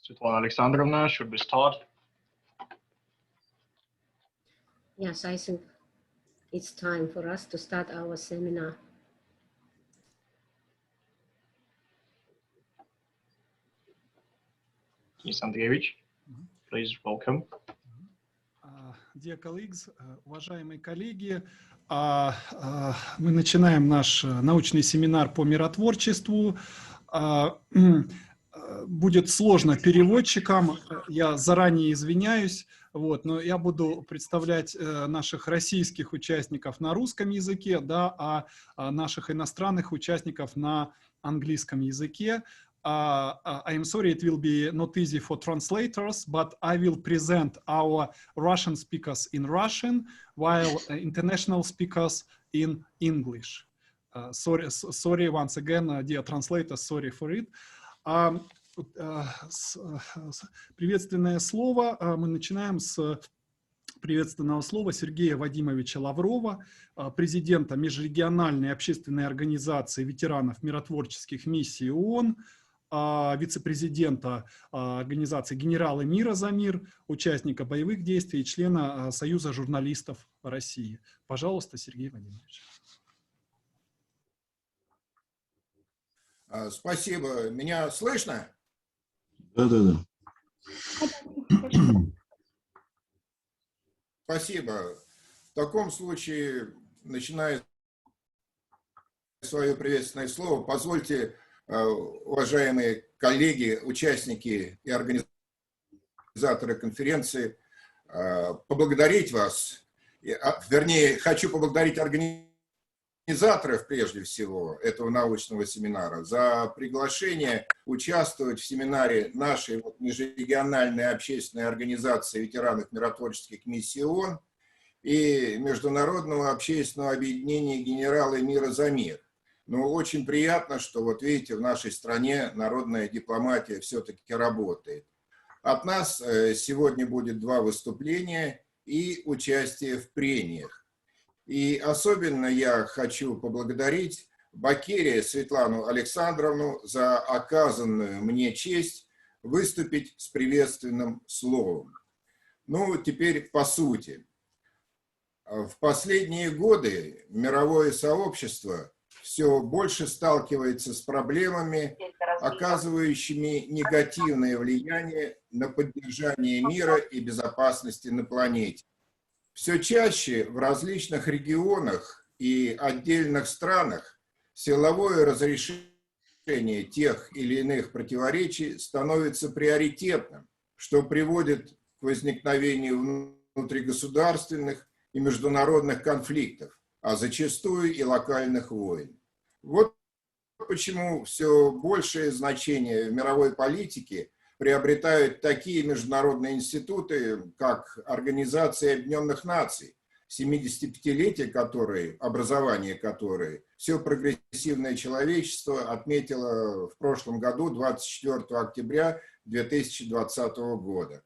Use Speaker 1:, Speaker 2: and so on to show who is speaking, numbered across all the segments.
Speaker 1: Светлана Александровна, should we start?
Speaker 2: Yes, I think it's time for us to start our seminar.
Speaker 1: Денис Андреевич, please welcome.
Speaker 3: Dear colleagues, уважаемые коллеги, мы начинаем наш научный семинар по миротворчеству. Будет сложно переводчикам, я заранее извиняюсь, но я буду представлять наших российских участников на русском языке, да, а наших иностранных участников на английском языке. I am sorry, it will be not easy for translators, but I will present our Russian speakers in Russian, while international speakers in English. Sorry once again, dear translators, sorry for it. Приветственное слово. Мы начинаем с приветственного слова Сергея Вадимовича Лаврова, президента Межрегиональной общественной организации ветеранов миротворческих миссий ООН, вице-президента организации «Генералы мира за мир», участника боевых действий и члена Союза журналистов России. Пожалуйста, Сергей Вадимович.
Speaker 4: Спасибо. Меня слышно?
Speaker 5: Да.
Speaker 4: Спасибо. В таком случае, начиная свое приветственное слово, позвольте, уважаемые коллеги, участники и организаторы конференции, поблагодарить вас, вернее, хочу поблагодарить организаторов, прежде всего, этого научного семинара за приглашение участвовать в семинаре нашей межрегиональной общественной организации ветеранов миротворческих миссий ООН и Международного общественного объединения «Генералы мира за мир». Но очень приятно, что, вот видите, в нашей стране народная дипломатия все-таки работает. От нас сегодня будет 2 выступления и участие в прениях. И особенно я хочу поблагодарить Бакерия Светлану Александровну за оказанную мне честь выступить с приветственным словом. Ну, теперь по сути. В последние годы мировое сообщество все больше сталкивается с проблемами, оказывающими негативное влияние на поддержание мира и безопасности на планете. Все чаще в различных регионах и отдельных странах силовое разрешение тех или иных противоречий становится приоритетным, что приводит к возникновению внутригосударственных и международных конфликтов, а зачастую и локальных войн. Вот почему все большее значение в мировой политике приобретают такие международные институты, как Организация Объединенных Наций, 75-летие образование которой все прогрессивное человечество отметило в прошлом году, 24 октября 2020 года.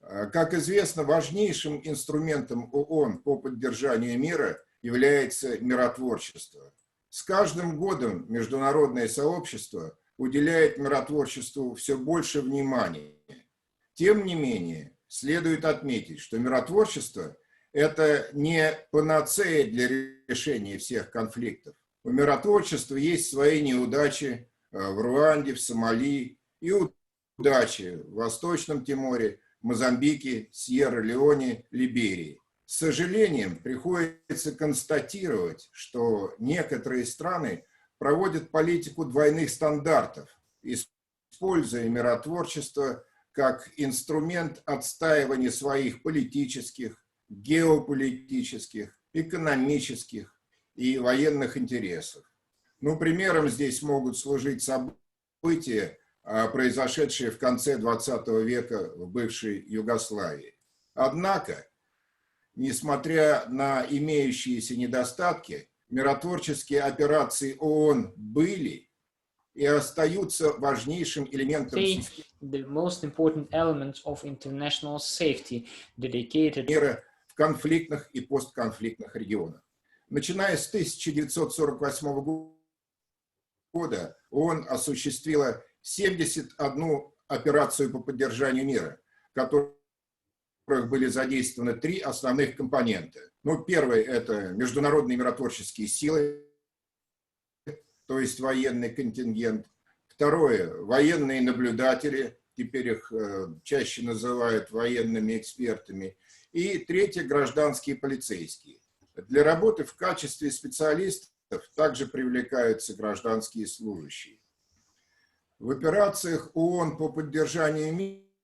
Speaker 4: Как известно, важнейшим инструментом ООН по поддержанию мира является миротворчество. С каждым годом международное сообщество уделяет миротворчеству все больше внимания. Тем не менее, следует отметить, что миротворчество – это не панацея для решения всех конфликтов. У миротворчества есть свои неудачи в Руанде, в Сомали и удачи в Восточном Тиморе, Мозамбике, Сьерра-Леоне, Либерии. С сожалением приходится констатировать, что некоторые страны проводят политику двойных стандартов, используя миротворчество как инструмент отстаивания своих политических, геополитических, экономических и военных интересов. Ну, примером здесь могут служить события, произошедшие в конце 20 века в бывшей Югославии. Однако, несмотря на имеющиеся недостатки, миротворческие операции ООН были и остаются важнейшим элементом
Speaker 6: the most important elements of international safety dedicated
Speaker 4: мира в конфликтных и постконфликтных регионах. Начиная с 1948 года ООН осуществила 71 операцию по поддержанию мира, в которых были задействованы 3 основных компонента. Ну, первый – это международные миротворческие силы, то есть военный контингент. Второе – военные наблюдатели, теперь их чаще называют военными экспертами. И третье – гражданские полицейские. Для работы в качестве специалистов также привлекаются гражданские служащие. В операциях ООН по поддержанию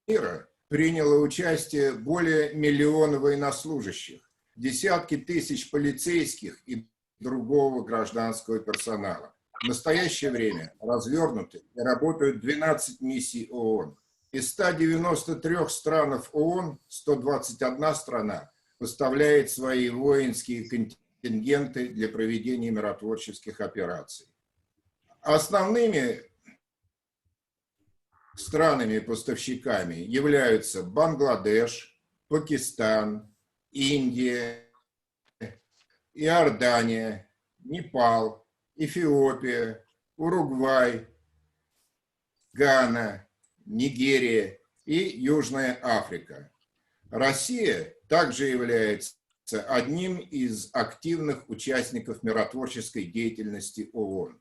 Speaker 4: мира приняло участие более 1 миллиона военнослужащих, десятки тысяч полицейских и другого гражданского персонала. В настоящее время развернуты и работают 12 миссий ООН. Из 193 стран ООН 121 страна поставляет свои воинские контингенты для проведения миротворческих операций. Основными странами-поставщиками являются Бангладеш, Пакистан, Индия, Иордания, Непал, Эфиопия, Уругвай, Гана, Нигерия и Южная Африка. Россия также является одним из активных участников миротворческой деятельности ООН.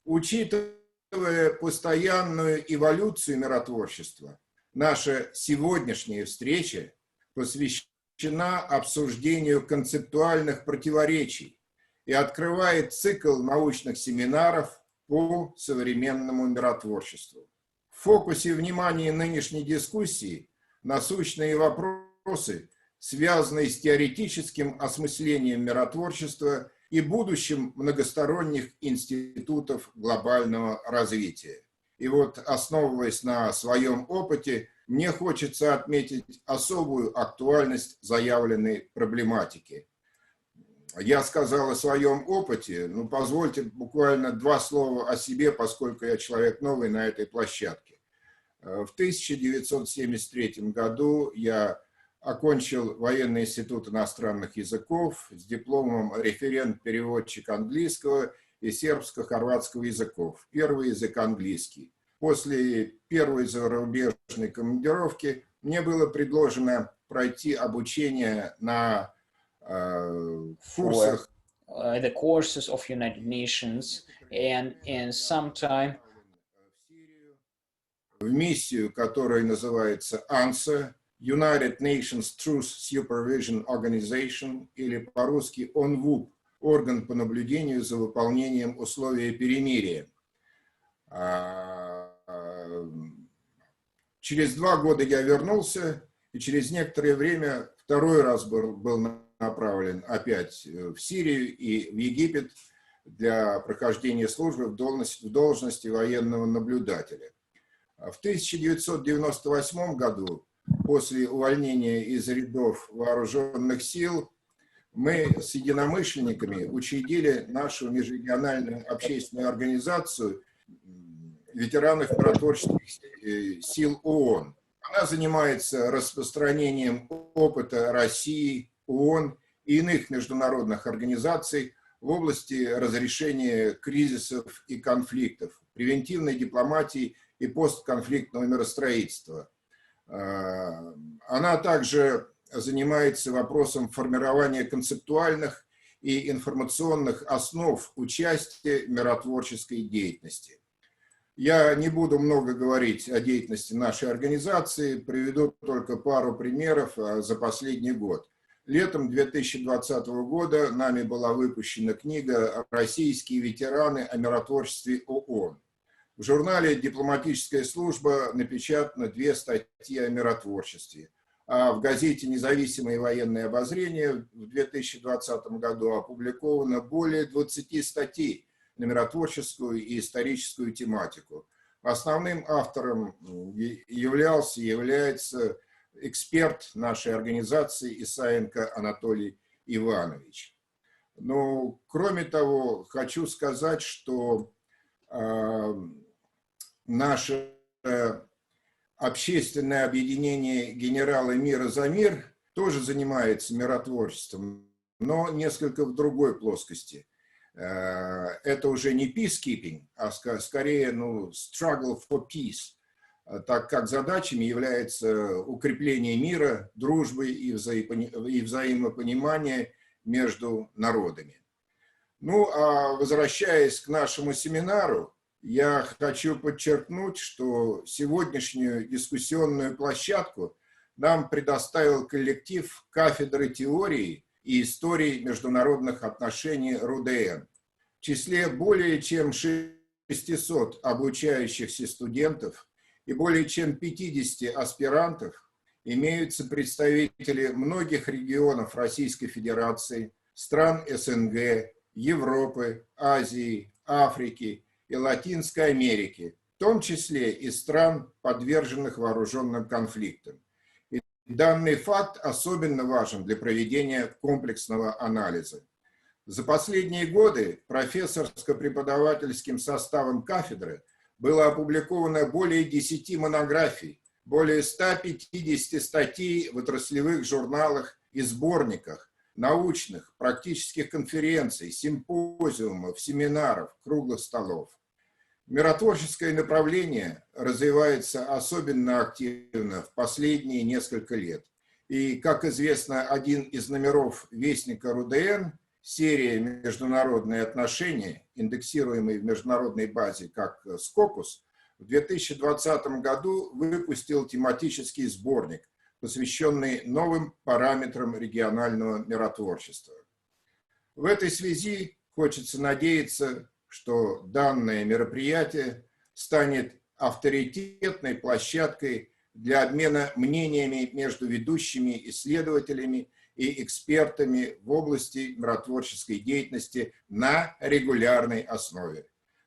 Speaker 4: Учитывая постоянную эволюцию миротворчества, наша сегодняшняя встреча посвящена обсуждению концептуальных противоречий и открывает цикл научных семинаров по современному миротворчеству. В фокусе внимания нынешней дискуссии насущные вопросы, связанные с теоретическим осмыслением миротворчества и будущим многосторонних институтов глобального развития. И вот, основываясь на своем опыте, мне хочется отметить особую актуальность заявленной проблематики. Я сказал о своем опыте, но позвольте буквально 2 слова о себе, поскольку я человек новый на этой площадке. В 1973 году я окончил Военный институт иностранных языков с дипломом референт-переводчик английского и сербско-хорватского языков. Первый язык английский. После первой зарубежной командировки мне было предложено пройти обучение на курсах
Speaker 6: the courses of United Nations and in some time
Speaker 4: в миссию, которая называется ANSA, United Nations Truth Supervision Organization, или по-русски ОНВУП, орган по наблюдению за выполнением условий перемирия. Через 2 года я вернулся, и через некоторое время второй раз был направлен опять в Сирию и в Египет для прохождения службы в должности военного наблюдателя. В 1998 году, после увольнения из рядов вооруженных сил, мы с единомышленниками учредили нашу межрегиональную общественную организацию ветеранов миротворческих сил ООН. Она занимается распространением опыта России, ООН и иных международных организаций в области разрешения кризисов и конфликтов, превентивной дипломатии и постконфликтного миростроительства. Она также занимается вопросом формирования концептуальных и информационных основ участия в миротворческой деятельности. Я не буду много говорить о деятельности нашей организации, приведу только пару примеров за последний год. Летом 2020 года нами была выпущена книга «Российские ветераны о миротворчестве ООН». В журнале «Дипломатическая служба» напечатано 2 статьи о миротворчестве, а в газете «Независимое военное обозрение» в 2020 году опубликовано более 20 статей на миротворческую и историческую тематику. Основным автором является эксперт нашей организации Исаенко Анатолий Иванович. Но, кроме того, хочу сказать, что наше общественное объединение «Генералы мира за мир» тоже занимается миротворчеством, но несколько в другой плоскости. Это уже не peacekeeping, а скорее struggle for peace, так как задачами является укрепление мира, дружбы и взаимопонимания между народами. Ну, а возвращаясь к нашему семинару, я хочу подчеркнуть, что сегодняшнюю дискуссионную площадку нам предоставил коллектив кафедры теории и истории международных отношений РУДН. В числе более чем 600 обучающихся студентов и более чем 50 аспирантов имеются представители многих регионов Российской Федерации, стран СНГ, Европы, Азии, Африки и Латинской Америки, в том числе и стран, подверженных вооруженным конфликтам. И данный факт особенно важен для проведения комплексного анализа. За последние годы профессорско-преподавательским составом кафедры было опубликовано более 10 монографий, более 150 статей в отраслевых журналах и сборниках, научных, практических конференций, симпозиумов, семинаров, круглых столов. Миротворческое направление развивается особенно активно в последние несколько лет. И, как известно, один из номеров вестника РУДН, серия «Международные отношения», индексируемый в международной базе как «Скопус», в 2020 году выпустил тематический сборник, посвященный новым параметрам регионального миротворчества. В этой связи хочется надеяться, что данное мероприятие станет авторитетной площадкой для обмена мнениями между ведущими исследователями и экспертами в области миротворческой деятельности на регулярной основе.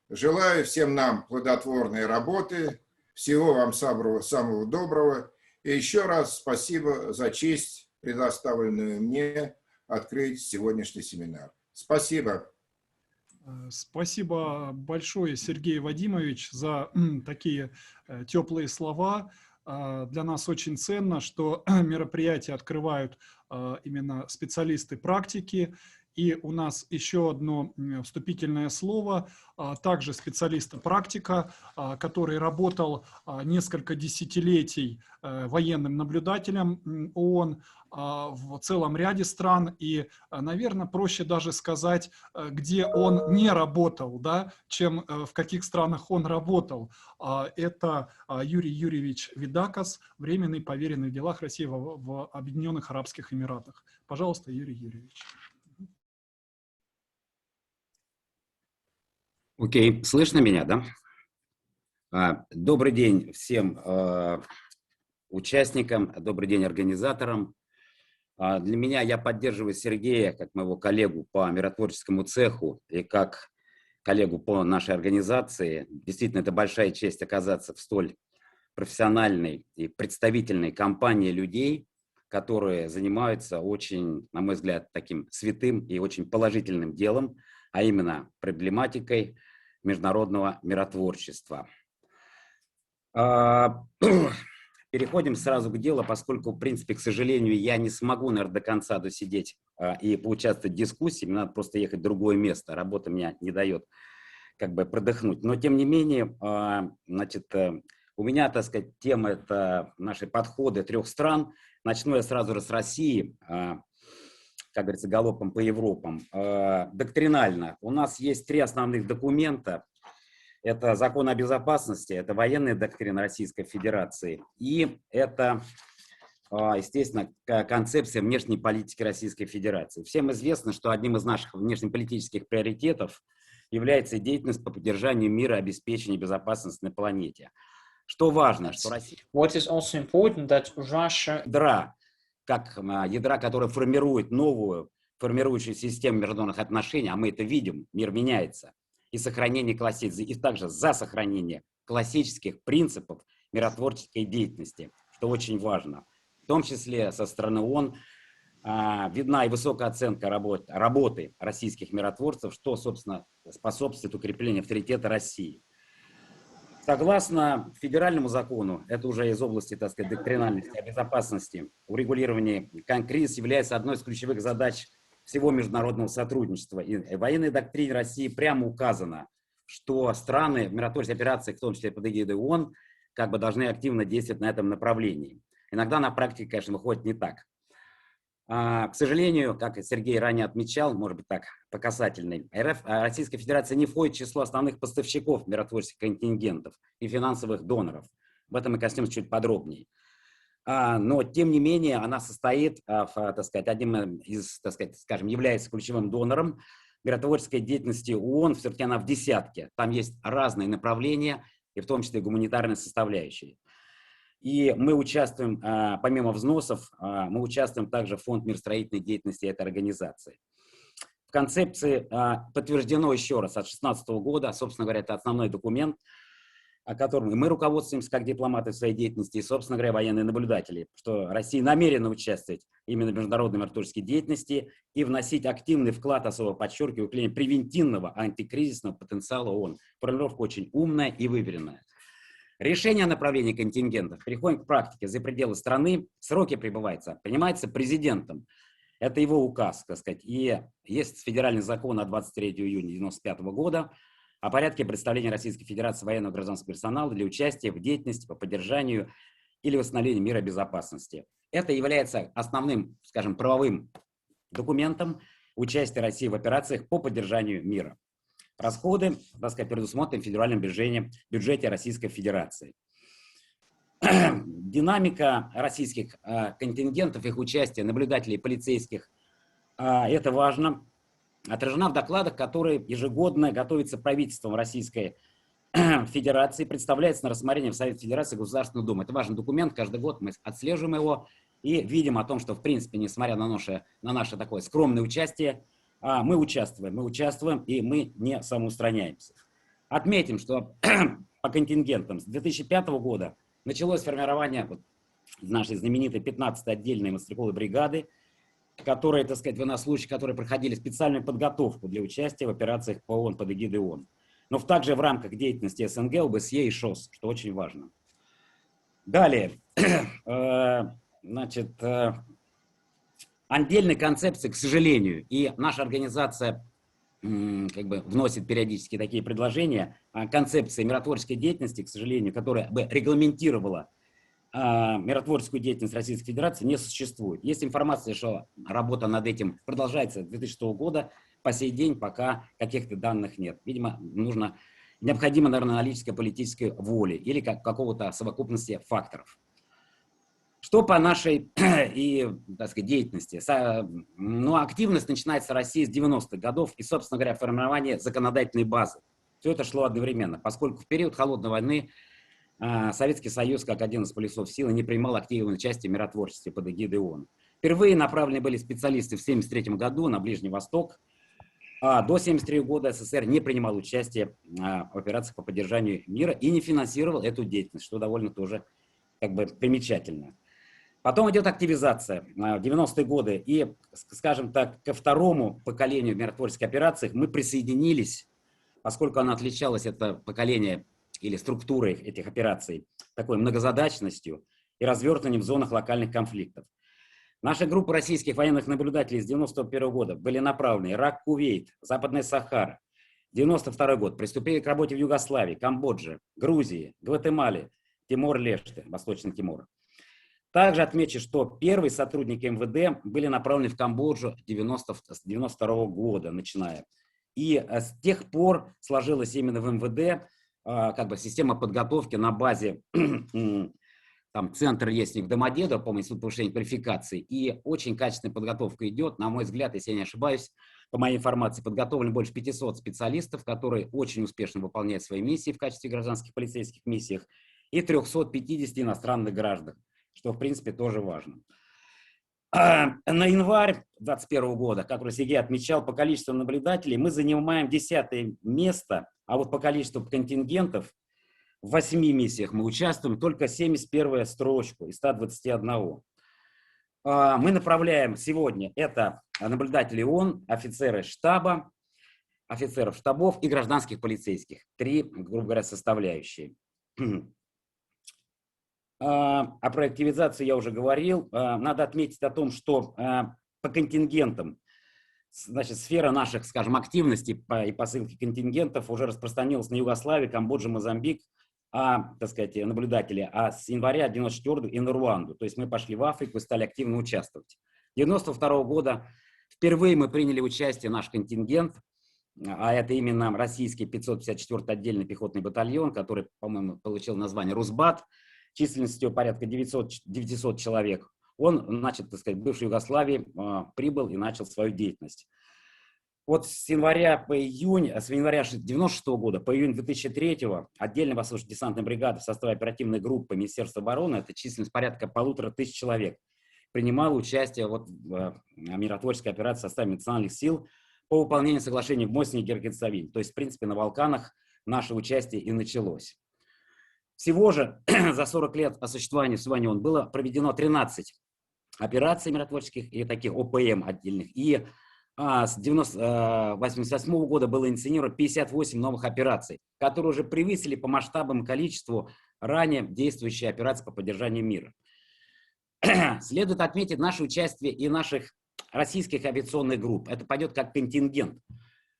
Speaker 4: Желаю всем нам плодотворной работы, всего вам самого доброго. И еще раз спасибо за честь, предоставленную мне, открыть сегодняшний семинар. Спасибо.
Speaker 3: Спасибо большое, Сергей Вадимович, за такие теплые слова. Для нас очень ценно, что мероприятия открывают именно специалисты практики. И у нас еще одно вступительное слово, также специалиста-практика, который работал несколько десятилетий военным наблюдателем ООН в целом ряде стран. И, наверное, проще даже сказать, где он не работал, да, чем в каких странах он работал. Это Юрий Юрьевич Видакас, временный поверенный в делах России в Объединенных Арабских Эмиратах. Пожалуйста, Юрий Юрьевич.
Speaker 7: Окей, слышно меня, да? Добрый день всем участникам, добрый день организаторам. Для меня, я поддерживаю Сергея как моего коллегу по миротворческому цеху и как коллегу по нашей организации. Действительно, это большая честь оказаться в столь профессиональной и представительной компании людей, которые занимаются очень, на мой взгляд, таким святым и очень положительным делом, а именно проблематикой международного миротворчества. Переходим сразу к делу, поскольку, в принципе, к сожалению, я не смогу, наверное, до конца досидеть и поучаствовать в дискуссии, мне надо просто ехать в другое место, работа меня не дает как бы продохнуть. Но, тем не менее, значит, у меня, так сказать, тема — это наши подходы 3 стран. Начну я сразу с России, как говорится, галопом по Европам. Доктринально у нас есть 3 основных документа. Это закон о безопасности, это военная доктрина Российской Федерации и это естественно, концепция внешней политики Российской Федерации. Всем известно, что одним из наших внешнеполитических приоритетов является деятельность по поддержанию мира и обеспечению безопасности на планете. Что важно, что Россия...
Speaker 6: What is also important that Russia...
Speaker 7: ядра, которые формируют новую формирующую систему международных отношений, а мы это видим, мир меняется, и сохранение и также за сохранение классических принципов миротворческой деятельности, что очень важно. В том числе со стороны ООН видна и высокая оценка работы российских миротворцев, что, собственно, способствует укреплению авторитета России. Согласно федеральному закону, это уже из области, так сказать, доктринальности, безопасности, урегулирование кризиса является одной из ключевых задач всего международного сотрудничества. И в военной доктрине России прямо указано, что страны в миротворческих операциях, в том числе под эгидой ООН, как бы должны активно действовать на этом направлении. Иногда на практике, конечно, выходит не так. К сожалению, как Сергей ранее отмечал, может быть так, по касательной, Российская Федерация не входит в число основных поставщиков миротворческих контингентов и финансовых доноров. В этом мы коснемся чуть подробнее. Но, тем не менее, она состоит, так сказать, одним из, так сказать, скажем, является ключевым донором миротворческой деятельности ООН, все-таки она в десятке. Там есть разные направления, и в том числе гуманитарные составляющие. И мы участвуем, помимо взносов, мы участвуем также в фонд миростроительной деятельности этой организации. В концепции подтверждено еще раз от 2016 года, собственно говоря, это основной документ, о котором мы руководствуемся как дипломаты в своей деятельности и, собственно говоря, военные наблюдатели, что Россия намерена участвовать именно в международной миротворческой деятельности и вносить активный вклад, особо подчеркиваю, в укрепление превентивного антикризисного потенциала ООН. Формулировка очень умная и выверенная. Решение о направлении контингентов, переходим к практике за пределы страны, сроки принимается президентом. Это его указ, так сказать. И есть федеральный закон от 23 июня 1995 года о порядке представления Российской Федерации военного гражданского персонала для участия в деятельности по поддержанию или восстановлению мира и безопасности. Это является основным, скажем, правовым документом участия России в операциях по поддержанию мира. Расходы, так сказать, предусмотрены в федеральном бюджете Российской Федерации. Динамика российских контингентов, их участия, наблюдателей, полицейских, это важно, отражена в докладах, которые ежегодно готовятся правительством Российской Федерации, представляется на рассмотрение в Совет Федерации Государственную Думу. Это важный документ, каждый год мы отслеживаем его и видим о том, что, в принципе, несмотря на наше такое скромное участие, мы участвуем, и мы не самоустраняемся. Отметим, что по контингентам с 2005 года началось формирование нашей знаменитой 15-й отдельной мотострелковой бригады, которые, так сказать, военнослужащие, которые проходили специальную подготовку для участия в операциях по ООН под эгидой ООН. Но также в рамках деятельности СНГ, ОБСЕ и ШОС, что очень важно. Далее, значит, отдельной концепции, к сожалению, и наша организация как бы вносит периодически такие предложения, концепции миротворческой деятельности, к сожалению, которая бы регламентировала миротворческую деятельность Российской Федерации, не существует. Есть информация, что работа над этим продолжается с 2006 года, по сей день пока каких-то данных нет. Видимо, необходимо, наверное, наличие политической воли или какого-то совокупности факторов. Что по нашей и, так сказать, деятельности? Активность начинается в России с 90-х годов и, собственно говоря, формирование законодательной базы. Все это шло одновременно, поскольку в период Холодной войны Советский Союз, как один из полюсов силы, не принимал активное участие в миротворчестве под эгидой ООН. Впервые направлены были специалисты в 1973 году на Ближний Восток, а до 1973 года СССР не принимал участие в операциях по поддержанию мира и не финансировал эту деятельность, что довольно тоже как бы примечательно. Потом идет активизация в 90-е годы, и, скажем так, ко второму поколению в миротворческих операциях мы присоединились, поскольку оно отличалось, это поколение или структурой этих операций, такой многозадачностью и развертыванием в зонах локальных конфликтов. Наши группы российских военных наблюдателей с 91 года были направлены Ирак, Кувейт, Западная Сахара. 92 год приступили к работе в Югославии, Камбодже, Грузии, Гватемале, Тимор-Леште, Восточный Тимор. Также отмечу, что первые сотрудники МВД были направлены в Камбоджу с 92 года, начиная. И с тех пор сложилась именно в МВД как бы система подготовки на базе там центр есть в Домодедово, по институту повышения квалификации, и очень качественная подготовка идет, на мой взгляд, если я не ошибаюсь, по моей информации, подготовлено больше 500 специалистов, которые очень успешно выполняют свои миссии в качестве гражданских полицейских миссиях, и 350 иностранных граждан, что, в принципе, тоже важно. На январь 2021 года, как уже Сергей отмечал, по количеству наблюдателей мы занимаем 10-е место, а вот по количеству контингентов в 8 миссиях мы участвуем, только 71-я строчку из 121. Мы направляем сегодня это наблюдатели ООН, офицеры штаба, офицеров штабов и гражданских полицейских. 3, грубо говоря, составляющие. О проактивизации я уже говорил. Надо отметить о том, что по контингентам, значит, сфера наших, скажем, активностей и посылки контингентов уже распространилась на Югославию, Камбоджу, Мозамбик, так сказать, наблюдатели, а с января 94 и на Руанду. То есть мы пошли в Африку и стали активно участвовать. 92 года впервые мы приняли участие, наш контингент, а это именно российский 554-й отдельный пехотный батальон, который, по-моему, получил название Русбат, численностью порядка 900 человек. Он, значит, так сказать, в бывшей Югославии прибыл и начал свою деятельность. Вот с января по июнь, с января 96 года по июнь 2003 отдельная воздушно-десантная бригада в составе оперативной группы Министерства обороны, это численность порядка 1500 человек, принимала участие вот в миротворческой операции в составе национальных сил по выполнению соглашений в Боснии и Герцеговине. То есть, в принципе, на Балканах наше участие и началось. Всего же за 40 лет о существовании ООН было проведено 13 операций миротворческих и таких ОПМ отдельных. И с 1988 года было инициировано 58 новых операций, которые уже превысили по масштабам и количеству ранее действующие операции по поддержанию мира. Следует отметить наше участие и наших российских авиационных групп. Это пойдет как контингент.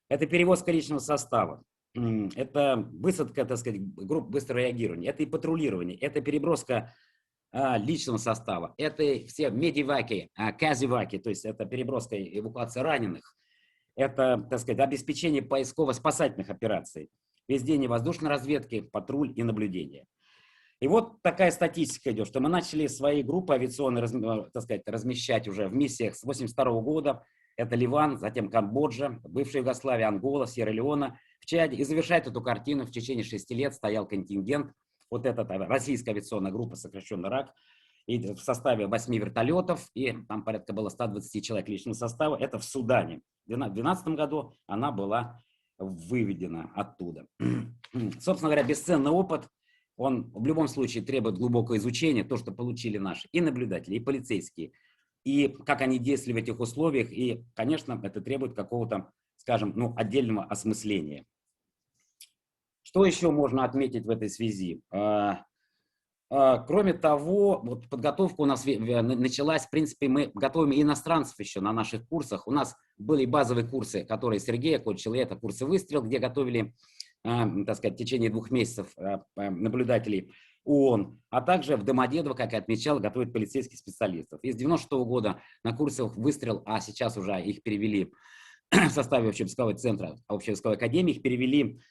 Speaker 7: Это перевозка личного состава. Это высадка, так сказать, групп быстрого реагирования. Это и патрулирование. Это переброска личного состава. Это все медиваки, казиваки, то есть это переброска и эвакуация раненых. Это, так сказать, обеспечение поисково-спасательных операций. Ведение воздушной разведки, патруль и наблюдение. И вот такая статистика идет, что мы начали свои группы авиационные, так сказать, размещать уже в миссиях с 1982 года. Это Ливан, затем Камбоджа, бывшая Югославия, Ангола, Сьерра-Леона, в Чаде. И завершает эту картину в течение 6 лет стоял контингент. Вот эта российская авиационная группа, сокращенно РАК, и в составе 8 вертолетов, и там порядка было 120 человек личного состава. Это в Судане. В 2012 году она была выведена оттуда. Собственно говоря, бесценный опыт. Он в любом случае требует глубокого изучения, то, что получили наши и наблюдатели, и полицейские, и как они действовали в этих условиях. И, конечно, это требует какого-то, скажем, отдельного осмысления. Что еще можно отметить в этой связи? Кроме того, вот подготовка у нас началась, в принципе, мы готовим и иностранцев еще на наших курсах. У нас были базовые курсы, которые Сергей окончил, и это курсы «Выстрел», где готовили, так сказать, в течение 2 месяцев наблюдателей ООН, а также в Домодедово, как я отмечал, готовят полицейских специалистов. Из 96 года на курсах «Выстрел», а сейчас уже их перевели в составе общевойскового центра, общевойсковой академии, их перевели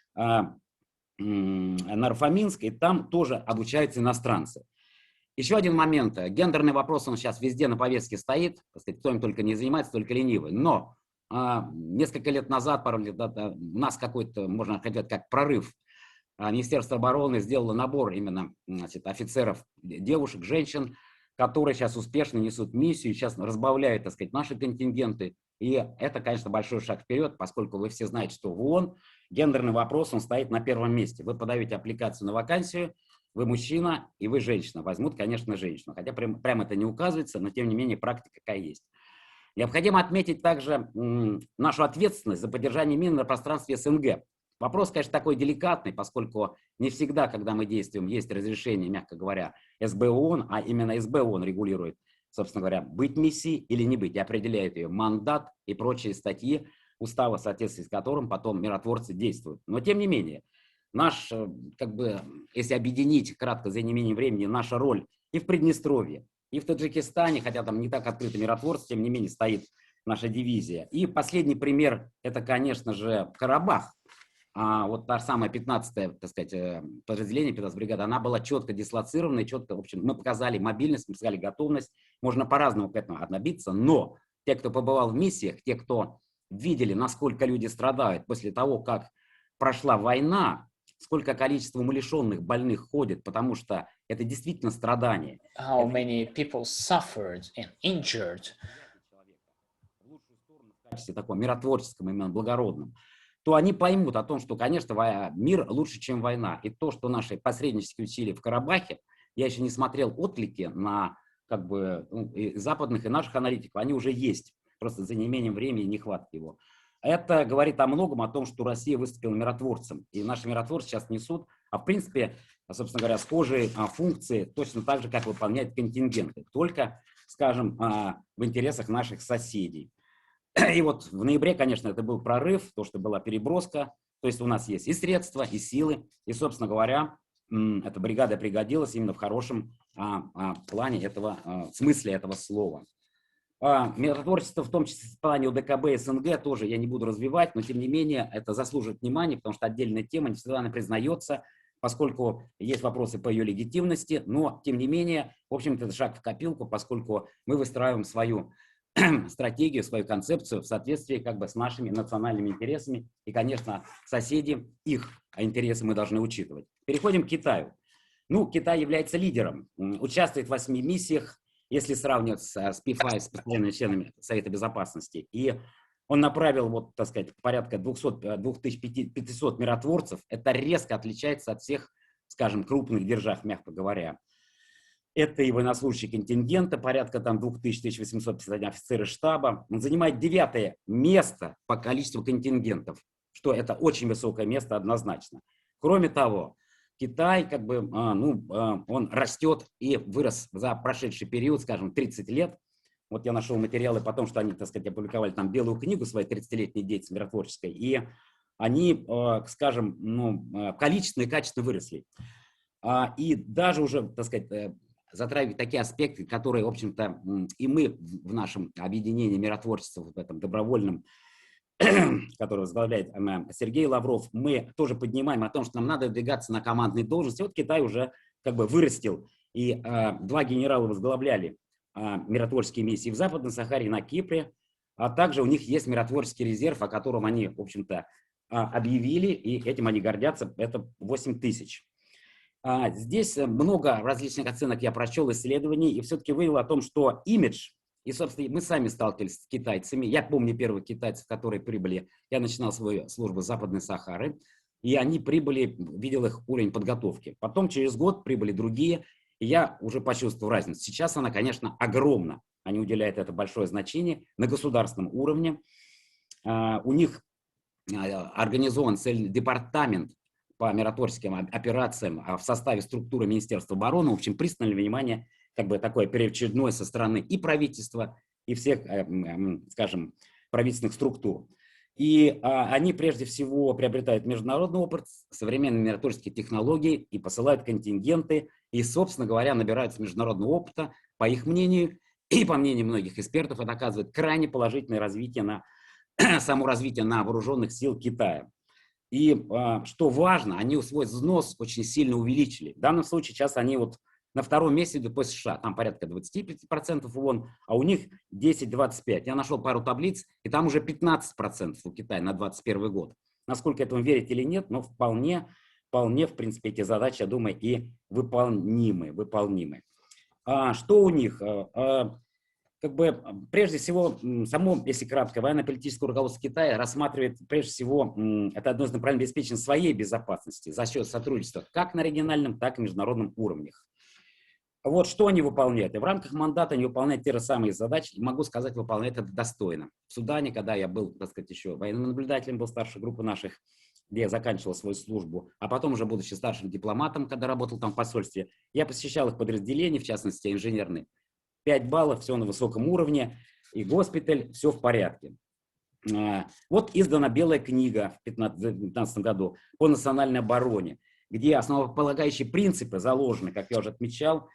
Speaker 7: на Рафаминск, и там тоже обучаются иностранцы. Еще один момент. Гендерный вопрос, он сейчас везде на повестке стоит. Так сказать, кто им только не занимается, только ленивый. Но несколько лет назад, пару лет назад, у нас какой-то, можно сказать, как прорыв. Министерство обороны сделало набор именно, значит, офицеров, девушек, женщин, которые сейчас успешно несут миссию, сейчас разбавляют, так сказать, наши контингенты. И это, конечно, большой шаг вперед, поскольку вы все знаете, что в ООН гендерный вопрос, он стоит на первом месте. Вы подаете аппликацию на вакансию, вы мужчина и вы женщина. Возьмут, конечно, женщину. Хотя прямо это не указывается, но тем не менее практика такая есть. Необходимо отметить также нашу ответственность за поддержание мин на пространстве СНГ. Вопрос, конечно, такой деликатный, поскольку не всегда, когда мы действуем, есть разрешение, мягко говоря, СБ ООН, а именно СБ ООН регулирует, собственно говоря, быть миссией или не быть, и определяет ее мандат и прочие статьи устава, в соответствии с которым потом миротворцы действуют. Но тем не менее, наш, как бы, если объединить кратко за неимением времени, наша роль и в Приднестровье, и в Таджикистане, хотя там не так открыто миротворцы, тем не менее стоит наша дивизия. И последний пример, это, конечно же, Карабах. вот та самая 15-я, так сказать, подразделение, 15-я бригада, она была четко дислоцирована, и четко, в общем, мы показали мобильность, мы показали готовность. Можно по-разному к этому относиться, но те, кто побывал в миссиях, те, кто видели, насколько люди страдают после того, как прошла война, сколько количество умалишенных, больных ходит, потому что это действительно страдание.
Speaker 6: How many people suffered and injured.
Speaker 7: В лучшую сторону, в качестве такого миротворческого, именно благородном, то они поймут о том, что, конечно, мир лучше, чем война. И то, что наши посреднические усилия в Карабахе, я еще не смотрел отклики на как бы и западных, и наших аналитиков, они уже есть, просто за неимением времени и нехватки его. Это говорит о многом, о том, что Россия выступила миротворцем. И наши миротворцы сейчас несут, в принципе, собственно говоря, схожие функции, точно так же, как выполняют контингенты, только, скажем, в интересах наших соседей. И вот в ноябре, конечно, это был прорыв, то, что была переброска. То есть у нас есть и средства, и силы. И, собственно говоря, эта бригада пригодилась именно в хорошем плане этого, в смысле этого слова. Миротворчество, в том числе в плане ОДКБ и СНГ, тоже я не буду развивать, но тем не менее это заслуживает внимания, потому что отдельная тема не всегда она признается, поскольку есть вопросы по ее легитимности, но тем не менее, в общем-то, это шаг в копилку, поскольку мы выстраиваем свою стратегию, свою концепцию в соответствии как бы с нашими национальными интересами. И, конечно, соседи, их интересы мы должны учитывать. Переходим к Китаю. Ну, Китай является лидером, участвует в 8 миссиях, если сравнивать с P5, с постоянными членами Совета Безопасности. И он направил, вот, так сказать, порядка 2500 миротворцев. Это резко отличается от всех, скажем, крупных держав, мягко говоря. Это и военнослужащие контингента, порядка там 2000-1851 офицеры штаба. Он занимает 9-е место по количеству контингентов, что это очень высокое место однозначно. Кроме того, Китай, как бы, он растет и вырос за прошедший период, скажем, 30 лет. Вот я нашел материалы по тому, что они, так сказать, опубликовали там белую книгу своей 30-летней деятельности миротворческой, и они, скажем, количественно и качественно выросли. И даже уже, так сказать, затрагивать такие аспекты, которые, в общем-то, и мы в нашем объединении миротворчества, в этом добровольном, который возглавляет Сергей Лавров, мы тоже поднимаем о том, что нам надо двигаться на командные должности. Вот Китай уже как бы вырастил, и 2 генерала возглавляли миротворческие миссии в Западной Сахаре и на Кипре, а также у них есть миротворческий резерв, о котором они, в общем-то, объявили, и этим они гордятся, это 8000. Здесь много различных оценок я прочел, исследований, и все-таки выявил о том, что имидж, и, собственно, мы сами сталкивались с китайцами, я помню первых китайцев, которые прибыли, я начинал свою службу с Западной Сахары, и они прибыли, видел их уровень подготовки. Потом через год прибыли другие, и я уже почувствовал разницу. Сейчас она, конечно, огромна, они уделяют это большое значение на государственном уровне. У них организован цельный департамент по миротворческим операциям в составе структуры Министерства обороны. В общем, пристальное внимание, как бы такое переочередное со стороны и правительства, и всех, скажем, правительственных структур. И они прежде всего приобретают международный опыт, современные миротворческие технологии и посылают контингенты, и, собственно говоря, набираются международного опыта, по их мнению, и по мнению многих экспертов, это оказывает крайне положительное развитие само развитие на вооруженных сил Китая. И что важно, они свой взнос очень сильно увеличили. В данном случае сейчас они вот на 2-м месте идут после США. Там порядка 25% ООН, а у них 10-25%. Я нашел пару таблиц, и там уже 15% у Китая на 2021 год. Насколько этому верить или нет, но вполне, в принципе, эти задачи, я думаю, и выполнимы. Что у них? Как бы, прежде всего, само, если кратко, военно-политическое руководство Китая рассматривает, прежде всего, это одно из направлений обеспечения своей безопасности за счет сотрудничества как на региональном, так и международном уровнях. Вот что они выполняют. И в рамках мандата они выполняют те же самые задачи, и могу сказать, выполняют это достойно. В Судане, когда я был, так сказать, еще военным наблюдателем, был старшей группы наших, где я заканчивал свою службу, а потом уже будучи старшим дипломатом, когда работал там в посольстве, я посещал их подразделения, в частности, инженерные. 5 баллов, все на высоком уровне, и госпиталь, все в порядке. Вот издана белая книга в 2015 году по национальной обороне, где основополагающие принципы заложены, как я уже отмечал,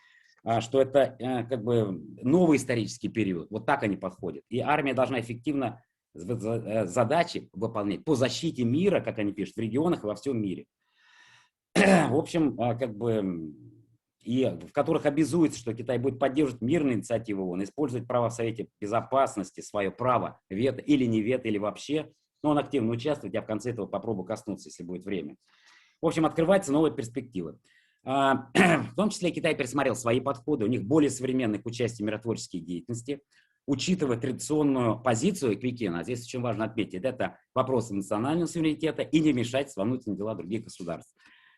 Speaker 7: что это как бы новый исторический период. Вот так они подходят. И армия должна эффективно задачи выполнять по защите мира, как они пишут, в регионах и во всем мире. В общем, как бы, и в которых обязуется, что Китай будет поддерживать мирные инициативы ООН, использовать право в Совете Безопасности, свое право вето или не вето, или вообще. Но он активно участвует, я в конце этого попробую коснуться, если будет время. В общем, открываются новые перспективы. В том числе Китай пересмотрел свои подходы, у них более современные к участию в миротворческой деятельности, учитывая традиционную позицию Пекина, здесь очень важно отметить, это вопросы национального суверенитета и не вмешательства во внутренние дела других государств,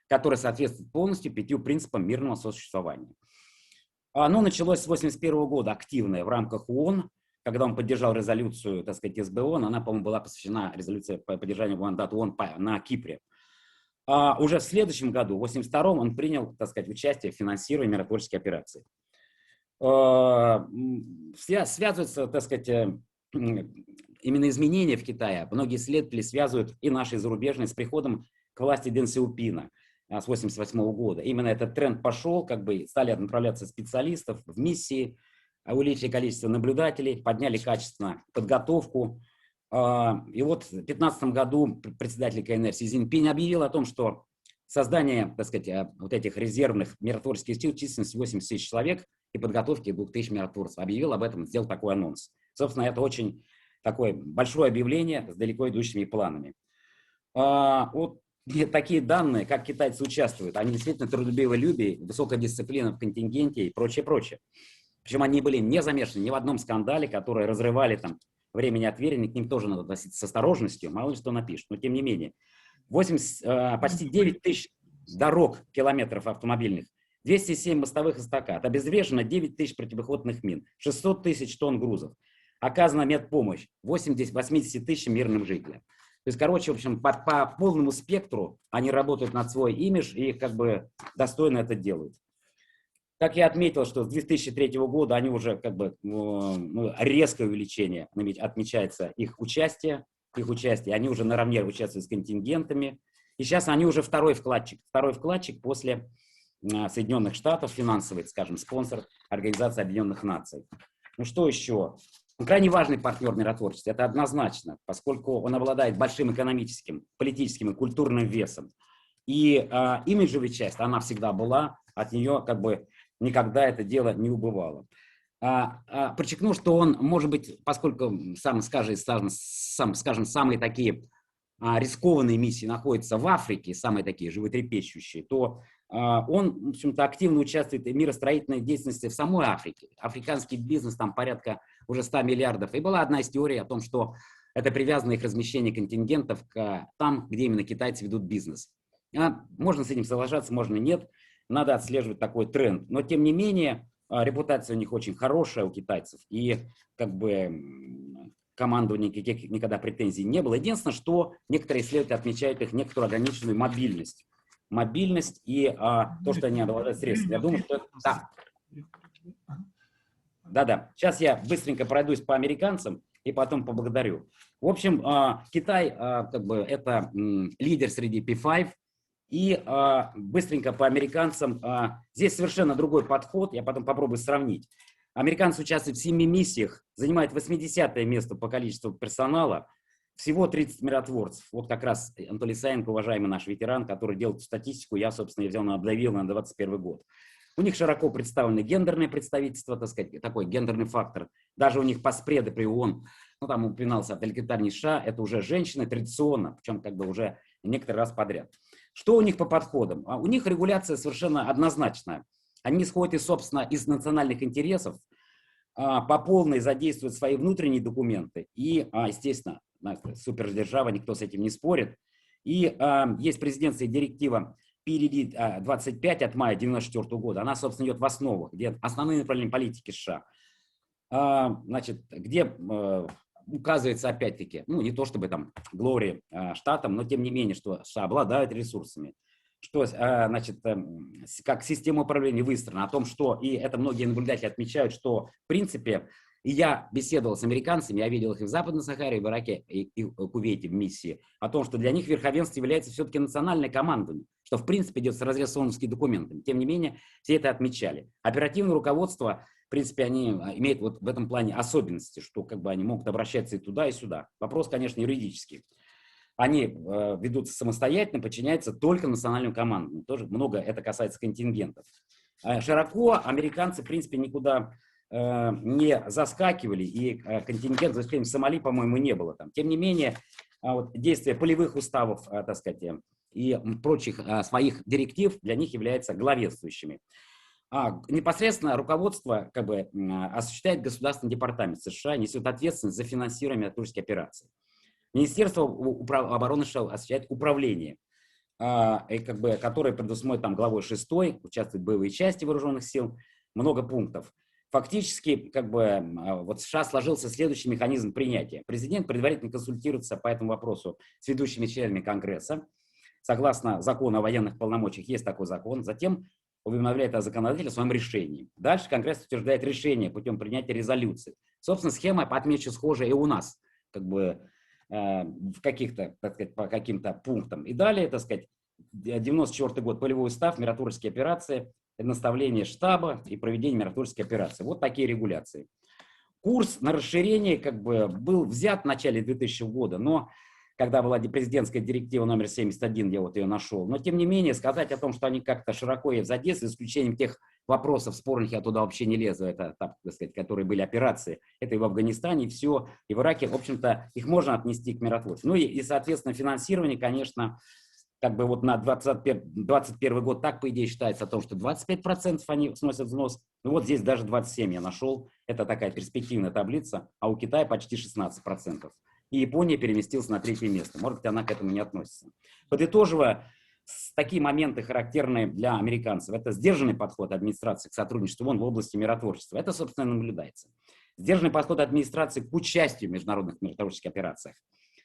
Speaker 7: которые соответствуют полностью 5 принципам мирного сосуществования. Оно началось с 1981 года активное в рамках ООН, когда он поддержал резолюцию, так сказать, СБО, она, по-моему, была посвящена резолюции по поддержанию мандата ООН на Кипре. А уже в следующем году, в 1982-м, он принял, так сказать, участие в финансировании миротворческой операции. Связываются, так сказать, именно изменения в Китае. Многие исследователи связывают и наши зарубежные с приходом к власти Дэн Сяопина с 1988 года. Именно этот тренд пошел, как бы стали направляться специалистов в миссии, увеличили количество наблюдателей, подняли качественно подготовку. И вот в 2015 году председатель КНР Си Цзиньпинь объявил о том, что создание, так сказать, вот этих резервных миротворческих сил численностью 80 тысяч человек и подготовки 2000 миротворцев. Объявил об этом, сделал такой анонс. Собственно, это очень такое большое объявление с далеко идущими планами. Вот такие данные, как китайцы участвуют, они действительно трудолюбие, высокая дисциплина в контингенте и прочее, прочее. Причем они были не замешаны ни в одном скандале, которые разрывали там времени от времени, к ним тоже надо относиться с осторожностью, мало ли что напишут, но тем не менее. Почти 9 тысяч дорог, километров автомобильных, 207 мостовых эстакад, обезврежено 9 тысяч противопехотных мин, 600 тысяч тонн грузов, оказана медпомощь 80 тысяч мирным жителям. То есть, короче, в общем, по полному спектру они работают над свой имидж и как бы достойно это делают. Как я отметил, что с 2003 года они уже как бы резкое увеличение отмечается их участие, они уже наравне участвуют с контингентами. И сейчас они уже второй вкладчик после Соединенных Штатов, финансовый, скажем, спонсор Организации Объединенных Наций. Ну что еще? Крайне важный партнер миротворчества, это однозначно, поскольку он обладает большим экономическим, политическим и культурным весом. И имиджевая часть, она всегда была, от нее как бы никогда это дело не убывало. Подчеркну, что он, может быть, поскольку, скажем, самые такие рискованные миссии находятся в Африке, самые такие животрепещущие, то он, в общем-то, активно участвует в миростроительной деятельности в самой Африке. Африканский бизнес там порядка уже 100 миллиардов. И была одна из теорий о том, что это привязано их размещение контингентов там, где именно китайцы ведут бизнес. Можно с этим соглашаться, можно нет. Надо отслеживать такой тренд. Но, тем не менее, репутация у них очень хорошая, у китайцев. И как бы командованию никаких никогда претензий не было. Единственное, что некоторые исследователи отмечают их некоторую ограниченную мобильность. Мобильность и то, что они обладают средствами. Я думаю, что это... Да. Сейчас я быстренько пройдусь по американцам и потом поблагодарю. В общем, Китай как бы это лидер среди P5. И быстренько по американцам. Здесь совершенно другой подход. Я потом попробую сравнить. Американцы участвуют в 7 миссиях, занимают 80-е место по количеству персонала. Всего 30 миротворцев. Вот как раз Анатолий Саенко, уважаемый наш ветеран, который делает статистику, я, собственно, обновил на 2021 год. У них широко представлены гендерное представительство, так сказать, такой гендерный фактор. Даже у них поспреды при ООН, ну там упоминался Великобритания и США, это уже женщины традиционно, причем как бы уже некоторый раз подряд. Что у них по подходам? У них регуляция совершенно однозначная. Они исходят собственно, из национальных интересов, по полной задействуют свои внутренние документы и, естественно, супердержава, никто с этим не спорит. И есть президентская директива приняли 25 от мая 1994 года. Она, собственно, идет в основу, где основные направления политики США. Значит, где указывается, опять-таки, ну, не то чтобы там глория штатам, но тем не менее, что США обладают ресурсами, что, значит, как система управления выстроена, о том, что, и это многие наблюдатели отмечают, что, в принципе, и я беседовал с американцами, я видел их и в Западной Сахаре, и в Ираке, и в Кувейте в миссии, о том, что для них верховенство является все-таки национальное командование, что, в принципе, идет в разрез с ООНовскими документами. Тем не менее, все это отмечали. Оперативное руководство принципе, они имеют вот в этом плане особенности, что как бы они могут обращаться и туда, и сюда. Вопрос, конечно, юридический. Они ведутся самостоятельно, подчиняются только национальным командам. Тоже много это касается контингентов. Широко американцы, в принципе, никуда не заскакивали, и контингент, за исключением Сомали, по-моему, не было там. Тем не менее, вот, действие полевых уставов, так сказать, и прочих своих директив для них являются главенствующими. Непосредственно руководство как бы осуществляет Государственный департамент США, несет ответственность за финансирование миротворческих операций. Министерство обороны США осуществляет управление, как бы, которое предусмотрено там главой 6, участвуют боевые части вооруженных сил, много пунктов. Фактически, как бы, вот в США сложился следующий механизм принятия. Президент предварительно консультируется по этому вопросу с ведущими членами Конгресса. Согласно закону о военных полномочиях, есть такой закон. Затем уведомляет о законодателе о своем решении. Дальше Конгресс утверждает решение путем принятия резолюции. Собственно, схема, отмечу, схожая и у нас, как бы, в каких-то, так сказать, по каким-то пунктам. И далее, так сказать, 94 год, полевой устав, миротворческие операции, наставление штаба и проведение миротворческой операции. Вот такие регуляции. Курс на расширение как бы был взят в начале 2000 года, но когда была президентская директива номер 71, я вот ее нашел. Но тем не менее сказать о том, что они как-то широко и задействованы, за исключением тех вопросов спорных, я туда вообще не лезу, это, так сказать, которые были операции, это и в Афганистане, и все, и в Ираке, в общем-то, их можно отнести к миротворцам. Ну и соответственно, финансирование, конечно, как бы вот на 2021 год так, по идее, считается о том, что 25% они сносят взнос. Ну вот здесь даже 27% я нашел. Это такая перспективная таблица, а у Китая почти 16%. И Япония переместилась на 3-е место. Может быть, она к этому не относится. Подытоживая, такие моменты характерные для американцев. Это сдержанный подход администрации к сотрудничеству в области миротворчества. Это, собственно, наблюдается. Сдержанный подход администрации к участию в международных миротворческих операциях.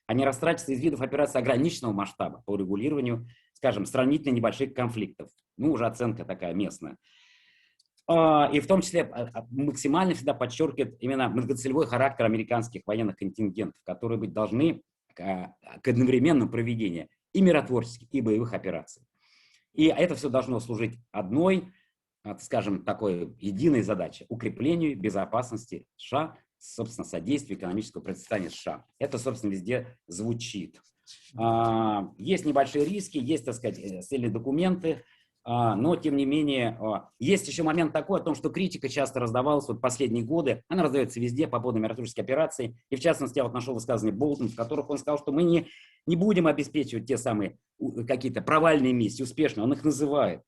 Speaker 7: Они растратятся из видов операций ограниченного масштаба по регулированию, скажем, сравнительно небольших конфликтов. Ну, уже оценка такая местная. И в том числе максимально всегда подчеркивает именно многоцелевой характер американских военных контингентов, которые быть должны к одновременному проведению и миротворческих, и боевых операций. И это все должно служить одной, скажем, такой единой задаче – укреплению безопасности США, собственно, содействию экономического процветания США. Это, собственно, везде звучит. Есть небольшие риски, есть, так сказать, цельные документы, но, тем не менее, есть еще момент такой, о том, что критика часто раздавалась вот последние годы, она раздается везде по поводу миротворческой операции, и в частности, я вот нашел высказывания Болтона, в которых он сказал, что мы не будем обеспечивать те самые какие-то провальные миссии, успешные, он их называет.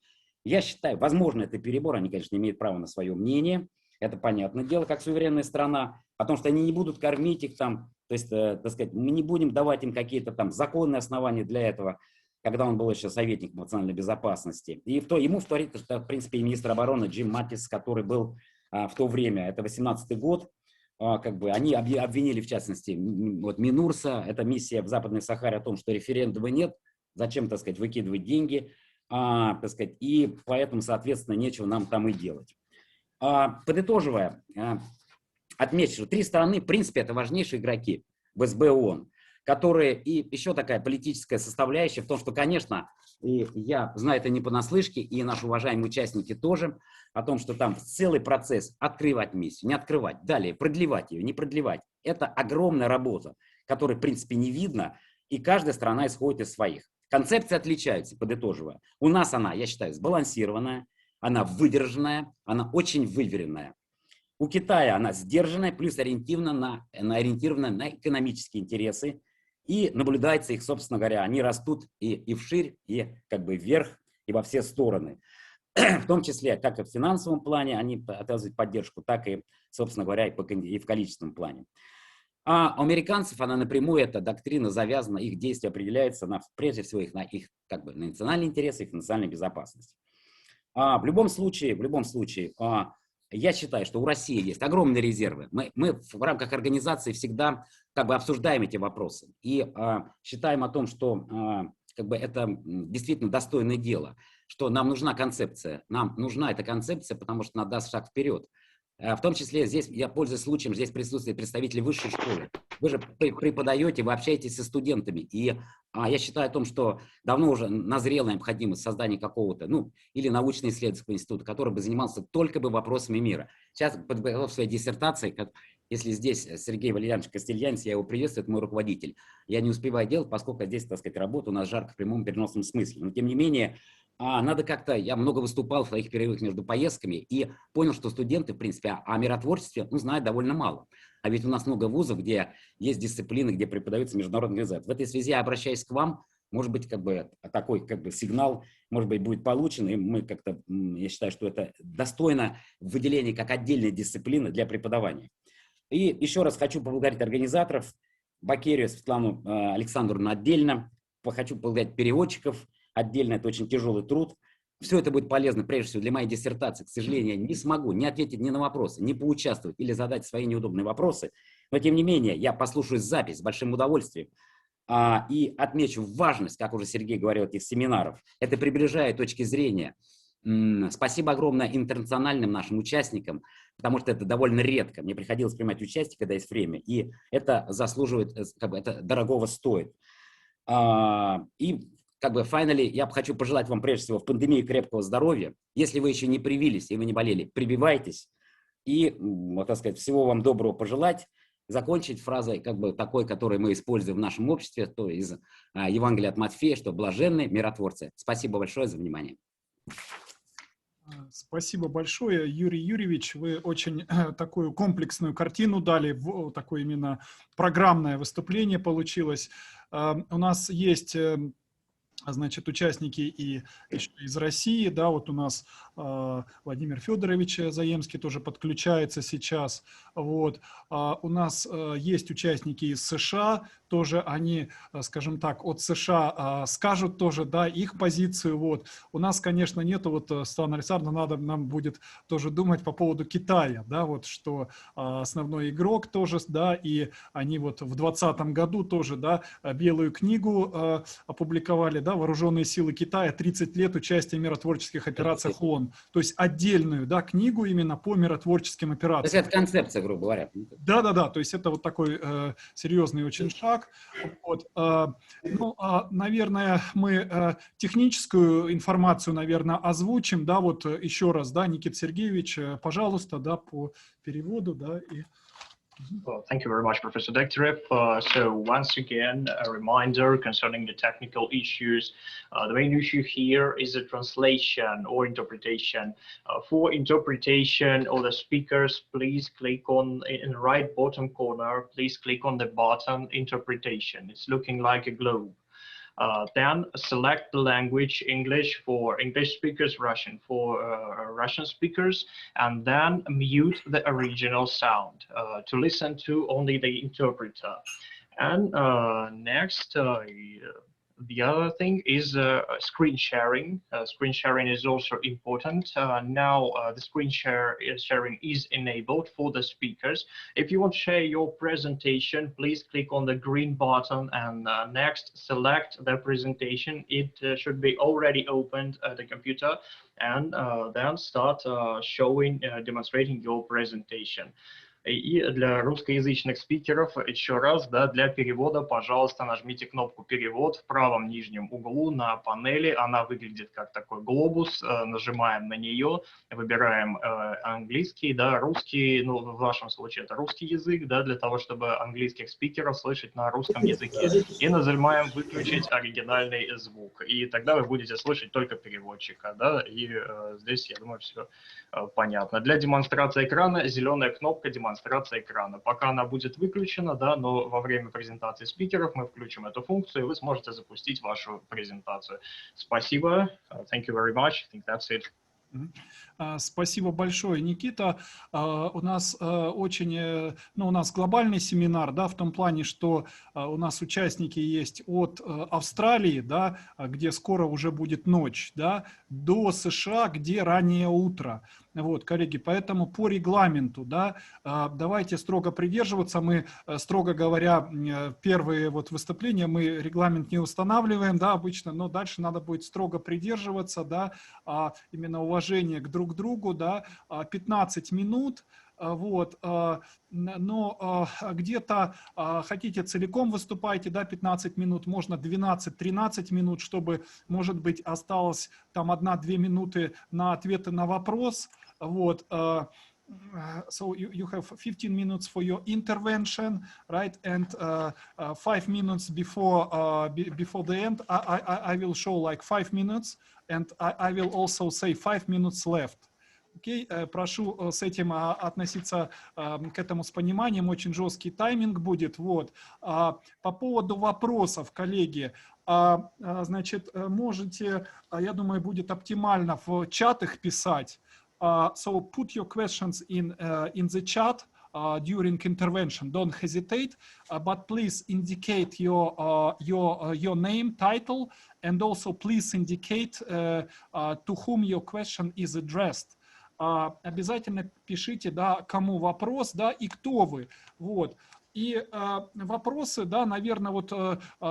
Speaker 7: Я считаю, возможно, это перебор, они, конечно, имеют право на свое мнение, это понятное дело, как суверенная страна, о том, что они не будут кормить их там, то есть, так сказать, мы не будем давать им какие-то там законные основания для этого, когда он был еще советником национальной безопасности. И ему вторит, в принципе, и министр обороны Джим Маттис, который был в то время, это 18-й год, как бы они обвинили, в частности, вот Минурса, это миссия в Западной Сахаре, о том, что референдума нет, зачем, так сказать, выкидывать деньги, так сказать, и поэтому, соответственно, нечего нам там и делать. Подытоживая, отмечу, что 3 страны, в принципе, это важнейшие игроки в СБ ООН, которые, и еще такая политическая составляющая в том, что, конечно, и я знаю это не понаслышке, и наши уважаемые участники тоже, о том, что там целый процесс открывать миссию, не открывать, далее продлевать ее, не продлевать. Это огромная работа, которой, в принципе, не видно, и каждая страна исходит из своих. Концепции отличаются, подытоживая. У нас она, я считаю, сбалансированная, она выдержанная, она очень выверенная. У Китая она сдержанная, плюс ориентирована на экономические интересы. И наблюдается их, собственно говоря, они растут и вширь, и как бы вверх, и во все стороны. В том числе, как и в финансовом плане они оказывают поддержку, так и, собственно говоря, и в количественном плане. А у американцев она напрямую, эта доктрина завязана, их действия определяются прежде всего на их как бы, на национальные интересы, их национальной безопасности. В любом случае, я считаю, что у России есть огромные резервы. Мы в рамках организации всегда как бы обсуждаем эти вопросы и считаем о том, что как бы это действительно достойное дело, что нам нужна концепция. Нам нужна эта концепция, потому что она даст шаг вперед. В том числе здесь, я пользуюсь случаем, здесь присутствует представители высшей школы. Вы же преподаете, вы общаетесь со студентами. И я считаю о том, что давно уже назрела необходимость создания какого-то, ну, или научно-исследовательского института, который бы занимался только бы вопросами мира. Сейчас, подготовив своей диссертации, если здесь Сергей Валерьянович Костельянец, я его приветствую, это мой руководитель, я не успеваю делать, поскольку здесь, так сказать, работа у нас жарко в прямом переносном смысле. Но, тем не менее, надо как-то, я много выступал в своих перерывах между поездками и понял, что студенты, в принципе, о миротворчестве, ну, знают довольно мало. А ведь у нас много вузов, где есть дисциплины, где преподаются международные языки. В этой связи я обращаюсь к вам, может быть, как бы такой как бы сигнал, может быть, будет получен, и мы как-то, я считаю, что это достойно выделения как отдельной дисциплины для преподавания. И еще раз хочу поблагодарить организаторов, Бакерию, Светлану Александровну отдельно, хочу поблагодарить переводчиков отдельно, это очень тяжелый труд. Все это будет полезно, прежде всего, для моей диссертации. К сожалению, я не смогу ни ответить ни на вопросы, ни поучаствовать или задать свои неудобные вопросы. Но, тем не менее, я послушаю запись с большим удовольствием и отмечу важность, как уже Сергей говорил, этих семинаров. Это приближает точки зрения. Спасибо огромное интернациональным нашим участникам, потому что это довольно редко. Мне приходилось принимать участие, когда есть время, и это заслуживает, как бы, это дорогого стоит. И как бы, finally, я хочу пожелать вам, прежде всего, в пандемии крепкого здоровья. Если вы еще не привились и вы не болели, прививайтесь. И, вот, так сказать, всего вам доброго пожелать. Закончить фразой, как бы, такой, которую мы используем в нашем обществе, то из Евангелия от Матфея, что блаженны миротворцы. Спасибо большое за внимание.
Speaker 3: Спасибо большое, Юрий Юрьевич. Вы очень такую комплексную картину дали, такое именно программное выступление получилось. У нас есть... Значит, участники и еще из России, да, вот у нас Владимир Федорович Заемский тоже подключается сейчас, вот, у нас есть участники из США, тоже они, скажем так, от США скажут тоже, да, их позицию, вот, у нас, конечно, нету, вот, Светлана Александровна, надо нам будет тоже думать по поводу Китая, да, вот, что основной игрок тоже, да, и они вот в 2020 году тоже, да, белую книгу опубликовали, да, вооруженные силы Китая, 30 лет участия в миротворческих операциях ООН. То есть отдельную, да, книгу именно по миротворческим операциям. То есть
Speaker 7: это концепция, грубо говоря.
Speaker 3: Да. То есть это вот такой серьезный очень шаг. Вот, ну, наверное, мы техническую информацию, наверное, озвучим. Да, вот еще раз, да, Никита Сергеевич, пожалуйста, да, по переводу, да, и...
Speaker 1: Well, thank you very much, Professor Dekterev. So once again, a reminder concerning the technical issues. The main issue here is the translation or interpretation. For interpretation, all the speakers, please click on in the right bottom corner. Please click on the button interpretation. It's looking like a globe. Then select the language English for English speakers, Russian for Russian speakers, and then mute the original sound to listen to only the interpreter. And next, the other thing is screen sharing. Screen sharing is also important. Now the screen sharing is enabled for the speakers. If you want to share your presentation, please click on the green button and next select the presentation. It should be already opened at the computer, and then start demonstrating your presentation. И для русскоязычных спикеров еще раз, да, для перевода, пожалуйста, нажмите кнопку «Перевод» в правом нижнем углу на панели. Она выглядит как такой глобус. Нажимаем на нее, выбираем английский, да, русский, ну, в вашем случае это русский язык, да, для того, чтобы английских спикеров слышать на русском языке. И нажимаем «Выключить оригинальный звук». И тогда вы будете слышать только переводчика, да, и здесь, я думаю, все понятно. Для демонстрации экрана зеленая кнопка «Демонстрация экрана». Пока она будет выключена, да, но во время презентации спикеров мы включим эту функцию, и вы сможете запустить вашу презентацию. Спасибо. Thank you very much. I think that's it.
Speaker 3: Спасибо большое, Никита. У нас очень, ну, у нас глобальный семинар, да, в том плане, что у нас участники есть от Австралии, да, где скоро уже будет ночь, да, до США, где раннее утро. Вот, коллеги, поэтому по регламенту, да, давайте строго придерживаться. Мы, строго говоря, первые вот выступления, мы регламент не устанавливаем, да, обычно, но дальше надо будет строго придерживаться, да, именно уважение к друг другу, да, 15 минут. вот, но где-то хотите целиком выступайте, да, 15 минут, можно 12-13 минут, чтобы, может быть, осталось там 1-2 минуты на ответы на вопрос, вот. So you have 15 minutes for your intervention, right? And 5 minutes before the end, I will show like 5 minutes, and I will also say 5 minutes left. Окей, прошу с этим относиться к этому с пониманием, очень жесткий тайминг будет. Вот. По поводу вопросов, коллеги, значит, можете, я думаю, будет оптимально в чат их писать. So put your questions in the chat during intervention. Don't hesitate, but please indicate your name, title, and also please indicate to whom your question is addressed. Обязательно пишите, да, кому вопрос, да, и кто вы. Вот. И вопросы, да, наверное, вот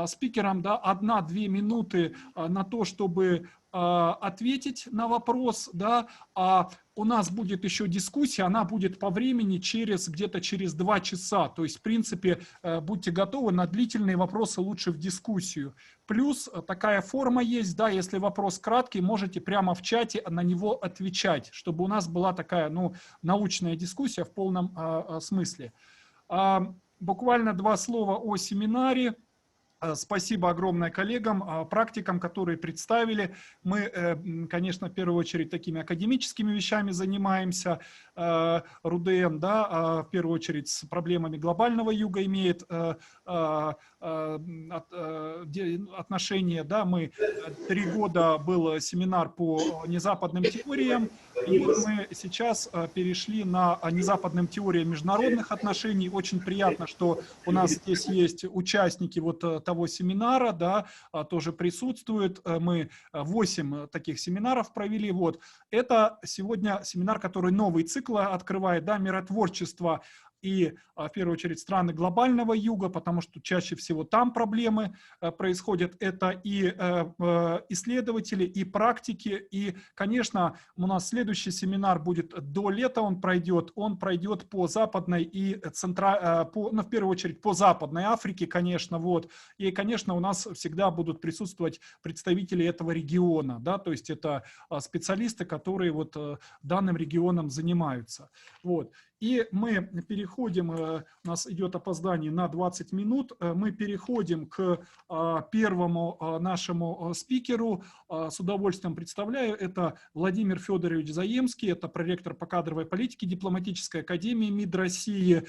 Speaker 3: спикерам, да, 1-2 минуты на то, чтобы ответить на вопрос, да, а у нас будет еще дискуссия, она будет по времени где-то через 2 часа, то есть, в принципе, будьте готовы на длительные вопросы лучше в дискуссию. Плюс такая форма есть, да, если вопрос краткий, можете прямо в чате на него отвечать, чтобы у нас была такая, ну, научная дискуссия в полном смысле. Буквально 2 слова о семинаре. Спасибо огромное коллегам, практикам, которые представили. Мы, конечно, в первую очередь такими академическими вещами занимаемся. РУДН, да, в первую очередь с проблемами глобального юга имеет отношение. Да, мы 3 года был семинар по незападным теориям, и вот мы сейчас перешли на незападным теориям международных отношений. Очень приятно, что у нас здесь есть участники вот того семинара, да, тоже присутствуют. Мы 8 таких семинаров провели. Вот. Это сегодня семинар, который новый цикл открывает, да, миротворчество и, в первую очередь, страны глобального юга, потому что чаще всего там проблемы происходят. Это и исследователи, и практики. И, конечно, у нас следующий семинар будет до лета, он пройдет по западной и ну, в первую очередь, по Западной Африке, конечно, вот. И, конечно, у нас всегда будут присутствовать представители этого региона, да, то есть это специалисты, которые вот данным регионом занимаются. Вот. И мы переходим, у нас идет опоздание на 20 минут, мы переходим к первому нашему спикеру. С удовольствием представляю, это Владимир Федорович Заемский, это проректор по кадровой политике дипломатической академии МИД России,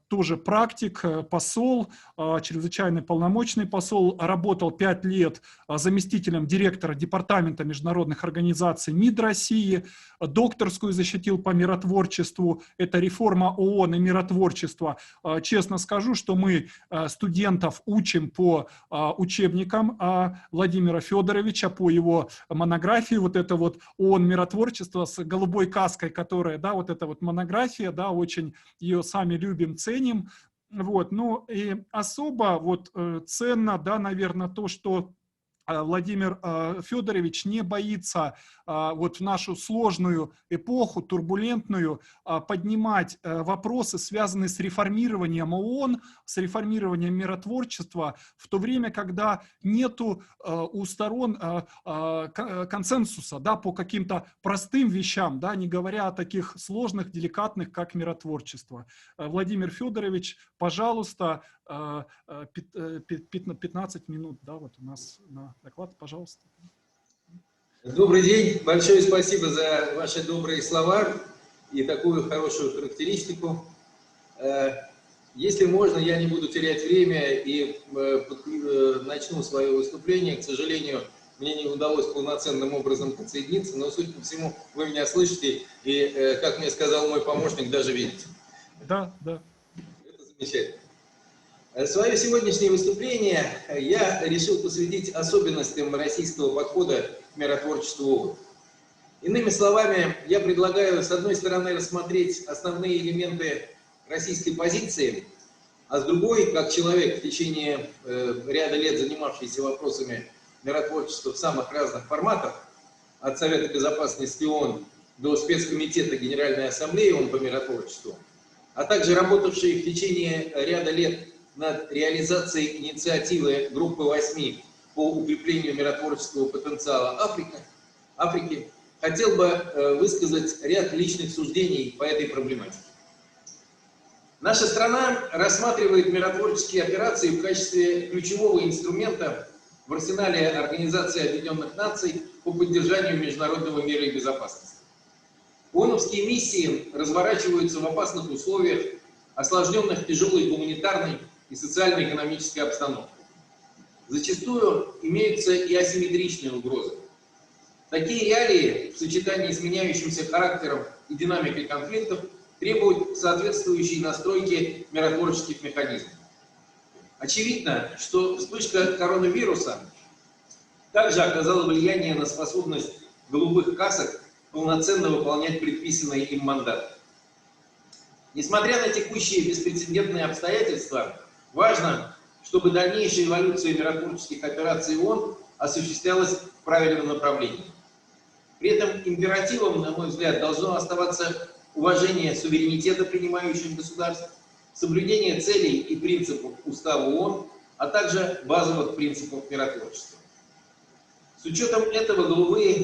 Speaker 3: тоже практик, посол, чрезвычайный полномочный посол, работал 5 лет заместителем директора департамента международных организаций МИД России, докторскую защитил по миротворчеству. Это реформа ООН и миротворчество. Честно скажу, что мы студентов учим по учебникам Владимира Федоровича, по его монографии. Вот это вот ООН миротворчество с голубой каской, которая, да, вот эта вот монография, да, очень ее сами любим, ценим. Вот, ну и особо вот ценно, да, наверное, то, что Владимир Федорович не боится вот в нашу сложную эпоху, турбулентную, поднимать вопросы, связанные с реформированием ООН, с реформированием миротворчества, в то время, когда нету у сторон консенсуса, да, по каким-то простым вещам, да, не говоря о таких сложных, деликатных, как миротворчество. Владимир Федорович, пожалуйста, 15 минут, да, вот у нас на доклад, пожалуйста.
Speaker 8: Добрый день, большое спасибо за ваши добрые слова и такую хорошую характеристику. Если можно, я не буду терять время и начну свое выступление. К сожалению, мне не удалось полноценным образом подсоединиться, но, судя по всему, вы меня слышите и, как мне сказал мой помощник, даже видите.
Speaker 3: Да, да.
Speaker 8: Это замечательно. Свое сегодняшнее выступление я решил посвятить особенностям российского подхода к миротворчеству. Иными словами, я предлагаю, с одной стороны, рассмотреть основные элементы российской позиции, а с другой, как человек, в течение ряда лет занимавшийся вопросами миротворчества в самых разных форматах, от Совета Безопасности ООН до спецкомитета Генеральной Ассамблеи ООН по миротворчеству, а также работавшие в течение ряда лет над реализацией инициативы группы 8 по укреплению миротворческого потенциала Африки, хотел бы высказать ряд личных суждений по этой проблематике. Наша страна рассматривает миротворческие операции в качестве ключевого инструмента в арсенале Организации Объединенных Наций по поддержанию международного мира и безопасности. ООНовские миссии разворачиваются в опасных условиях, осложненных тяжелой гуманитарной и социально-экономической обстановкой. Зачастую имеются и асимметричные угрозы. Такие реалии в сочетании с меняющимся характером и динамикой конфликтов требуют соответствующей настройки миротворческих механизмов. Очевидно, что вспышка коронавируса также оказала влияние на способность голубых касок полноценно выполнять предписанный им мандат. Несмотря на текущие беспрецедентные обстоятельства, важно, чтобы дальнейшая эволюция миротворческих операций ООН осуществлялась в правильном направлении. При этом императивом, на мой взгляд, должно оставаться уважение суверенитета принимающих государств, соблюдение целей и принципов Устава ООН, а также базовых принципов миротворчества. С учетом этого голубые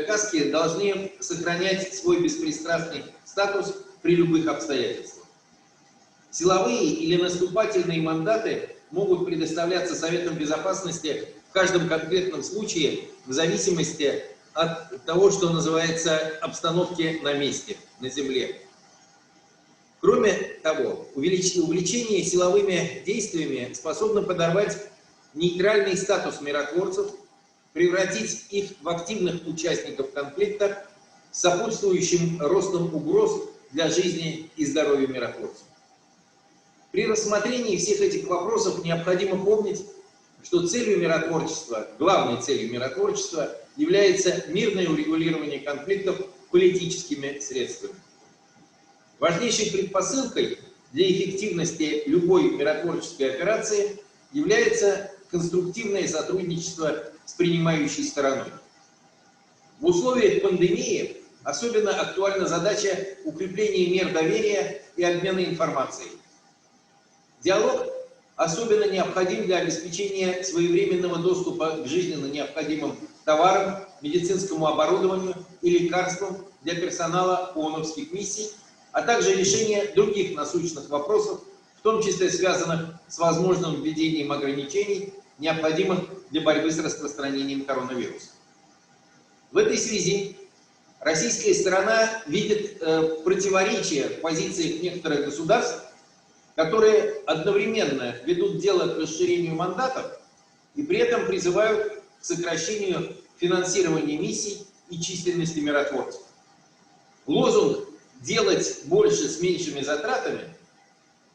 Speaker 8: каски должны сохранять свой беспристрастный статус при любых обстоятельствах. Силовые или наступательные мандаты могут предоставляться Советом Безопасности в каждом конкретном случае в зависимости от того, что называется обстановки на месте, на земле. Кроме того, увлечение силовыми действиями способно подорвать нейтральный статус миротворцев, превратить их в активных участников конфликта с сопутствующим ростом угроз для жизни и здоровья миротворцев. При рассмотрении всех этих вопросов необходимо помнить, что целью миротворчества, главной целью миротворчества является мирное урегулирование конфликтов политическими средствами. Важнейшей предпосылкой для эффективности любой миротворческой операции является конструктивное сотрудничество с принимающей стороной. В условиях пандемии особенно актуальна задача укрепления мер доверия и обмена информацией. Диалог особенно необходим для обеспечения своевременного доступа к жизненно необходимым товарам, медицинскому оборудованию и лекарствам для персонала ООНовских миссий, а также решения других насущных вопросов, в том числе связанных с возможным введением ограничений, необходимых для борьбы с распространением коронавируса. В этой связи российская сторона видит противоречия в позициях некоторых государств, которые одновременно ведут дело к расширению мандатов и при этом призывают к сокращению финансирования миссий и численности миротворцев. Лозунг «делать больше с меньшими затратами»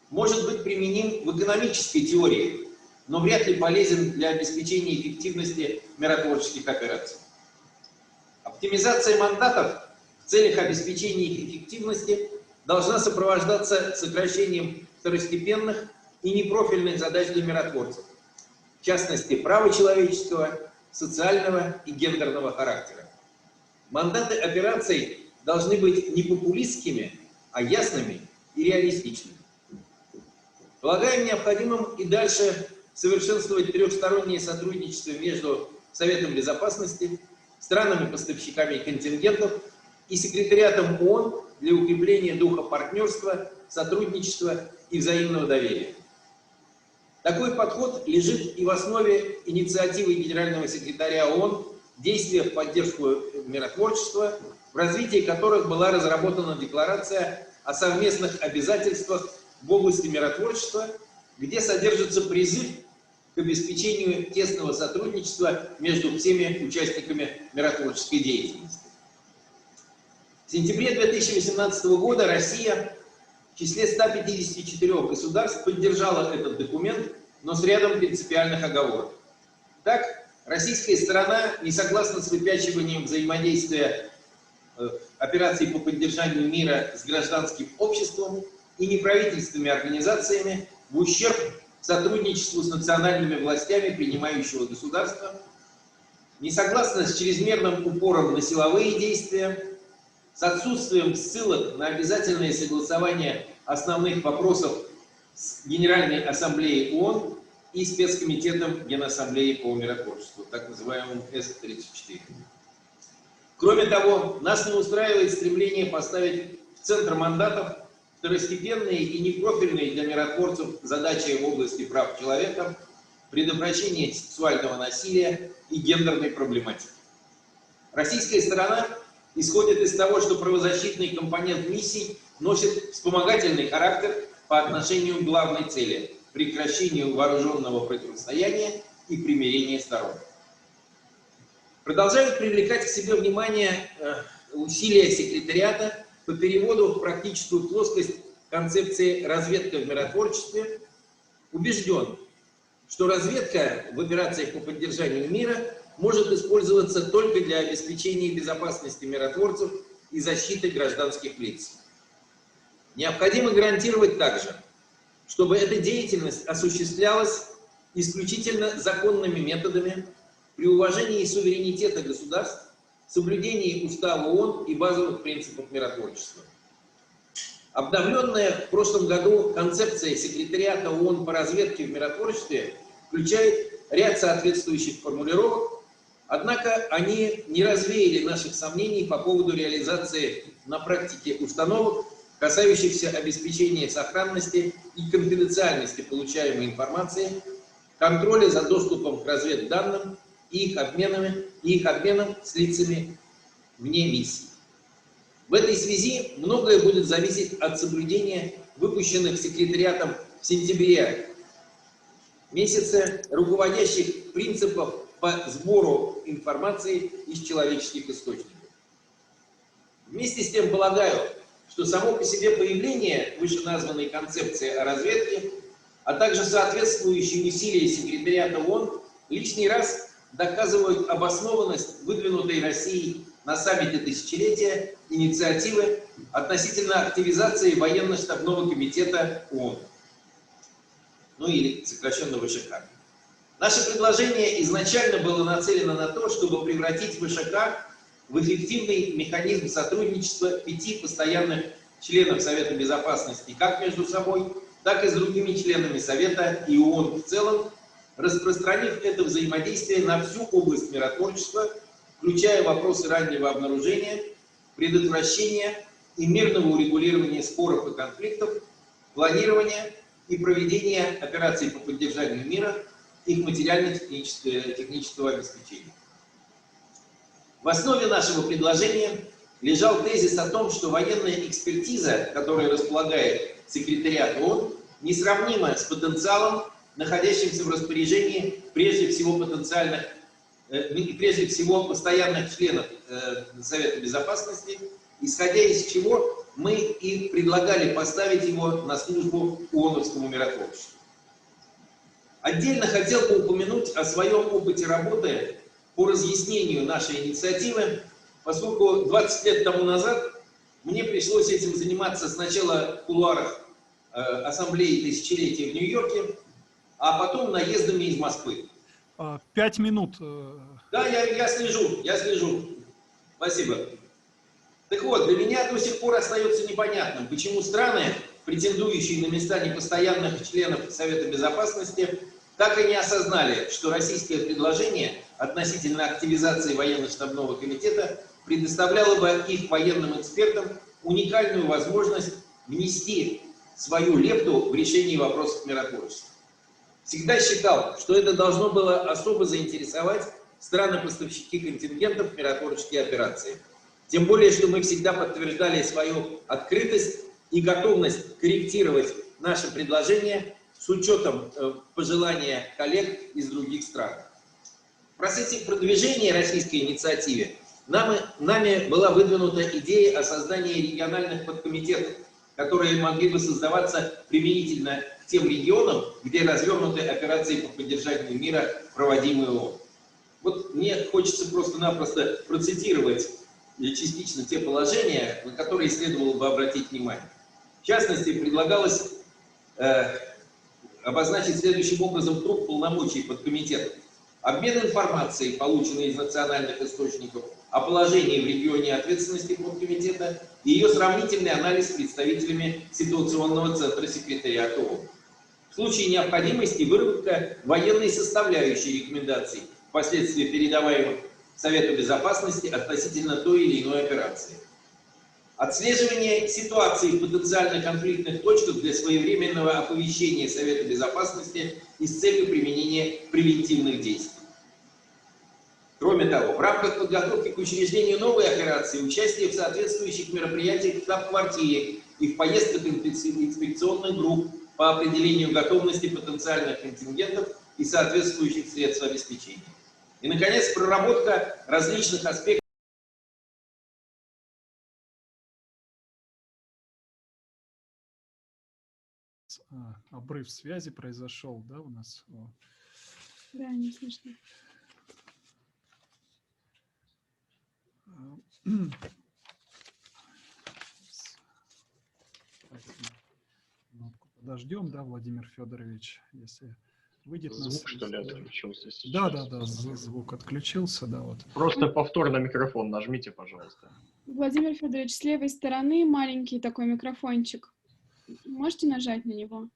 Speaker 8: может быть применим в экономической теории, но вряд ли полезен для обеспечения эффективности миротворческих операций. Оптимизация мандатов в целях обеспечения их эффективности должна сопровождаться сокращением второстепенных и непрофильных задач для миротворцев, в частности, права человеческого, социального и гендерного характера. Мандаты операций должны быть не популистскими, а ясными и реалистичными. Полагаем необходимым и дальше совершенствовать трехстороннее сотрудничество между Советом Безопасности, странами-поставщиками контингентов и секретариатом ООН для укрепления духа партнерства, сотрудничества и взаимного доверия. Такой подход лежит и в основе инициативы Генерального секретаря ООН «Действия в поддержку миротворчества», в развитии которых была разработана декларация о совместных обязательствах в области миротворчества, где содержится призыв к обеспечению тесного сотрудничества между всеми участниками миротворческой деятельности. В сентябре 2018 года Россия в числе 154 государств поддержала этот документ, но с рядом принципиальных оговорок. Так, российская сторона не согласна с выпячиванием взаимодействия операций по поддержанию мира с гражданским обществом и неправительственными организациями в ущерб сотрудничеству с национальными властями принимающего государства, не согласна с чрезмерным упором на силовые действия с отсутствием ссылок на обязательное согласование основных вопросов с Генеральной Ассамблеей ООН и спецкомитетом Генассамблеи по миротворчеству, так называемым С-34. Кроме того, нас не устраивает стремление поставить в центр мандатов второстепенные и непрофильные для миротворцев задачи в области прав человека, предотвращения сексуального насилия и гендерной проблематики. Российская сторона исходит из того, что правозащитный компонент миссий носит вспомогательный характер по отношению к главной цели – прекращению вооруженного противостояния и примирения сторон. Продолжают привлекать к себе внимание усилия секретариата по переводу в практическую плоскость концепции «разведка в миротворчестве». Убежден, что разведка в операциях по поддержанию мира может использоваться только для обеспечения безопасности миротворцев и защиты гражданских лиц. Необходимо гарантировать также, чтобы эта деятельность осуществлялась исключительно законными методами, при уважении суверенитета государств, соблюдении Устава ООН и базовых принципов миротворчества. Обновленная в прошлом году концепция секретариата ООН по разведке в миротворчестве включает ряд соответствующих формулировок, однако они не развеяли наших сомнений по поводу реализации на практике установок, касающихся обеспечения сохранности и конфиденциальности получаемой информации, контроля за доступом к разведданным и их обменом с лицами вне миссии. В этой связи многое будет зависеть от соблюдения выпущенных секретариатом в сентябре месяце руководящих принципов по сбору информации из человеческих источников. Вместе с тем полагаю, что само по себе появление вышеназванной концепции о разведке, а также соответствующие усилия секретариата ООН лишний раз доказывают обоснованность выдвинутой Россией на саммите тысячелетия инициативы относительно активизации военно-штабного комитета ООН, ну или сокращенно ВШК. Наше предложение изначально было нацелено на то, чтобы превратить ВШК в эффективный механизм сотрудничества 5 постоянных членов Совета Безопасности как между собой, так и с другими членами Совета и ООН в целом, распространив это взаимодействие на всю область миротворчества, включая вопросы раннего обнаружения, предотвращения и мирного урегулирования споров и конфликтов, планирования и проведения операций по поддержанию мира, их материально-технического обеспечения. В основе нашего предложения лежал тезис о том, что военная экспертиза, которой располагает секретариат ООН, несравнима с потенциалом, находящимся в распоряжении прежде всего постоянных членов Совета Безопасности, исходя из чего мы и предлагали поставить его на службу ООНовскому миротворчеству. Отдельно хотел бы упомянуть о своем опыте работы по разъяснению нашей инициативы, поскольку 20 лет тому назад мне пришлось этим заниматься сначала в кулуарах Ассамблеи Тысячелетия в Нью-Йорке, а потом наездами из Москвы.
Speaker 3: 5 минут.
Speaker 8: Да, я слежу. Спасибо. Так вот, для меня до сих пор остается непонятным, почему страны, претендующие на места непостоянных членов Совета Безопасности, так и не осознали, что российское предложение относительно активизации военно-штабного комитета предоставляло бы их военным экспертам уникальную возможность внести свою лепту в решение вопросов миротворчества. Всегда считал, что это должно было особо заинтересовать страны-поставщики контингентов в миротворческие операции. Тем более, что мы всегда подтверждали свою открытость и готовность корректировать наши предложения с учетом пожелания коллег из других стран. В процессе продвижения российской инициативы нами была выдвинута идея о создании региональных подкомитетов, которые могли бы создаваться применительно к тем регионам, где развернуты операции по поддержанию мира, проводимые ООН. Вот мне хочется просто-напросто процитировать частично те положения, на которые следовало бы обратить внимание. В частности, предлагалось обозначить следующим образом круг полномочий подкомитетов. обмен информацией, полученной из национальных источников, о положении в регионе ответственности подкомитета и ее сравнительный анализ с представителями ситуационного центра секретариата ООН. В случае необходимости выработка военной составляющей рекомендаций, впоследствии передаваемых Совету Безопасности относительно той или иной операции. Отслеживание ситуации в потенциально конфликтных точках для своевременного оповещения Совета Безопасности и с целью применения превентивных действий. Кроме того, в рамках подготовки к учреждению новой операции, участие в соответствующих мероприятиях в штаб-квартире и в поездках инспекционных групп по определению готовности потенциальных контингентов и соответствующих средств обеспечения. И, наконец, проработка различных аспектов.
Speaker 3: Обрыв связи произошел, да, у нас?
Speaker 9: Да, не слышно.
Speaker 3: Подождем, да, Владимир Федорович, если выйдет на
Speaker 1: Звук,
Speaker 3: связь.
Speaker 1: что ли, отключился сейчас?
Speaker 3: Да, звук отключился, да, вот.
Speaker 1: Просто повтор на микрофон нажмите, пожалуйста.
Speaker 9: Владимир Федорович, с левой стороны маленький такой микрофончик. Можете нажать на него?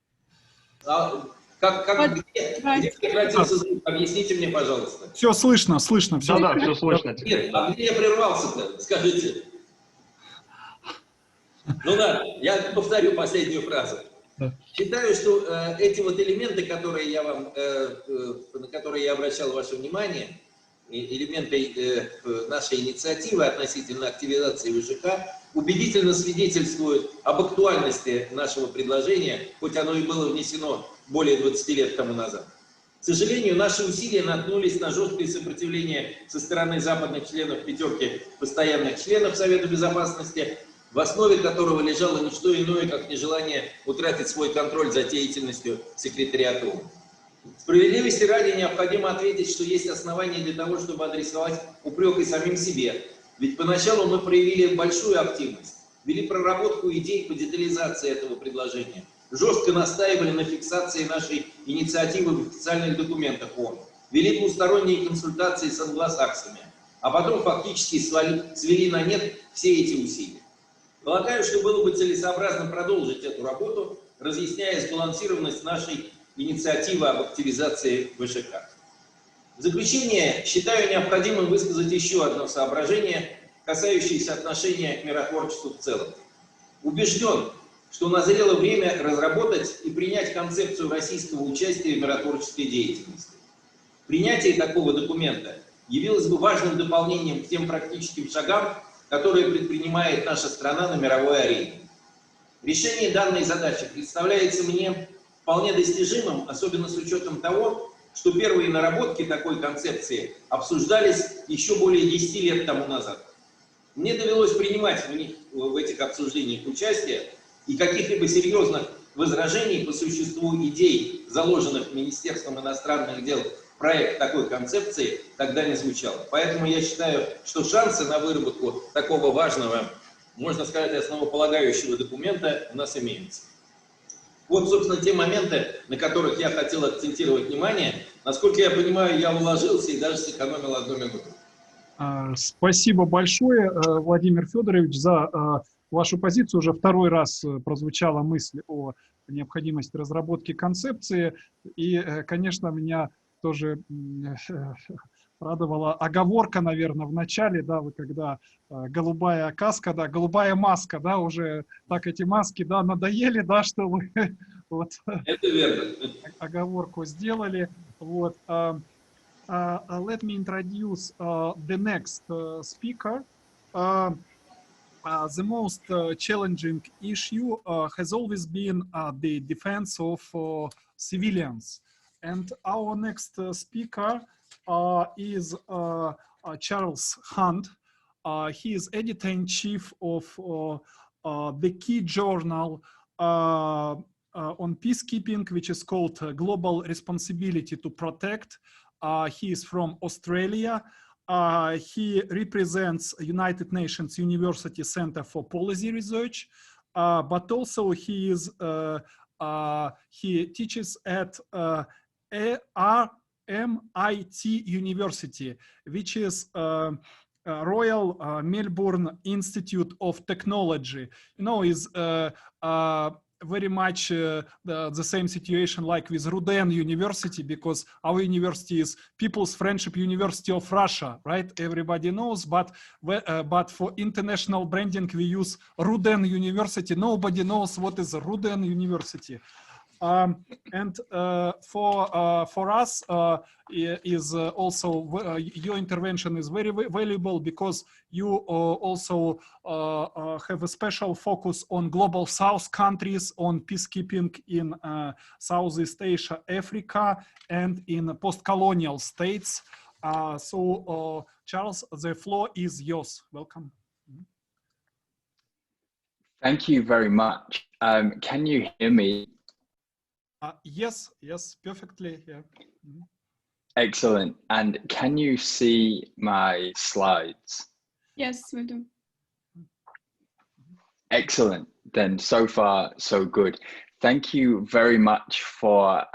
Speaker 8: Где прекратился звук? Объясните мне, пожалуйста.
Speaker 3: Все слышно, все.
Speaker 1: Да, все слышно.
Speaker 8: Нет, а где я прервался-то? Скажите. Ну ладно, я повторю последнюю фразу. Считаю, что эти вот элементы, на которые я обращал ваше внимание, элементы нашей инициативы относительно активизации ВЖК, убедительно свидетельствуют об актуальности нашего предложения, хоть оно и было внесено более 20 лет тому назад. К сожалению, наши усилия наткнулись на жесткое сопротивление со стороны западных членов пятерки постоянных членов Совета Безопасности, в основе которого лежало не что иное, как нежелание утратить свой контроль за деятельностью секретариата ООН. Справедливости ради необходимо ответить, что есть основания для того, чтобы адресовать упрек и самим себе. Ведь поначалу мы проявили большую активность, вели проработку идей по детализации этого предложения, жестко настаивали на фиксации нашей инициативы в официальных документах ООН, вели двусторонние консультации с англосаксами, а потом фактически свели на нет все эти усилия. Полагаю, что было бы целесообразно продолжить эту работу, разъясняя сбалансированность нашей инициативы об активизации ВЖК. В заключение считаю необходимым высказать еще одно соображение, касающееся отношения к миротворчеству в целом. Убежден, что назрело время разработать и принять концепцию российского участия в миротворческой деятельности. Принятие такого документа явилось бы важным дополнением к тем практическим шагам, которые предпринимает наша страна на мировой арене. Решение данной задачи представляется мне вполне достижимым, особенно с учетом того, что первые наработки такой концепции обсуждались еще более 10 лет тому назад. Мне довелось принимать в этих обсуждениях участие, и каких-либо серьезных возражений по существу идей, заложенных Министерством иностранных дел в проект такой концепции, тогда не звучало. Поэтому я считаю, что шансы на выработку такого важного, можно сказать, основополагающего документа у нас имеются. Вот, собственно, те моменты, на которых я хотел акцентировать внимание. Насколько я понимаю, я уложился и даже сэкономил 1 минуту.
Speaker 3: Спасибо большое, Владимир Федорович, за вашу позицию. Уже второй раз прозвучала мысль о необходимости разработки концепции. И, конечно, меня тоже радовала оговорка, наверное, в начале, да, вы когда голубая каска, да, голубая маска, да, уже так эти маски, да, надоели, да, что вы вот
Speaker 8: это верно.
Speaker 3: Оговорку сделали. Вот. Let me introduce the next speaker. The most challenging issue has always been the defense of civilians. And our next speaker is Charles Hunt. He is editor-in-chief of the key journal on peacekeeping, which is called Global Responsibility to Protect. He is from Australia. He represents United Nations University Center for Policy Research, but also he teaches at MIT University, which is Royal Melbourne Institute of Technology. You know, is very much the same situation like with РУДН University, because our university is People's Friendship University of Russia, right? Everybody knows, but for international branding we use РУДН University. Nobody knows what is РУДН University. And for us is also your intervention is very valuable, because you also have a special focus on global South countries, on peacekeeping in Southeast Asia, Africa, and in post-colonial states. So Charles, the floor is yours. Welcome.
Speaker 10: Thank you very much. Can you hear me?
Speaker 3: Yes, perfectly. Yeah. Mm-hmm.
Speaker 10: Excellent. And can you see my slides?
Speaker 9: Yes, we do.
Speaker 10: Excellent. Then so far, so good. Thank you very much for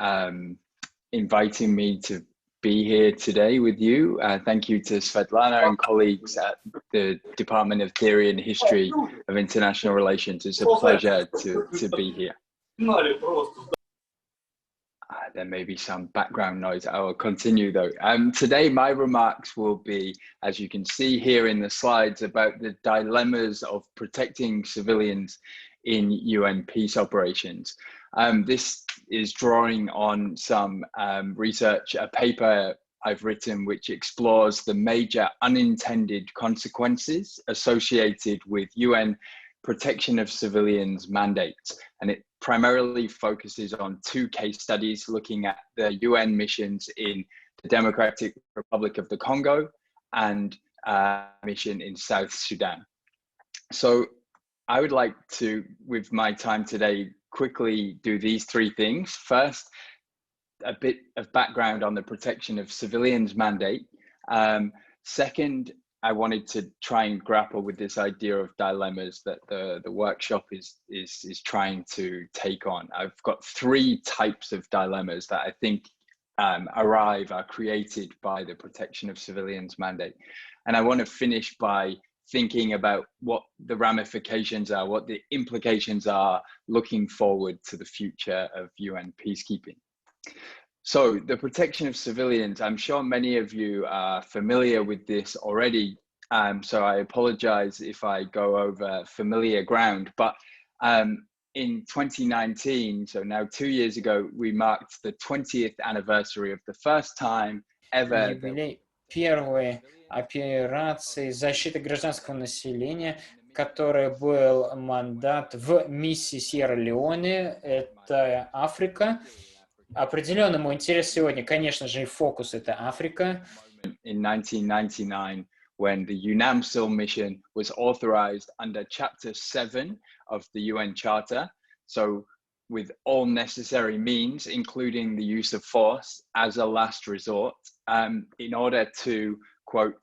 Speaker 10: inviting me to be here today with you. Thank you to Svetlana and colleagues at the Department of Theory and History of International Relations. It's a pleasure to be here. There may be some background noise. I will continue though. Today, my remarks will be, as you can see here in the slides, about the dilemmas of protecting civilians in UN peace operations. This is drawing on some research, a paper I've written which explores the major unintended consequences associated with UN protection of civilians mandates, and it primarily focuses on two case studies looking at the UN missions in the Democratic Republic of the Congo and mission in South Sudan. So I would like to, with my time today, quickly do these three things. First, a bit of background on the protection of civilians mandate. Second, I wanted to try and grapple with this idea of dilemmas that the workshop is trying to take on. I've got three types of dilemmas that I think are created by the protection of civilians mandate. And I want to finish by thinking about what the ramifications are, what the implications are looking forward to the future of UN peacekeeping. So the protection of civilians, I'm sure many of you are familiar with this already. So I apologize if I go over familiar ground, but in 2019, so now 2 years ago, we marked the 20th anniversary of the first time ever.
Speaker 6: Первой операции защиты гражданского населения, который был мандат в миссии Сьерра-Леоне, это Африка. Определенно мой интерес сегодня, конечно же, и фокус — это Африка.
Speaker 10: In 1999, when the UNAMSIL mission was authorized under Chapter 7 of the UN Charter, so with all necessary means, including the use of force as a last resort, in order to, quote,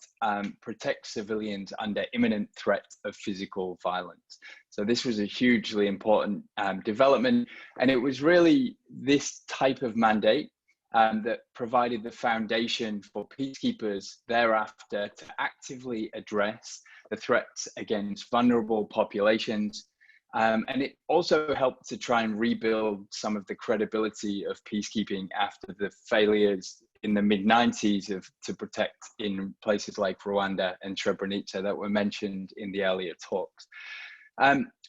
Speaker 10: protect civilians under imminent threat of physical violence. So this was a hugely important development, and it was really this type of mandate that provided the foundation for peacekeepers thereafter to actively address the threats against vulnerable populations. And it also helped to try and rebuild some of the credibility of peacekeeping after the failures in the mid-90s to protect in places like Rwanda and Srebrenica that were mentioned in the earlier talks.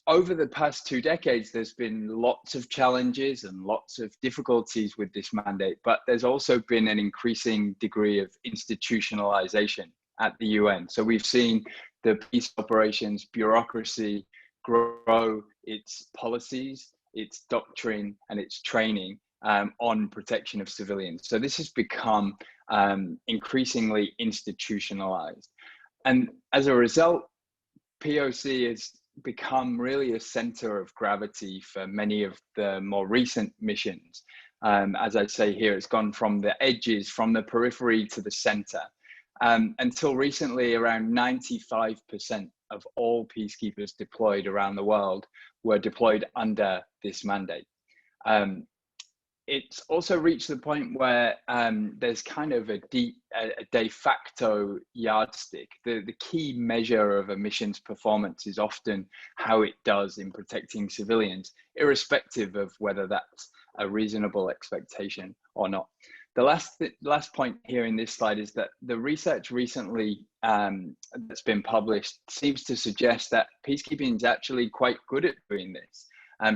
Speaker 10: Over the past 2 decades, there's been lots of challenges and lots of difficulties with this mandate, but there's also been an increasing degree of institutionalization at the UN. So we've seen the peace operations bureaucracy grow its policies, its doctrine, and its training on protection of civilians. So this has become increasingly institutionalized. And as a result, POC has become really a center of gravity for many of the more recent missions. As I say here, it's gone from the edges, from the periphery to the center. Until recently, around 95% of all peacekeepers deployed around the world were deployed under this mandate. it's also reached the point where there's kind of a de facto yardstick. The key measure of a mission's performance is often how it does in protecting civilians, irrespective of whether that's a reasonable expectation or not. The last point here in this slide is that the research recently that's been published seems to suggest that peacekeeping is actually quite good at doing this,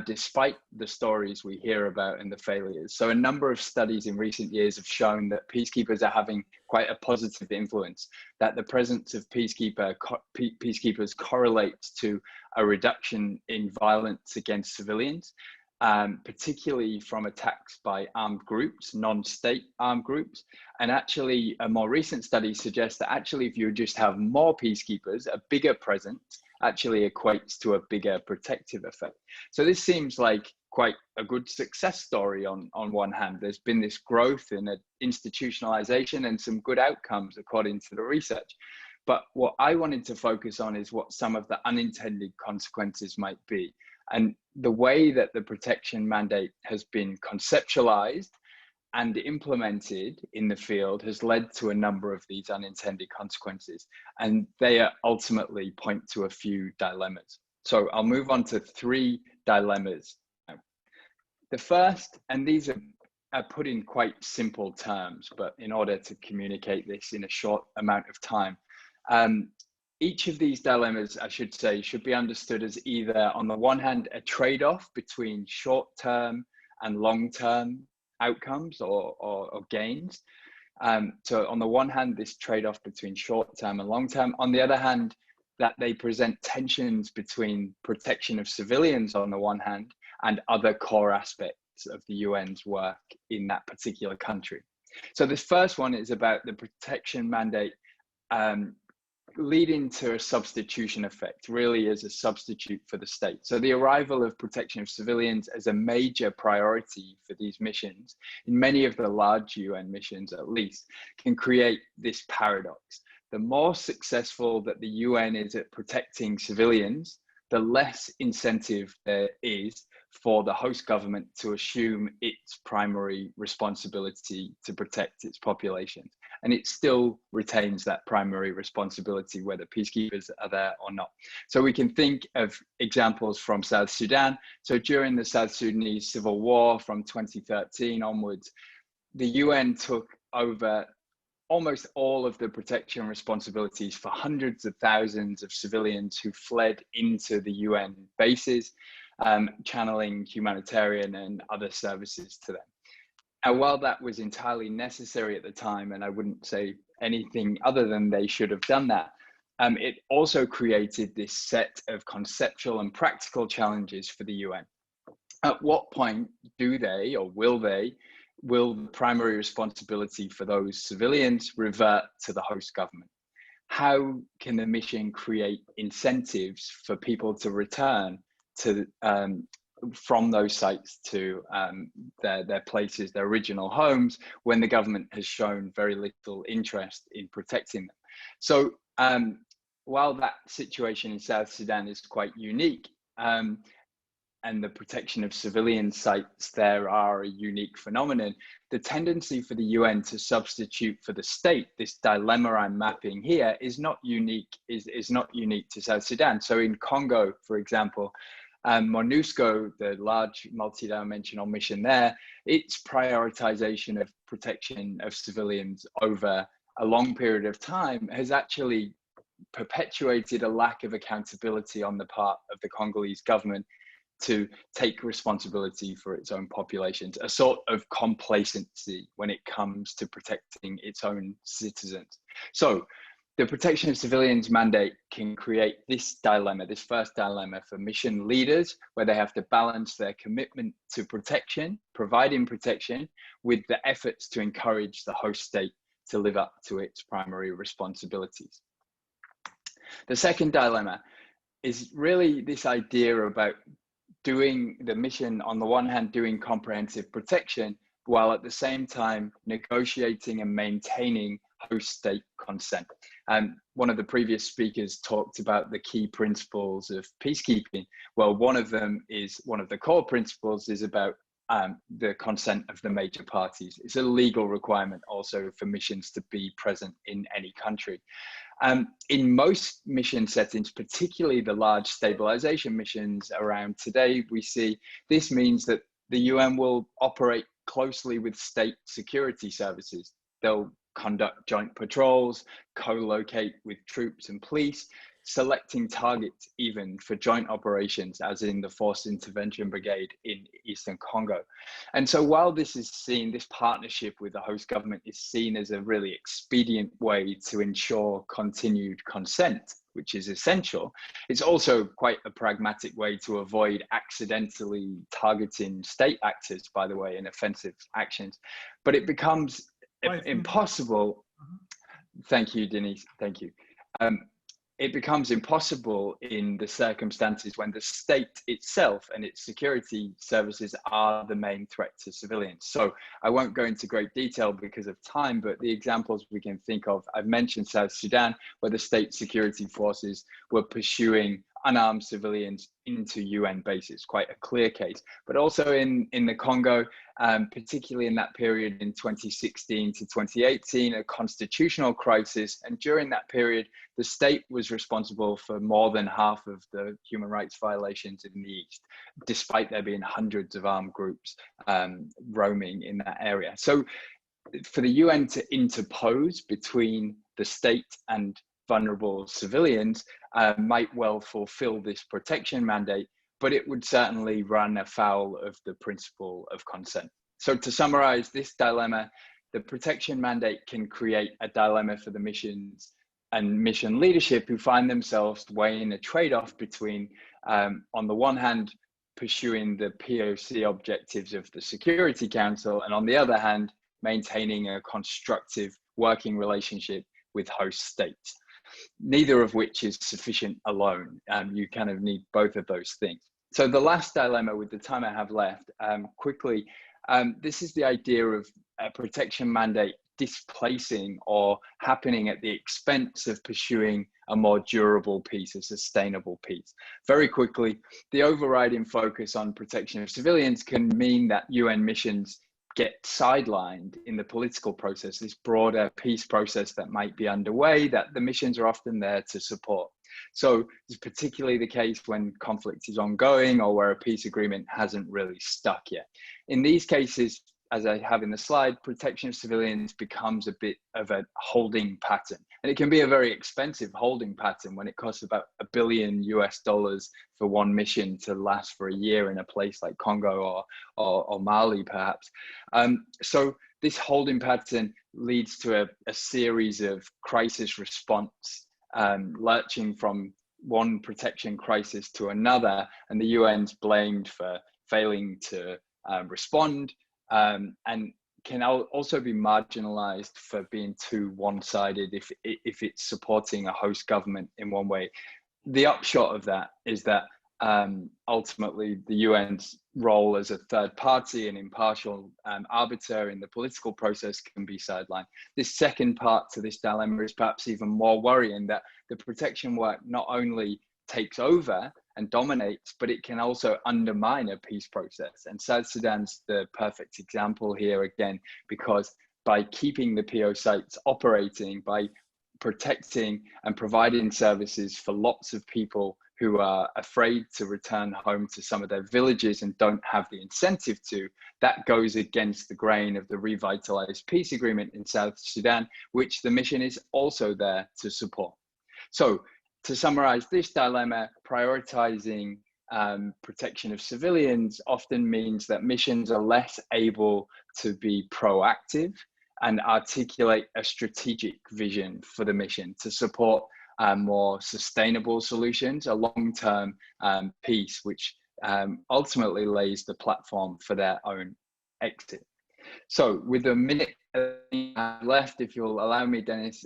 Speaker 10: despite the stories we hear about and the failures. So a number of studies in recent years have shown that peacekeepers are having quite a positive influence, that the presence of peacekeepers correlates to a reduction in violence against civilians, particularly from attacks by armed groups, non-state armed groups. And actually, a more recent study suggests that actually, if you just have more peacekeepers, a bigger presence actually equates to a bigger protective effect. So this seems like quite a good success story on one hand. There's been this growth in institutionalization and some good outcomes according to the research. But what I wanted to focus on is what some of the unintended consequences might be. And the way that the protection mandate has been conceptualized and implemented in the field has led to a number of these unintended consequences. And they ultimately point to a few dilemmas. So I'll move on to 3 dilemmas. The first, and these are put in quite simple terms, but in order to communicate this in a short amount of time, each of these dilemmas, I should say, should be understood as either, on the one hand, a trade-off between short-term and long-term outcomes or gains. So on the one hand, this trade-off between short-term and long-term. On the other hand, that they present tensions between protection of civilians on the one hand and other core aspects of the UN's work in that particular country. So this first one is about the protection mandate leading to a substitution effect, really as a substitute for the state. So the arrival of protection of civilians as a major priority for these missions, in many of the large UN missions at least, can create this paradox. The more successful that the UN is at protecting civilians, the less incentive there is for the host government to assume its primary responsibility to protect its populations. And it still retains that primary responsibility whether peacekeepers are there or not. So we can think of examples from South Sudan. So during the South Sudanese civil war from 2013 onwards, the UN took over almost all of the protection responsibilities for hundreds of thousands of civilians who fled into the UN bases, channeling humanitarian and other services to them. And while that was entirely necessary at the time, and I wouldn't say anything other than they should have done that, it also created this set of conceptual and practical challenges for the UN. At what point do they, or will the primary responsibility for those civilians revert to the host government? How can the mission create incentives for people to return to from those sites to their places, their original homes, when the government has shown very little interest in protecting them? So while that situation in South Sudan is quite unique, and the protection of civilian sites there are a unique phenomenon, the tendency for the UN to substitute for the state, this dilemma I'm mapping here, is not unique to South Sudan. So in Congo, for example, MONUSCO, the large multidimensional mission there, its prioritization of protection of civilians over a long period of time has actually perpetuated a lack of accountability on the part of the Congolese government to take responsibility for its own populations, a sort of complacency when it comes to protecting its own citizens. So the protection of civilians mandate can create this dilemma, this first dilemma for mission leaders, where they have to balance their commitment to protection, providing protection, with the efforts to encourage the host state to live up to its primary responsibilities. The second dilemma is really this idea about doing the mission, on the one hand, doing comprehensive protection, while at the same time negotiating and maintaining host state consent. One of the previous speakers talked about the key principles of peacekeeping. Well, one of the core principles is about the consent of the major parties. It's a legal requirement also for missions to be present in any country. In most mission settings, particularly the large stabilization missions around today, we see this means that the UN will operate closely with state security services. They'll conduct joint patrols, co-locate with troops and police, selecting targets even for joint operations, as in the Forced Intervention Brigade in Eastern Congo. And so while this is seen, this partnership with the host government is seen as a really expedient way to ensure continued consent, which is essential, it's also quite a pragmatic way to avoid accidentally targeting state actors, by the way, in offensive actions. But it becomes impossible. Thank you, Denise. Thank you. It becomes impossible in the circumstances when the state itself and its security services are the main threat to civilians. So I won't go into great detail because of time, but the examples we can think of, I've mentioned South Sudan, where the state security forces were pursuing unarmed civilians into UN bases, quite a clear case. But also in the Congo, particularly in that period in 2016 to 2018, a constitutional crisis. And during that period, the state was responsible for more than half of the human rights violations in the East, despite there being hundreds of armed groups roaming in that area. So for the UN to interpose between the state and vulnerable civilians might well fulfill this protection mandate, but it would certainly run afoul of the principle of consent. So to summarize this dilemma, the protection mandate can create a dilemma for the missions and mission leadership who find themselves weighing a trade-off between, on the one hand, pursuing the POC objectives of the Security Council, and on the other hand, maintaining a constructive working relationship with host states, neither of which is sufficient alone. You kind of need both of those things. So the last dilemma, with the time I have left, quickly, this is the idea of a protection mandate displacing or happening at the expense of pursuing a more durable peace, a sustainable peace. Very quickly, the overriding focus on protection of civilians can mean that UN missions get sidelined in the political process, this broader peace process that might be underway, that the missions are often there to support. So it's particularly the case when conflict is ongoing or where a peace agreement hasn't really stuck yet. In these cases, as I have in the slide, protection of civilians becomes a bit of a holding pattern. And it can be a very expensive holding pattern when it costs about $1 billion for one mission to last for a year in a place like Congo or Mali, perhaps. So this holding pattern leads to a series of crisis response, lurching from one protection crisis to another, and the UN's blamed for failing to respond, and can also be marginalized for being too one-sided if it's supporting a host government in one way. The upshot of that is that ultimately the UN's role as a third party and impartial arbiter in the political process can be sidelined. This second part to this dilemma is perhaps even more worrying, that the protection work not only takes over and dominates, but it can also undermine a peace process. And South Sudan's the perfect example here again, because by keeping the PO sites operating, by protecting and providing services for lots of people who are afraid to return home to some of their villages and don't have the incentive to, that goes against the grain of the revitalized peace agreement in South Sudan, which the mission is also there to support. So to summarize this dilemma, prioritizing protection of civilians often means that missions are less able to be proactive and articulate a strategic vision for the mission to support more sustainable solutions, a long-term peace, which ultimately lays the platform for their own exit. So with a minute left, if you'll allow me, Dennis,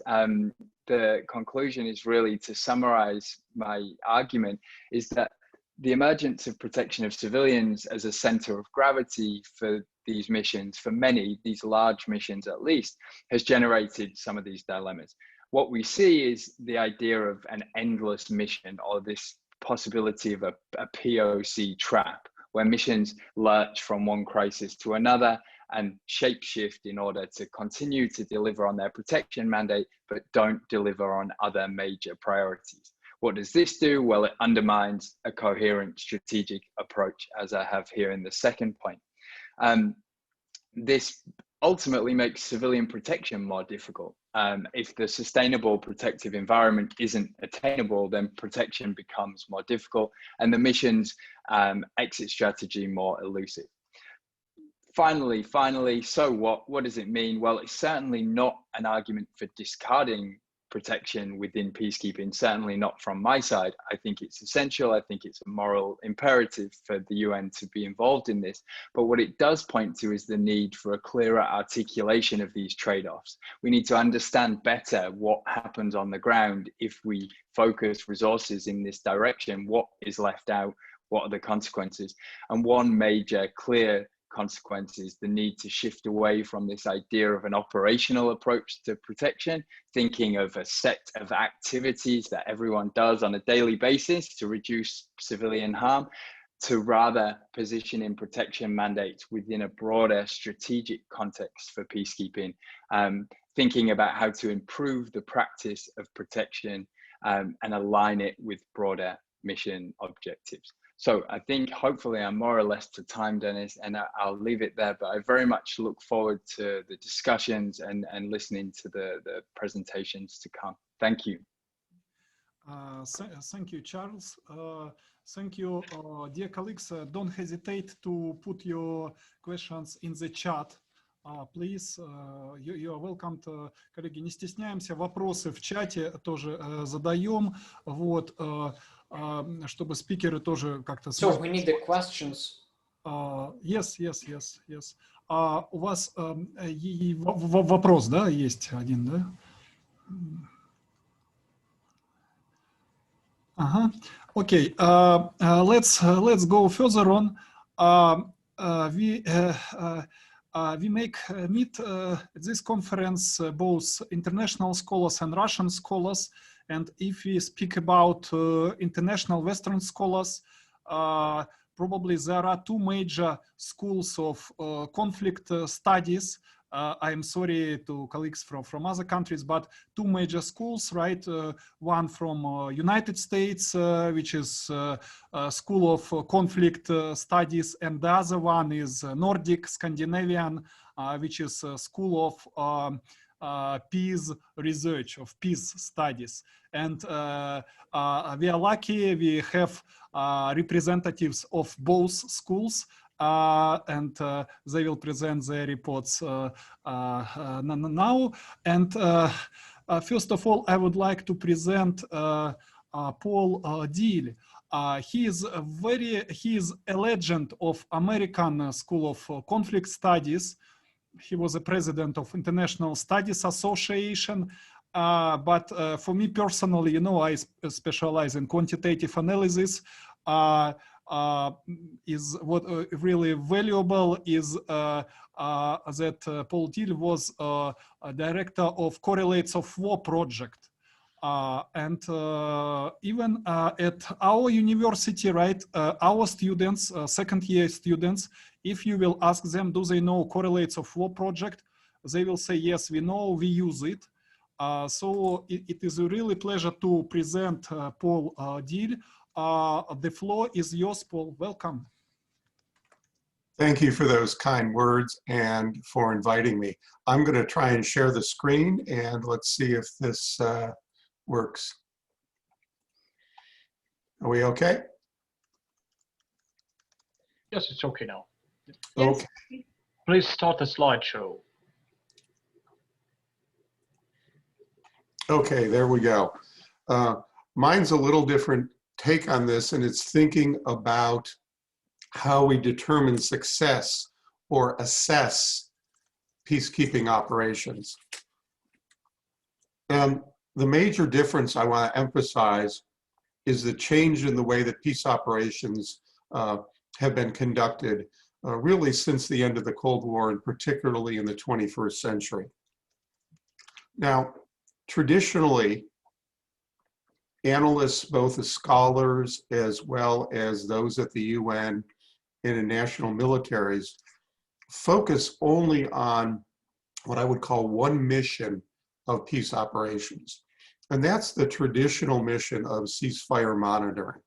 Speaker 10: the conclusion is really to summarize my argument, is that the emergence of protection of civilians as a center of gravity for these missions, for many, these large missions at least, has generated some of these dilemmas. What we see is the idea of an endless mission, or this possibility of a POC trap, where missions lurch from one crisis to another and shapeshift in order to continue to deliver on their protection mandate, but don't deliver on other major priorities. What does this do? Well, it undermines a coherent strategic approach, as I have here in the second point. This ultimately makes civilian protection more difficult. If the sustainable protective environment isn't attainable, then protection becomes more difficult and the mission's exit strategy more elusive. Finally, so what does it mean? Well, it's certainly not an argument for discarding protection within peacekeeping, certainly not from my side. I think it's essential. I think it's a moral imperative for the UN to be involved in this. But what it does point to is the need for a clearer articulation of these trade-offs. We need to understand better what happens on the ground if we focus resources in this direction, what is left out, what are the consequences. And one major clear consequence is the need to shift away from this idea of an operational approach to protection, thinking of a set of activities that everyone does on a daily basis to reduce civilian harm, to rather positioning protection mandates within a broader strategic context for peacekeeping, thinking about how to improve the practice of protection and align it with broader mission objectives. So I think hopefully I'm more or less to time, Dennis, and I'll leave it there, but I very much look forward to the discussions and listening to the presentations to come. Thank you.
Speaker 3: Thank you, Charles. Thank you, dear colleagues. Don't hesitate to put your questions in the chat. Please, you are welcome. Коллеги, не стесняемся, вопросы в чате тоже задаем. Вот. Чтобы спикеры тоже как-то...
Speaker 6: So we need the questions.
Speaker 3: Yes. У вас вопрос, да, есть один, да? Ага. Okay. Let's go further on. We meet at this conference both international scholars and Russian scholars. And if we speak about international Western scholars, probably there are two major schools of conflict studies. I'm sorry to colleagues from other countries, but two major schools, right? One from United States, which is a school of conflict studies, and the other one is Nordic, Scandinavian, which is a school of peace research, of peace studies. And we are lucky we have representatives of both schools, and they will present their reports now. And first of all, I would like to present Paul Deal. He is a legend of American School of Conflict Studies. He was a president of International Studies Association, but for me personally, you know, I specialize in quantitative analysis. Is what really valuable is that Paul Deal was a director of Correlates of War project. And even at our university, right, our students, second-year students, if you will ask them, do they know Correlates of War project? They will say, yes, we know, we use it. So it is a really pleasure to present Paul Deal. The floor is yours, Paul. Welcome.
Speaker 11: Thank you for those kind words and for inviting me. I'm going to try and share the screen, and let's see if this works. Are we okay?
Speaker 1: Yes, it's okay now.
Speaker 11: Okay.
Speaker 2: Yes.
Speaker 1: Please start the slideshow.
Speaker 11: Okay, there we go. Mine's a little different take on this, and it's thinking about how we determine success or assess peacekeeping operations. And the major difference I want to emphasize is the change in the way that peace operations have been conducted really since the end of the Cold War, and particularly in the 21st century. Now, traditionally, analysts, both as scholars as well as those at the UN and in national militaries focus only on what I would call one mission of peace operations. And that's the traditional mission of ceasefire monitoring.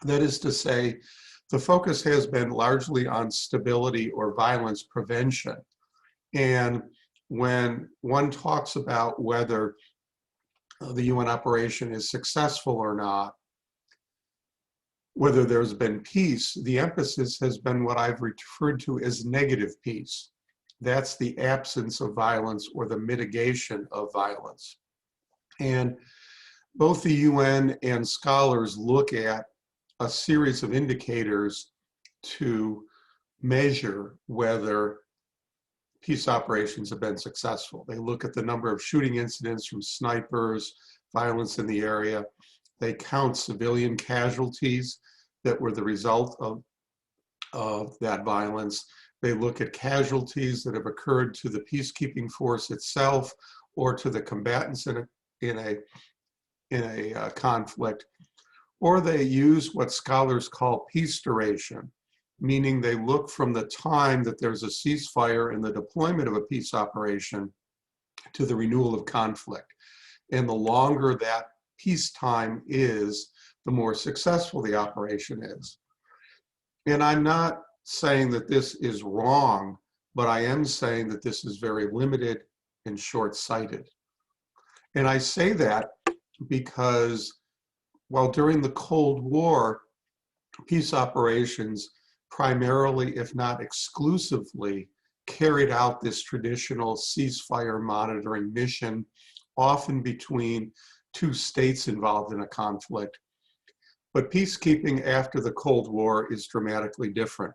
Speaker 11: That is to say, the focus has been largely on stability or violence prevention. And when one talks about whether the UN operation is successful or not, whether there's been peace, the emphasis has been what I've referred to as negative peace. That's the absence of violence or the mitigation of violence. And both the UN and scholars look at a series of indicators to measure whether peace operations have been successful. They look at the number of shooting incidents from snipers, violence in the area. They count civilian casualties that were the result of that violence. They look at casualties that have occurred to the peacekeeping force itself or to the combatants in a conflict. Or they use what scholars call peace duration, meaning they look from the time that there's a ceasefire and the deployment of a peace operation to the renewal of conflict. And the longer that peacetime is, the more successful the operation is. And I'm not saying that this is wrong, but I am saying that this is very limited and short-sighted. And I say that because while during the Cold War, peace operations primarily, if not exclusively, carried out this traditional ceasefire monitoring mission, often between two states involved in a conflict. But peacekeeping after the Cold War is dramatically different.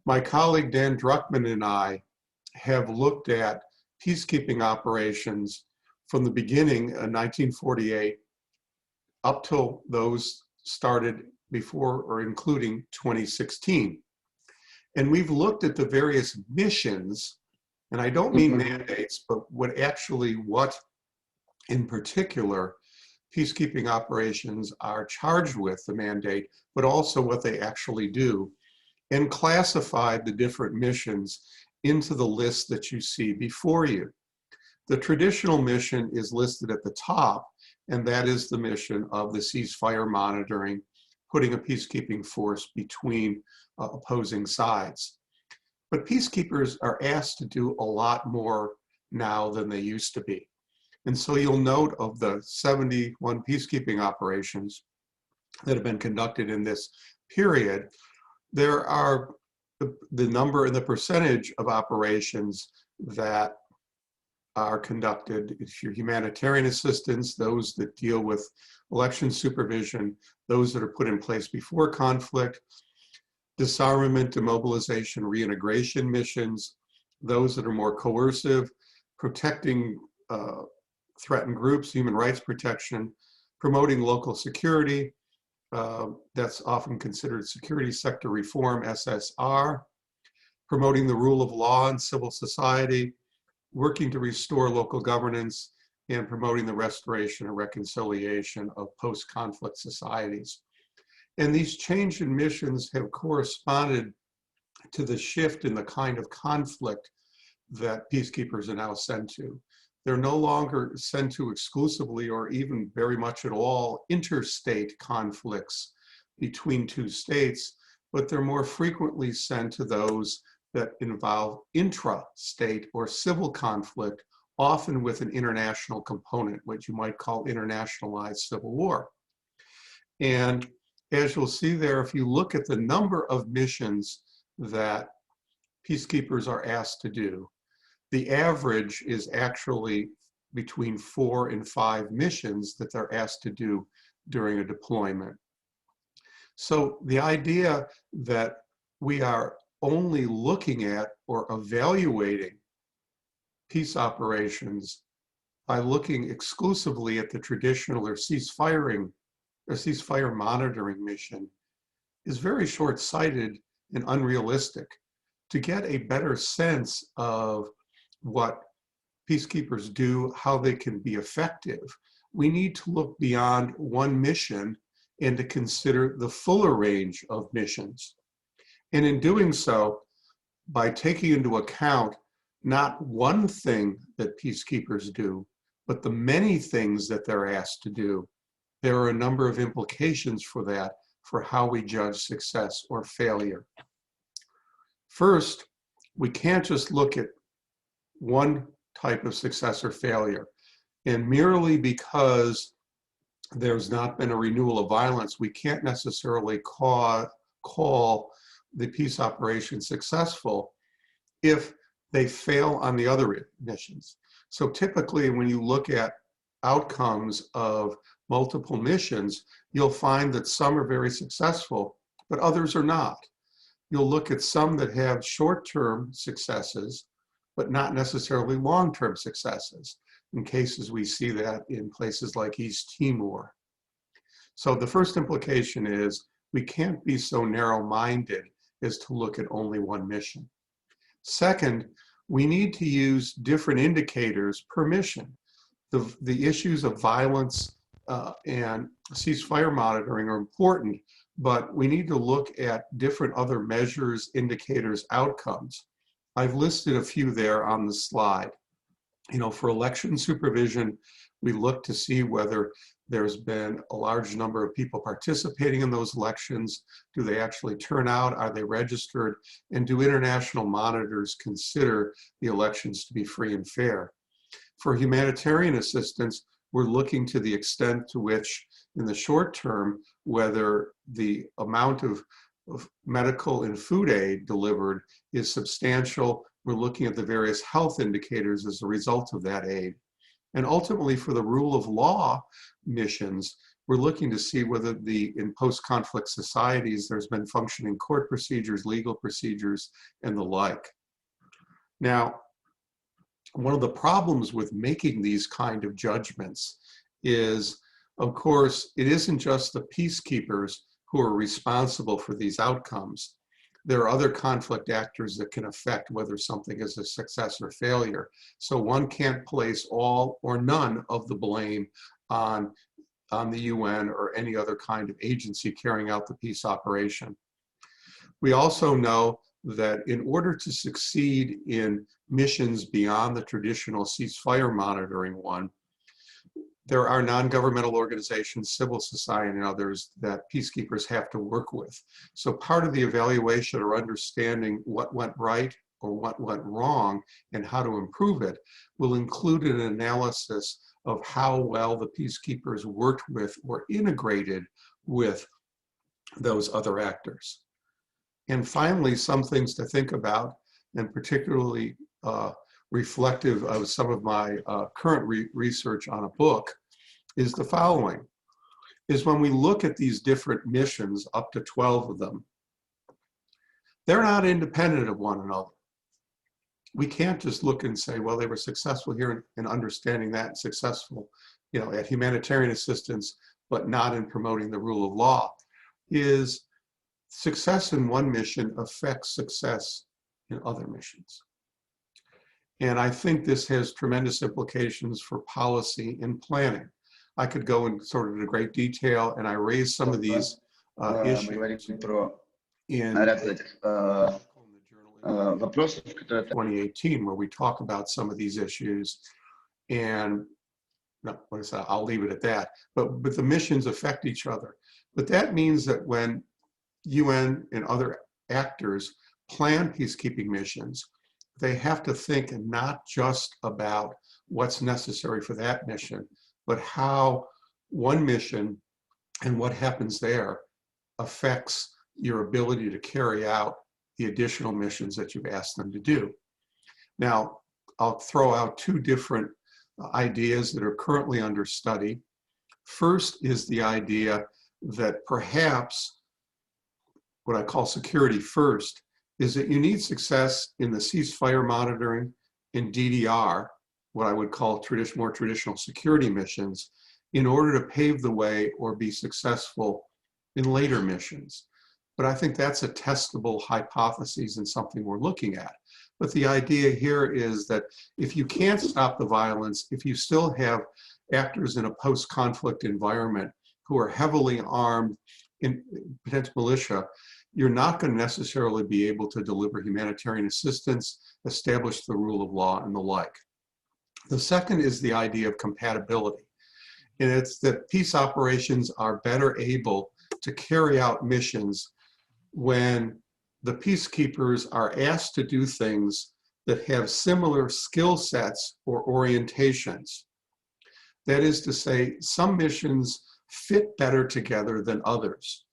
Speaker 11: My colleague Dan Druckmann and I have looked at peacekeeping operations from the beginning in 1948 up till those started before or including 2016. And we've looked at the various missions, and I don't mean mandates, but what in particular peacekeeping operations are charged with, the mandate, but also what they actually do, and classified the different missions into the list that you see before you. The traditional mission is listed at the top, and that is the mission of the ceasefire monitoring, putting a peacekeeping force between opposing sides. But peacekeepers are asked to do a lot more now than they used to be. And so you'll note of the 71 peacekeeping operations that have been conducted in this period, there are the number and the percentage of operations that are conducted. If you're humanitarian assistance, those that deal with election supervision, those that are put in place before conflict, disarmament, demobilization, reintegration missions, those that are more coercive, protecting threatened groups, human rights protection, promoting local security, that's often considered security sector reform, SSR, promoting the rule of law in civil society, working to restore local governance, and promoting the restoration and reconciliation of post-conflict societies. And these change in missions have corresponded to the shift in the kind of conflict that peacekeepers are now sent to. They're no longer sent to exclusively or even very much at all interstate conflicts between two states, but they're more frequently sent to those that involve intra-state or civil conflict, often with an international component, what you might call internationalized civil war. And as you'll see there, if you look at the number of missions that peacekeepers are asked to do, the average is actually between 4 and 5 missions that they're asked to do during a deployment. So the idea that we are only looking at or evaluating peace operations by looking exclusively at the traditional or ceasefire monitoring mission is very short-sighted and unrealistic. To get a better sense of what peacekeepers do, how they can be effective, we need to look beyond one mission and to consider the fuller range of missions. And in doing so, by taking into account not one thing that peacekeepers do, but the many things that they're asked to do, there are a number of implications for that, for how we judge success or failure. First, we can't just look at one type of success or failure. And merely because there's not been a renewal of violence, we can't necessarily call the peace operation successful if they fail on the other missions. So typically when you look at outcomes of multiple missions, you'll find that some are very successful, but others are not. You'll look at some that have short-term successes, but not necessarily long-term successes. In cases we see that in places like East Timor. So the first implication is we can't be so narrow-minded as to look at only one mission. Second, we need to use different indicators per mission. The issues of violence and ceasefire monitoring are important, but we need to look at different other measures, indicators, outcomes. I've listed a few there on the slide. You know, for election supervision, we look to see whether there's been a large number of people participating in those elections. Do they actually turn out? Are they registered? And do international monitors consider the elections to be free and fair? For humanitarian assistance, we're looking to the extent to which, in the short term, whether the amount of medical and food aid delivered is substantial. We're looking at the various health indicators as a result of that aid. And ultimately, for the rule of law missions, we're looking to see whether in post-conflict societies, there's been functioning court procedures, legal procedures, and the like. Now, one of the problems with making these kind of judgments is, of course, it isn't just the peacekeepers who are responsible for these outcomes. There are other conflict actors that can affect whether something is a success or failure. So one can't place all or none of the blame on the UN or any other kind of agency carrying out the peace operation. We also know that in order to succeed in missions beyond the traditional ceasefire monitoring one, there are non-governmental organizations, civil society, and others that peacekeepers have to work with. So part of the evaluation or understanding what went right or what went wrong and how to improve it will include an analysis of how well the peacekeepers worked with or integrated with those other actors. And finally, some things to think about, and particularly reflective of some of my current research on a book, is the following, is when we look at these different missions, up to 12 of them, they're not independent of one another. We can't just look and say, well, they were successful here in understanding that, and successful, you know, at humanitarian assistance, but not in promoting the rule of law. Is success in one mission affects success in other missions. And I think this has tremendous implications for policy and planning. I could go in sort of great detail, and I raised some of these issues in 2018, where we talk about some of these issues. And no, what is that? I'll leave it at that. But the missions affect each other. But that means that when UN and other actors plan peacekeeping missions, they have to think not just about what's necessary for that mission, but how one mission and what happens there affects your ability to carry out the additional missions that you've asked them to do. Now, I'll throw out two different ideas that are currently under study. First is the idea that perhaps what I call security first is that you need success in the ceasefire monitoring in DDR, what I would call more traditional security missions, in order to pave the way or be successful in later missions. But I think that's a testable hypothesis and something we're looking at. But the idea here is that if you can't stop the violence, if you still have actors in a post-conflict environment who are heavily armed in potential militia, you're not going to necessarily be able to deliver humanitarian assistance, establish the rule of law, and the like. The second is the idea of compatibility. And it's that peace operations are better able to carry out missions when the peacekeepers are asked to do things that have similar skill sets or orientations. That is to say, some missions fit better together than others.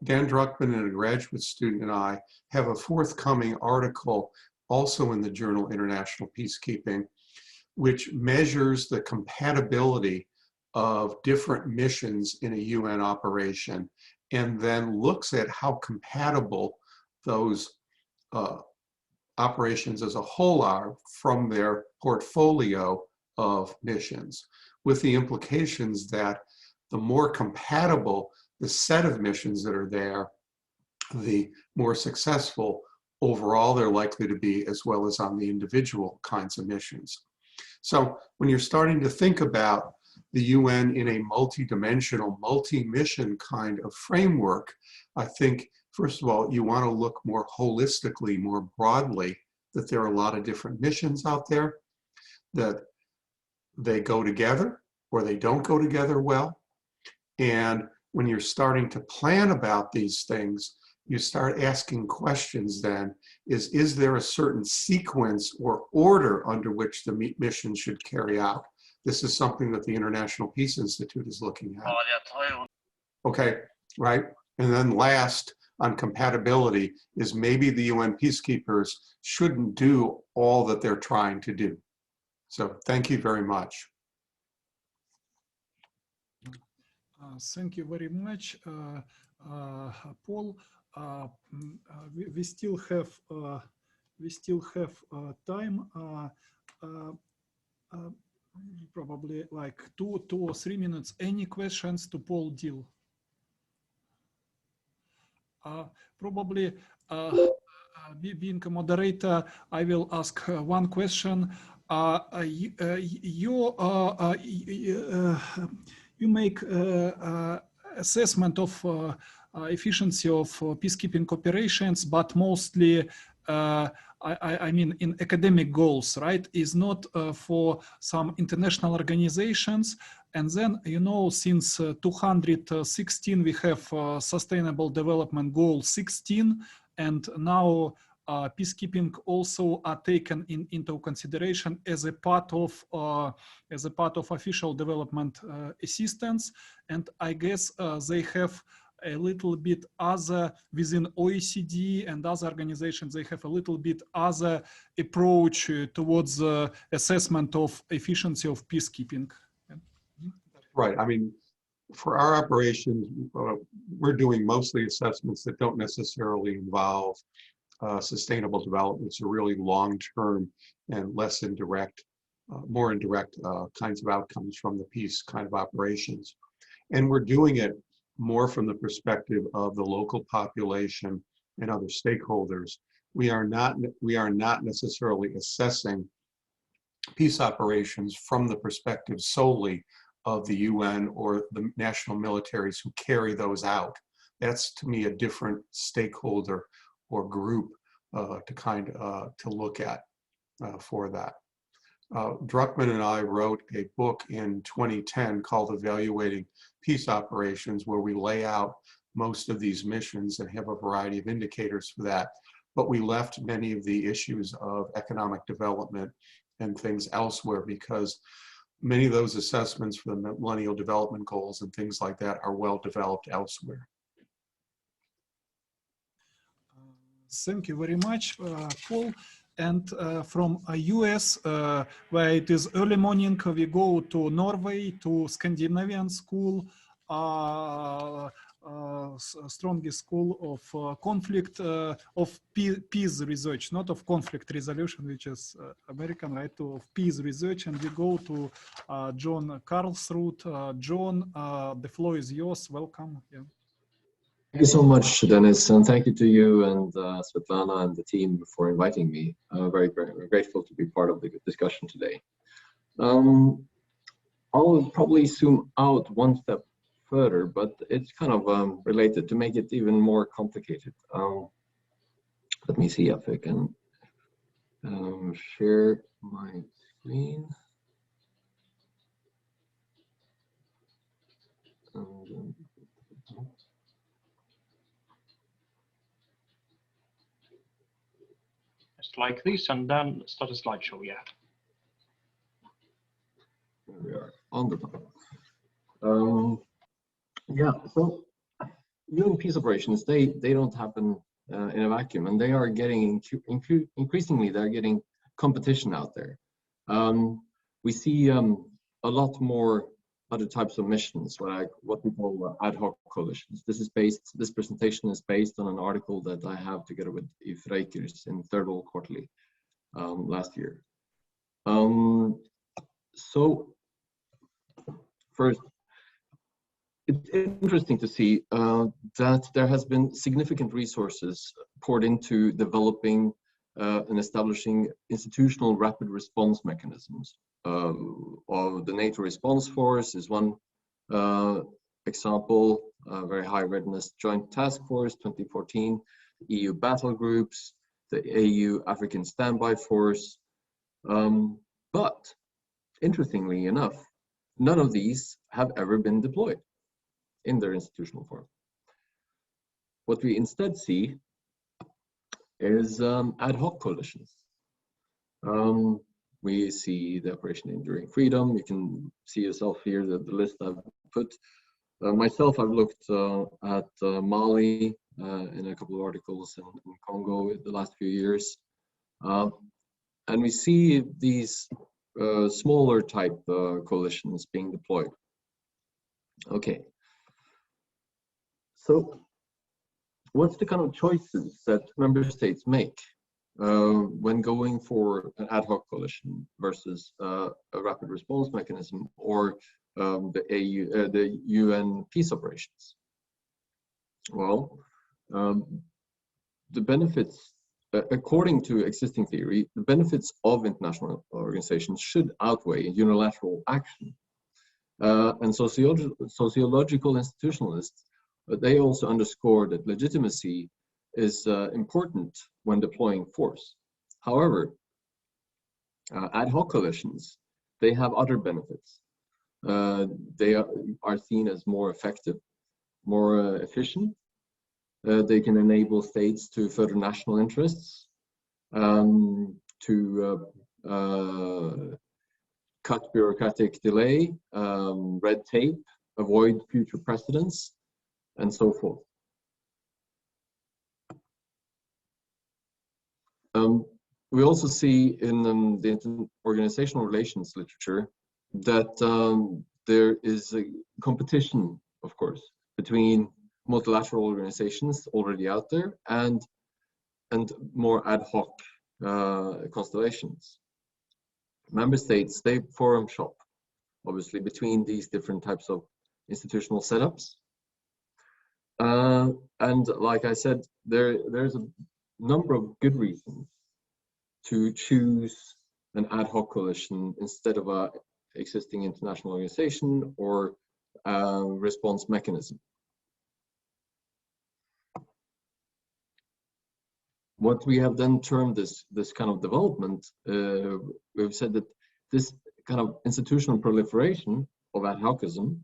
Speaker 11: Dan Druckmann and a graduate student and I have a forthcoming article also in the journal International Peacekeeping, which measures the compatibility of different missions in a UN operation and then looks at how compatible those operations as a whole are from their portfolio of missions, with the implications that the more compatible the set of missions that are there, the more successful overall they're likely to be, as well as on the individual kinds of missions. So when you're starting to think about the UN in a multi-dimensional, multi-mission kind of framework, I think, first of all, you want to look more holistically, more broadly, that there are a lot of different missions out there, that they go together or they don't go together well. And when you're starting to plan about these things, you start asking questions then, is there a certain sequence or order under which the mission should carry out? This is something that the International Peace Institute is looking at. Okay, right? And then last, on compatibility, is maybe the UN peacekeepers shouldn't do all that they're trying to do. So thank you very much.
Speaker 3: Thank you very much, Paul. We still have time. Probably like 2 or 3 minutes. Any questions to Paul Dill? Probably being a moderator, I will ask one question. You make assessment of efficiency of peacekeeping operations, but mostly I mean in academic goals, right? Is not for some international organizations. And then, you know, since 2016 we have Sustainable Development Goal 16, and now peacekeeping also are taken into consideration as a part of official development assistance. And I guess they have a little bit other, within OECD and other organizations, they have a little bit other approach towards assessment of efficiency of peacekeeping.
Speaker 11: Right. I mean, for our operations, we're doing mostly assessments that don't necessarily involve sustainable development, so really long-term and less indirect, more indirect kinds of outcomes from the peace kind of operations. And we're doing it more from the perspective of the local population and other stakeholders. We are not necessarily assessing peace operations from the perspective solely of the UN or the national militaries who carry those out. That's, to me, a different stakeholder or group to look at for that. Druckmann and I wrote a book in 2010 called Evaluating Peace Operations, where we lay out most of these missions and have a variety of indicators for that. But we left many of the issues of economic development and things elsewhere, because many of those assessments for the Millennial Development Goals and things like that are well developed elsewhere.
Speaker 3: Thank you very much, Paul. And from US, where it is early morning, we go to Norway, to Scandinavian school, strongest school of conflict, of peace research, not of conflict resolution, which is American, right, of peace research. And we go to John Karlsruhe. John, the floor is yours. Welcome. Yeah.
Speaker 12: Thank you so much, Dennis, and thank you to you and Svetlana and the team for inviting me. Very grateful to be part of the discussion today. I'll probably zoom out one step further, but it's kind of related to make it even more complicated. Let me see if I can share my screen.
Speaker 1: Just like this, and then start a slideshow. Yeah.
Speaker 12: There we are on the top. Yeah, so UN peace operations, they don't happen in a vacuum, and they are getting increasingly, they're getting competition out there. We see a lot more other types of missions, like what we call ad hoc coalitions. This presentation is based on an article that I have together with Yves Reikers in Third World Quarterly last year. So first, it's interesting to see that there has been significant resources poured into developing and establishing institutional rapid response mechanisms. Of the NATO response force is one example, very high readiness joint task force 2014, EU battle groups, the AU African standby force. But interestingly enough, none of these have ever been deployed in their institutional form. What we instead see is ad hoc coalitions. We see the Operation Enduring Freedom. You can see yourself here, the list I've put. Myself, I've looked at Mali in a couple of articles in Congo in the last few years. And we see these smaller type coalitions being deployed. Okay. So what's the kind of choices that member states make when going for an ad hoc coalition versus a rapid response mechanism or the UN peace operations? Well, the benefits, according to existing theory, the benefits of international organizations should outweigh unilateral action. And sociological institutionalists, they also underscore that legitimacy is important when deploying force. However, ad hoc coalitions, they have other benefits. They are seen as more effective, more efficient. They can enable states to further national interests, to cut bureaucratic delay, red tape, avoid future precedents, and so forth. We also see in the organizational relations literature that there is a competition, of course, between multilateral organizations already out there and more ad hoc constellations. Member states, they forum shop, obviously, between these different types of institutional setups. And like I said, there's a number of good reasons to choose an ad hoc coalition instead of an existing international organization or response mechanism. What we have then termed this kind of development, we've said that this kind of institutional proliferation of ad hocism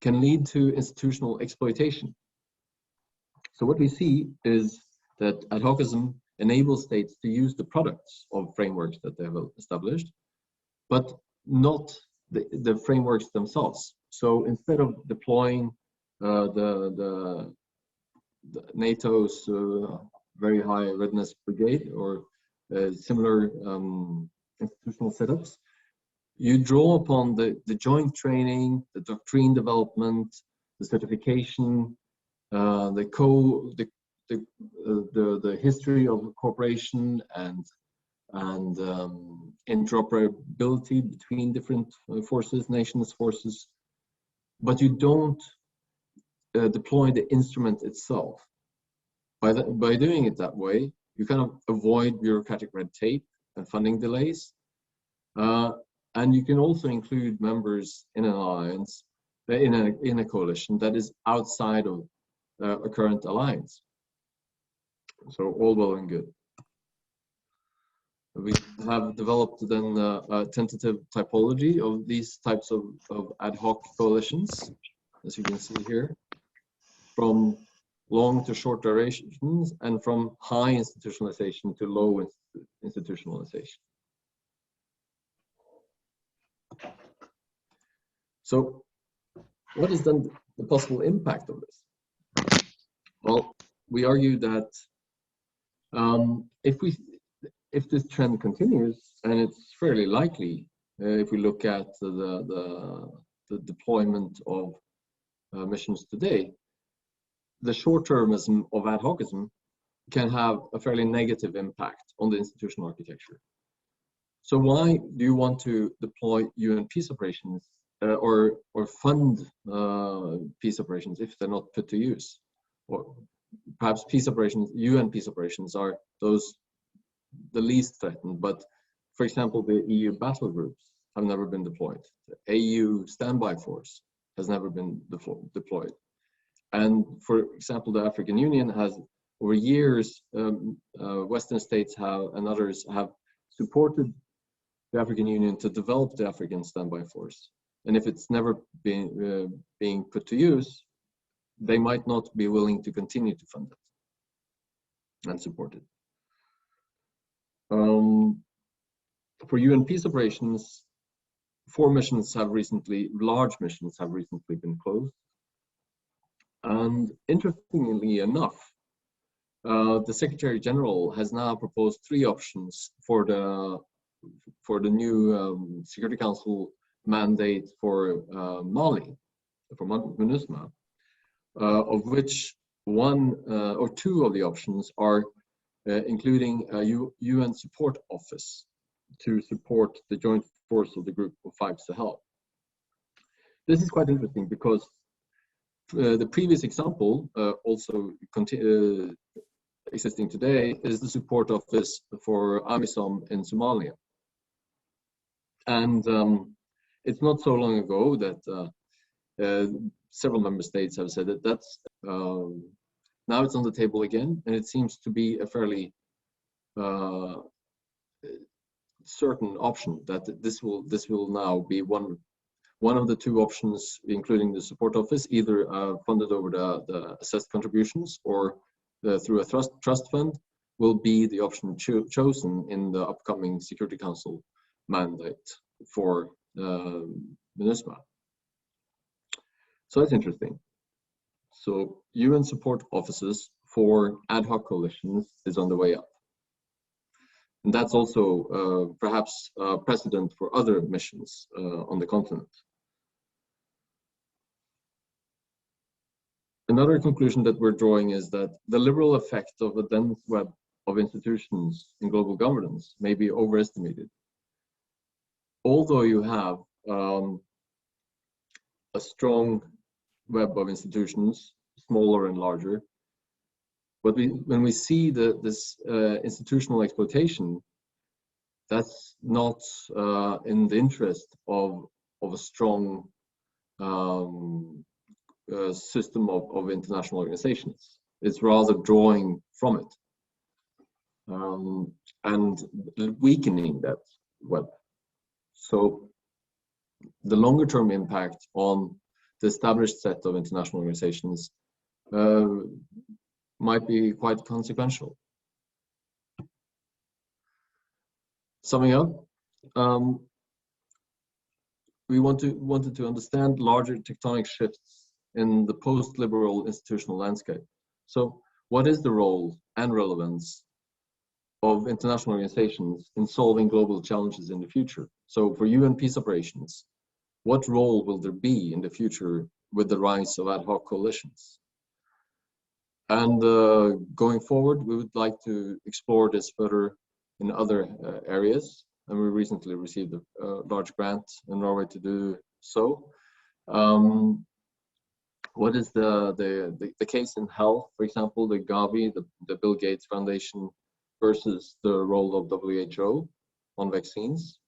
Speaker 12: can lead to institutional exploitation. So what we see is that ad hocism enables states to use the products of frameworks that they have established, but not the frameworks themselves. So instead of deploying the NATO's very high readiness brigade or similar institutional setups, you draw upon the joint training, the doctrine development, the certification, the history of cooperation and interoperability between different forces, nations' forces, but you don't deploy the instrument itself. By doing it that way, you kind of avoid bureaucratic red tape and funding delays, and you can also include members in an alliance in a coalition that is outside of a current alliance. So all well and good. We have developed then a tentative typology of these types of ad hoc coalitions, as you can see here, from long to short durations and from high institutionalization to low institutionalization. So what is then the possible impact of this? Well, we argue that if this trend continues, and it's fairly likely if we look at the deployment of missions today, the short-termism of ad hocism can have a fairly negative impact on the institutional architecture. So why do you want to deploy UN peace operations or fund peace operations if they're not put to use? Or perhaps peace operations, UN peace operations are those the least threatened, but for example, the EU battle groups have never been deployed. The AU standby force has never been deployed. And for example, the African Union has, over years, Western states have and others have supported the African Union to develop the African standby force. And if it's never been being put to use, they might not be willing to continue to fund it and support it. For UN peace operations, 4 missions have recently, large missions have recently been closed. And interestingly enough, the Secretary General has now proposed 3 options for the new Security Council mandate for Mali, for MINUSMA, of which 1 or 2 of the options are including a UN support office to support the joint force of the Group of 5 Sahel. This is quite interesting because the previous example, also existing today, is the support office for AMISOM in Somalia. And it's not so long ago that several member states have said that that's now it's on the table again, and it seems to be a fairly certain option that this will now be one of the 2 options, including the support office, either funded over the assessed contributions or through a trust fund, will be the option chosen in the upcoming Security Council mandate for MINUSMA. So that's interesting. So UN support offices for ad hoc coalitions is on the way up. And that's also perhaps precedent for other missions on the continent. Another conclusion that we're drawing is that the liberal effect of a dense web of institutions in global governance may be overestimated. Although you have a strong web of institutions, smaller and larger, but when we see this institutional exploitation, that's not in the interest of a strong system of international organizations. It's rather drawing from it and weakening that web. So the longer term impact on the established set of international organizations might be quite consequential. Summing up, we wanted to understand larger tectonic shifts in the post-liberal institutional landscape. So what is the role and relevance of international organizations in solving global challenges in the future? So for UN peace operations, what role will there be in the future with the rise of ad hoc coalitions? And going forward, we would like to explore this further in other areas. And we recently received a large grant in Norway to do so. What is the case in health, for example, the Gavi, the Bill Gates Foundation, versus the role of WHO on vaccines?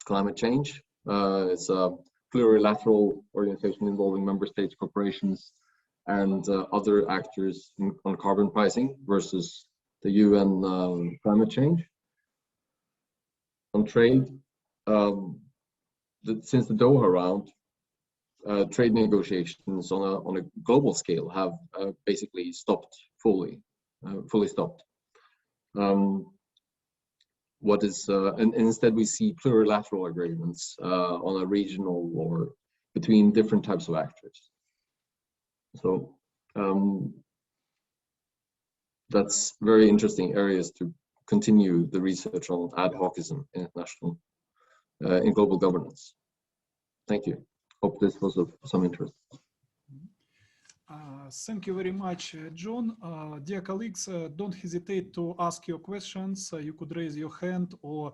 Speaker 12: Climate change, it's a plurilateral organization involving member states, corporations, and other actors on carbon pricing versus the UN climate change. On trade, since the Doha round, trade negotiations on a global scale have basically stopped fully stopped. And instead we see plurilateral agreements on a regional or between different types of actors. So that's very interesting areas to continue the research on ad hocism in international, in global governance. Thank you. Hope this was of some interest.
Speaker 3: Thank you very much, John. Dear colleagues, don't hesitate to ask your questions. You could raise your hand or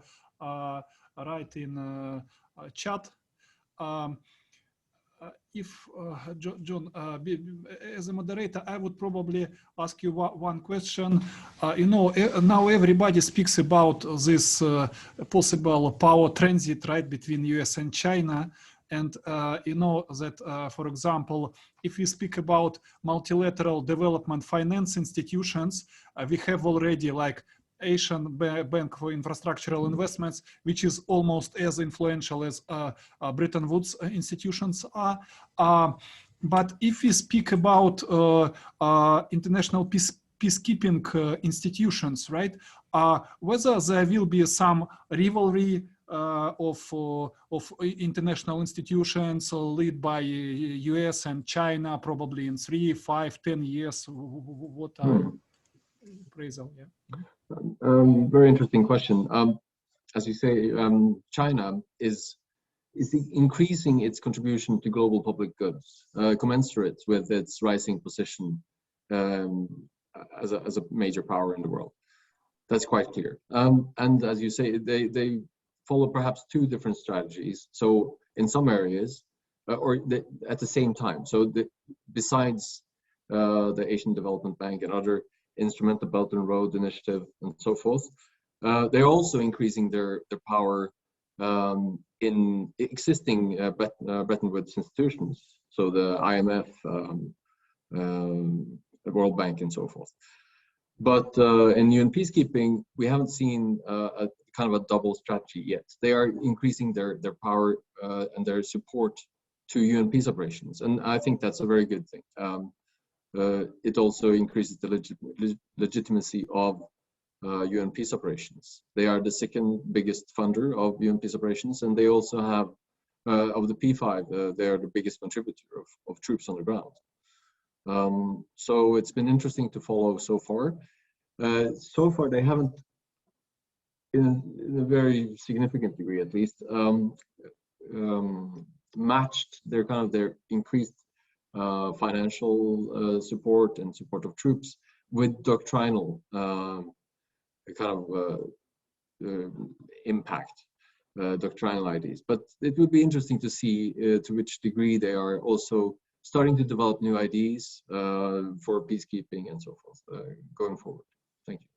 Speaker 3: write in chat. John, as a moderator, I would probably ask you one question. You know, now everybody speaks about this possible power transit, right, between US and China. And you know that, for example, if we speak about multilateral development finance institutions, we have already like Asian Bank for Infrastructural Investments, which is almost as influential as Bretton Woods institutions are. But if we speak about international peacekeeping institutions, right, whether there will be some rivalry of international institutions led by US and China, probably in 3, 5, 10 years. What are appraisal? Yeah.
Speaker 12: Very interesting question. As you say, China is increasing its contribution to global public goods, commensurate with its rising position as a major power in the world. That's quite clear. And as you say, they follow perhaps two different strategies. So in some areas, at the same time. So besides the Asian Development Bank and other instruments, the Belt and Road Initiative and so forth, they're also increasing their power in existing Bretton Woods institutions. So the IMF, the World Bank and so forth. But in UN peacekeeping, we haven't seen a kind of a double strategy yet. They are increasing their power and their support to UN peace operations. And I think that's a very good thing. It also increases the legitimacy of UN peace operations. They are the second biggest funder of UN peace operations, and they also have, of the P5, they are the biggest contributor of troops on the ground. So it's been interesting to follow so far. So far, they haven't, in a very significant degree at least, matched their increased financial support and support of troops with doctrinal impact, doctrinal ideas. But it would be interesting to see to which degree they are also starting to develop new ideas for peacekeeping and so forth going forward. Thank you.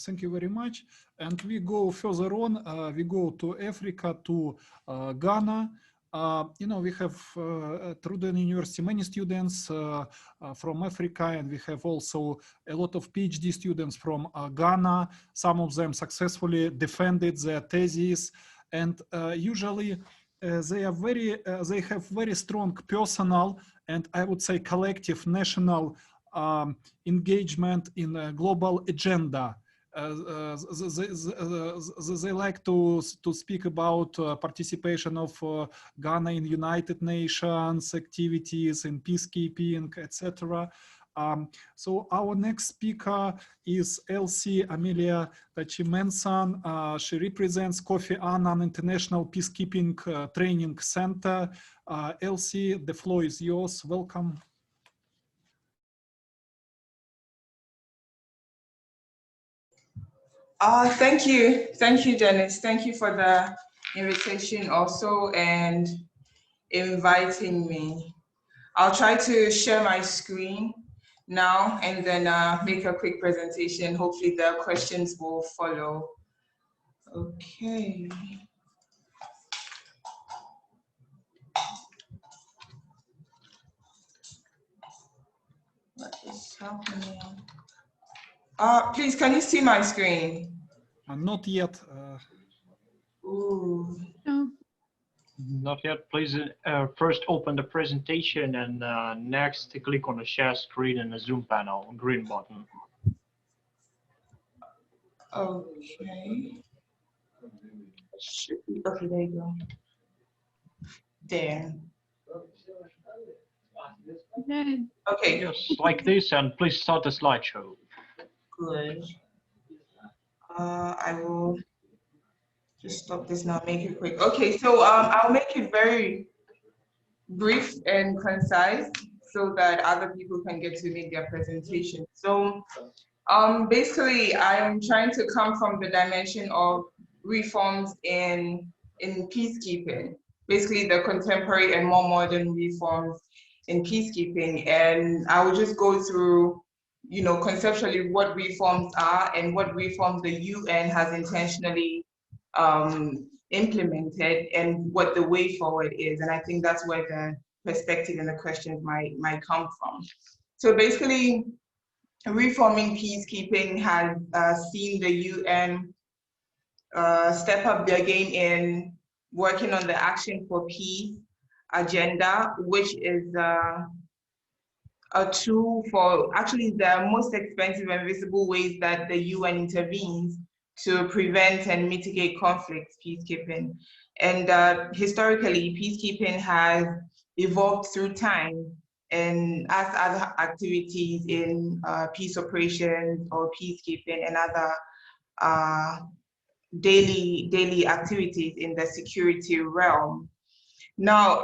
Speaker 3: Thank you very much. And we go further on. We go to Africa, to Ghana. You know, we have at RUDNN University many students from Africa, and we have also a lot of PhD students from Ghana. Some of them successfully defended their theses, and usually they have very strong personal and I would say collective national engagement in a global agenda. They like to speak about participation of Ghana in United Nations activities, in peacekeeping, etc. So our next speaker is Elsie Amelia Tachimensan. She represents Kofi Annan International Peacekeeping Training Center. Elsie, the floor is yours. Welcome.
Speaker 13: Thank you, Dennis. Thank you for the invitation also and inviting me. I'll try to share my screen now and then make a quick presentation. Hopefully the questions will follow. Okay. What's happening? Please, can you see my screen?
Speaker 3: Not yet.
Speaker 13: Ooh.
Speaker 9: No.
Speaker 1: Not yet. Please first open the presentation and next click on the share screen in the Zoom panel, green button.
Speaker 13: Okay. Okay, there you go. There.
Speaker 9: Good.
Speaker 13: Okay.
Speaker 1: Yes, like this, and please start the slideshow.
Speaker 13: Good. I will just stop this now, make it quick. Okay, so I'll make it very brief and concise so that other people can get to make their presentation. So basically, I'm trying to come from the dimension of reforms in peacekeeping, basically the contemporary and more modern reforms in peacekeeping. And I will just go through, you know, conceptually what reforms are and what reforms the UN has intentionally implemented and what the way forward is. And I think that's where the perspective and the questions might come from. So basically, reforming peacekeeping has seen the UN step up their game in working on the Action for Peace agenda, which is a tool for actually the most expensive and visible ways that the UN intervenes to prevent and mitigate conflicts, peacekeeping. And historically, peacekeeping has evolved through time, and as other activities in peace operations or peacekeeping and other daily activities in the security realm. Now,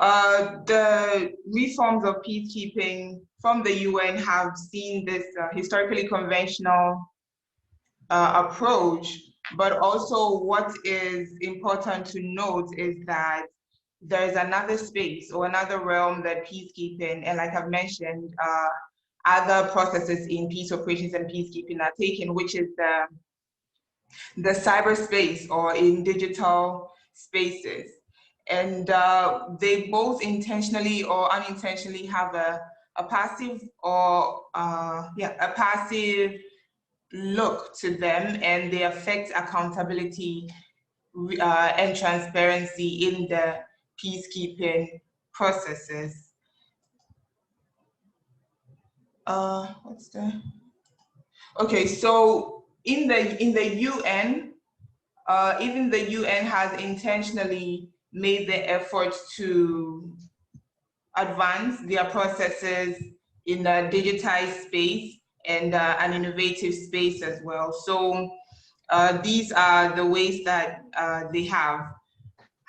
Speaker 13: the reforms of peacekeeping from the UN have seen this historically conventional approach, but also what is important to note is that there is another space or another realm that peacekeeping, and like I've mentioned, other processes in peace operations and peacekeeping are taken, which is the cyberspace or in digital spaces. And they both intentionally or unintentionally have a passive or a passive look to them, and they affect accountability and transparency in the peacekeeping processes. Okay, so in the UN, even the UN has intentionally made the effort to advance their processes in a digitized space and an innovative space as well. So these are the ways that they have.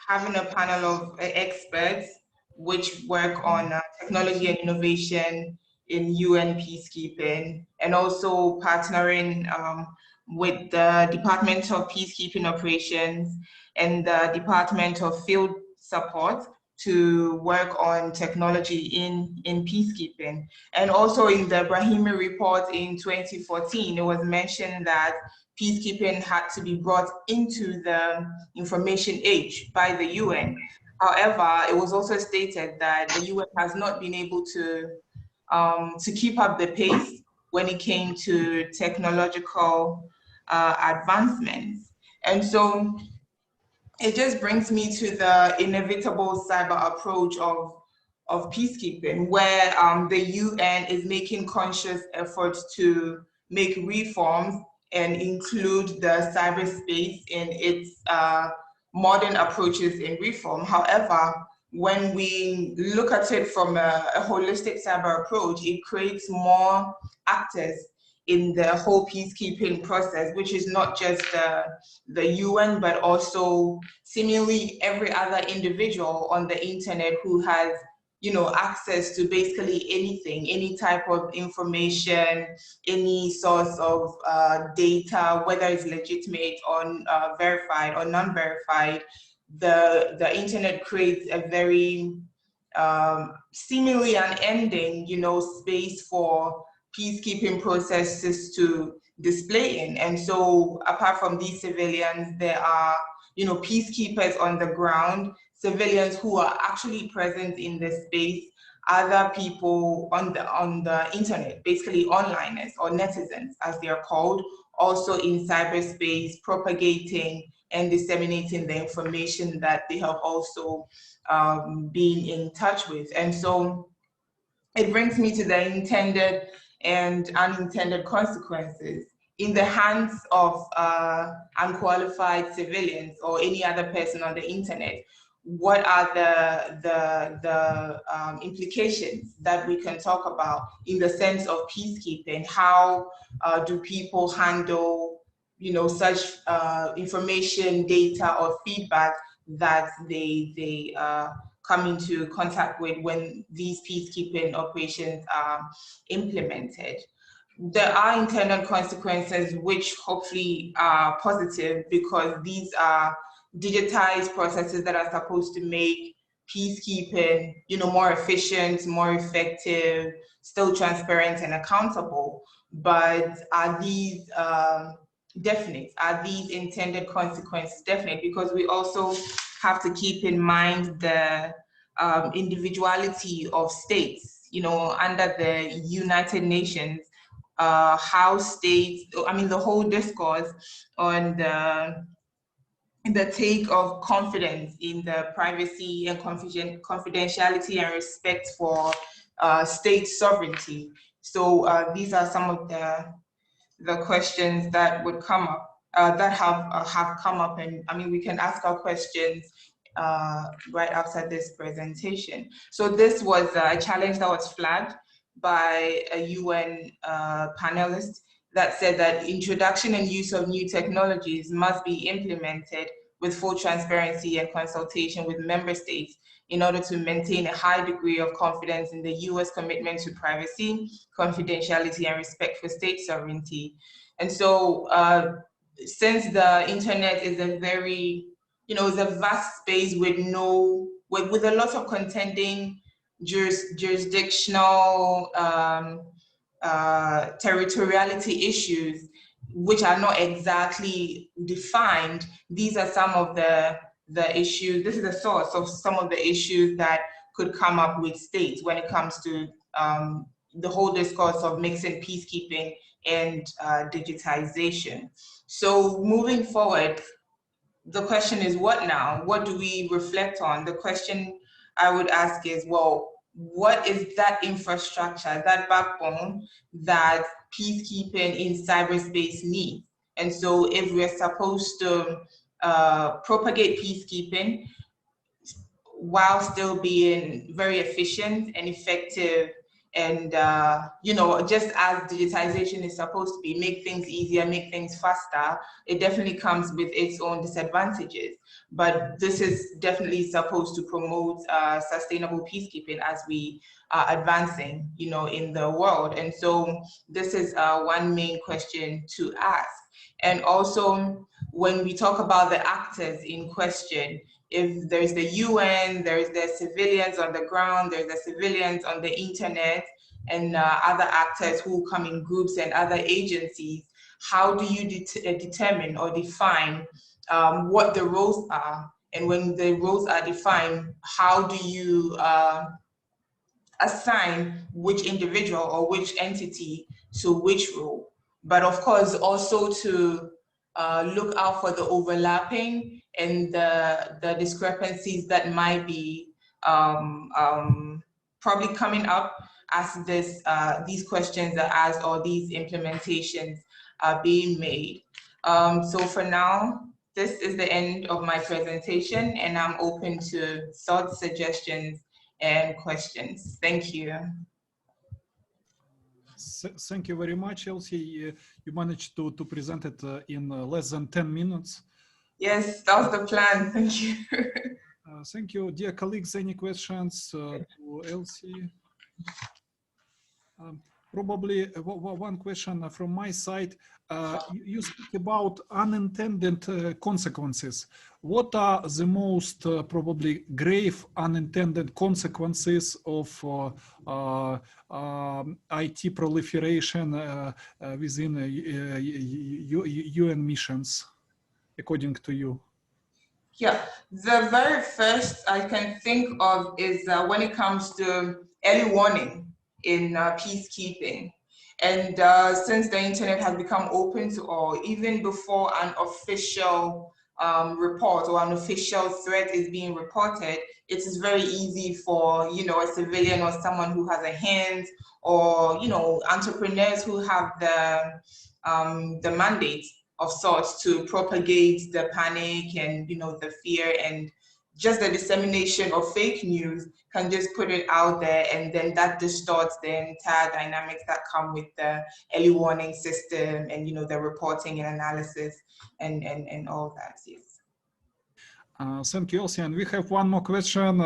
Speaker 13: Having a panel of experts which work on technology and innovation in UN peacekeeping, and also partnering with the Department of Peacekeeping Operations and the Department of Field Support to work on technology in peacekeeping. And also in the Brahimi report in 2014, it was mentioned that peacekeeping had to be brought into the information age by the UN. However, it was also stated that the UN has not been able to keep up the pace when it came to technological advancements. And so it just brings me to the inevitable cyber approach of peacekeeping, where the UN is making conscious efforts to make reforms and include the cyberspace in its modern approaches in reform. However, when we look at it from a holistic cyber approach, it creates more actors in the whole peacekeeping process, which is not just the UN, but also seemingly every other individual on the internet who has, you know, access to basically anything, any type of information, any source of data, whether it's legitimate or verified or non-verified. The internet creates a very seemingly unending, you know, space for peacekeeping processes to display in. And so apart from these civilians, there are, you know, peacekeepers on the ground civilians who are actually present in the space, other people on the internet, basically onliners or netizens as they are called, also in cyberspace, propagating and disseminating the information that they have also been in touch with. And so it brings me to the intended and unintended consequences. In the hands of unqualified civilians or any other person on the internet, what are the implications that we can talk about in the sense of peacekeeping? How do people handle, you know, such information, data, or feedback that they come into contact with when these peacekeeping operations are implemented? There are internal consequences which hopefully are positive, because these are digitized processes that are supposed to make peacekeeping, you know, more efficient, more effective, still transparent and accountable. But are these definite? Are these intended consequences definite? Because we also have to keep in mind the individuality of states. You know, under the United Nations, how states, I mean, the whole discourse on the take of confidence in the privacy and confidentiality and respect for state sovereignty. So these are some of the questions that would come up, that have come up, and I mean, we can ask our questions right after this presentation. So this was a challenge that was flagged by a UN panelist that said that introduction and use of new technologies must be implemented with full transparency and consultation with member states in order to maintain a high degree of confidence in the US commitment to privacy, confidentiality, and respect for state sovereignty. And so since the internet is a very, you know, it's a vast space with with a lot of contending jurisdictional territoriality issues, which are not exactly defined. These are some of the issues. This is the source of some of the issues that could come up with states when it comes to the whole discourse of mixing peacekeeping and digitization. So moving forward, the question is, what now? What do we reflect on? The question I would ask is, well, what is that infrastructure, that backbone that peacekeeping in cyberspace needs? And so if we're supposed to propagate peacekeeping while still being very efficient and effective, and you know, just as digitization is supposed to be, make things easier, make things faster, it definitely comes with its own disadvantages. But this is definitely supposed to promote sustainable peacekeeping as we are advancing, you know, in the world. And so this is one main question to ask. And also, when we talk about the actors in question, if there's the UN, there's the civilians on the ground, there's the civilians on the internet, and other actors who come in groups and other agencies, how do you determine or define what the roles are? And when the roles are defined, how do you assign which individual or which entity to which role? But of course, also to look out for the overlapping and the discrepancies that might be probably coming up as these questions are asked or these implementations are being made. So for now, this is the end of my presentation, and I'm open to thoughts, suggestions, and questions. Thank you.
Speaker 3: Thank you very much, Elsie. You managed to present it in less than 10 minutes.
Speaker 13: Yes, that was the plan. Thank you.
Speaker 3: Thank you. Dear colleagues, any questions to Elsie? Probably one question from my side. You speak about unintended consequences. What are the most probably grave unintended consequences of IT proliferation within UN missions, according to you?
Speaker 13: Yeah, the very first I can think of is when it comes to early warning in peacekeeping. And since the internet has become open to all, even before an official report or an official threat is being reported, it is very easy for, you know, a civilian or someone who has a hand, or, you know, entrepreneurs who have the mandate of sorts to propagate the panic and, you know, the fear, and just the dissemination of fake news can just put it out there, and then that distorts the entire dynamics that come with the early warning system and, you know, the reporting and analysis and all that. Yes.
Speaker 3: Thank you, Elsie. And we have one more question,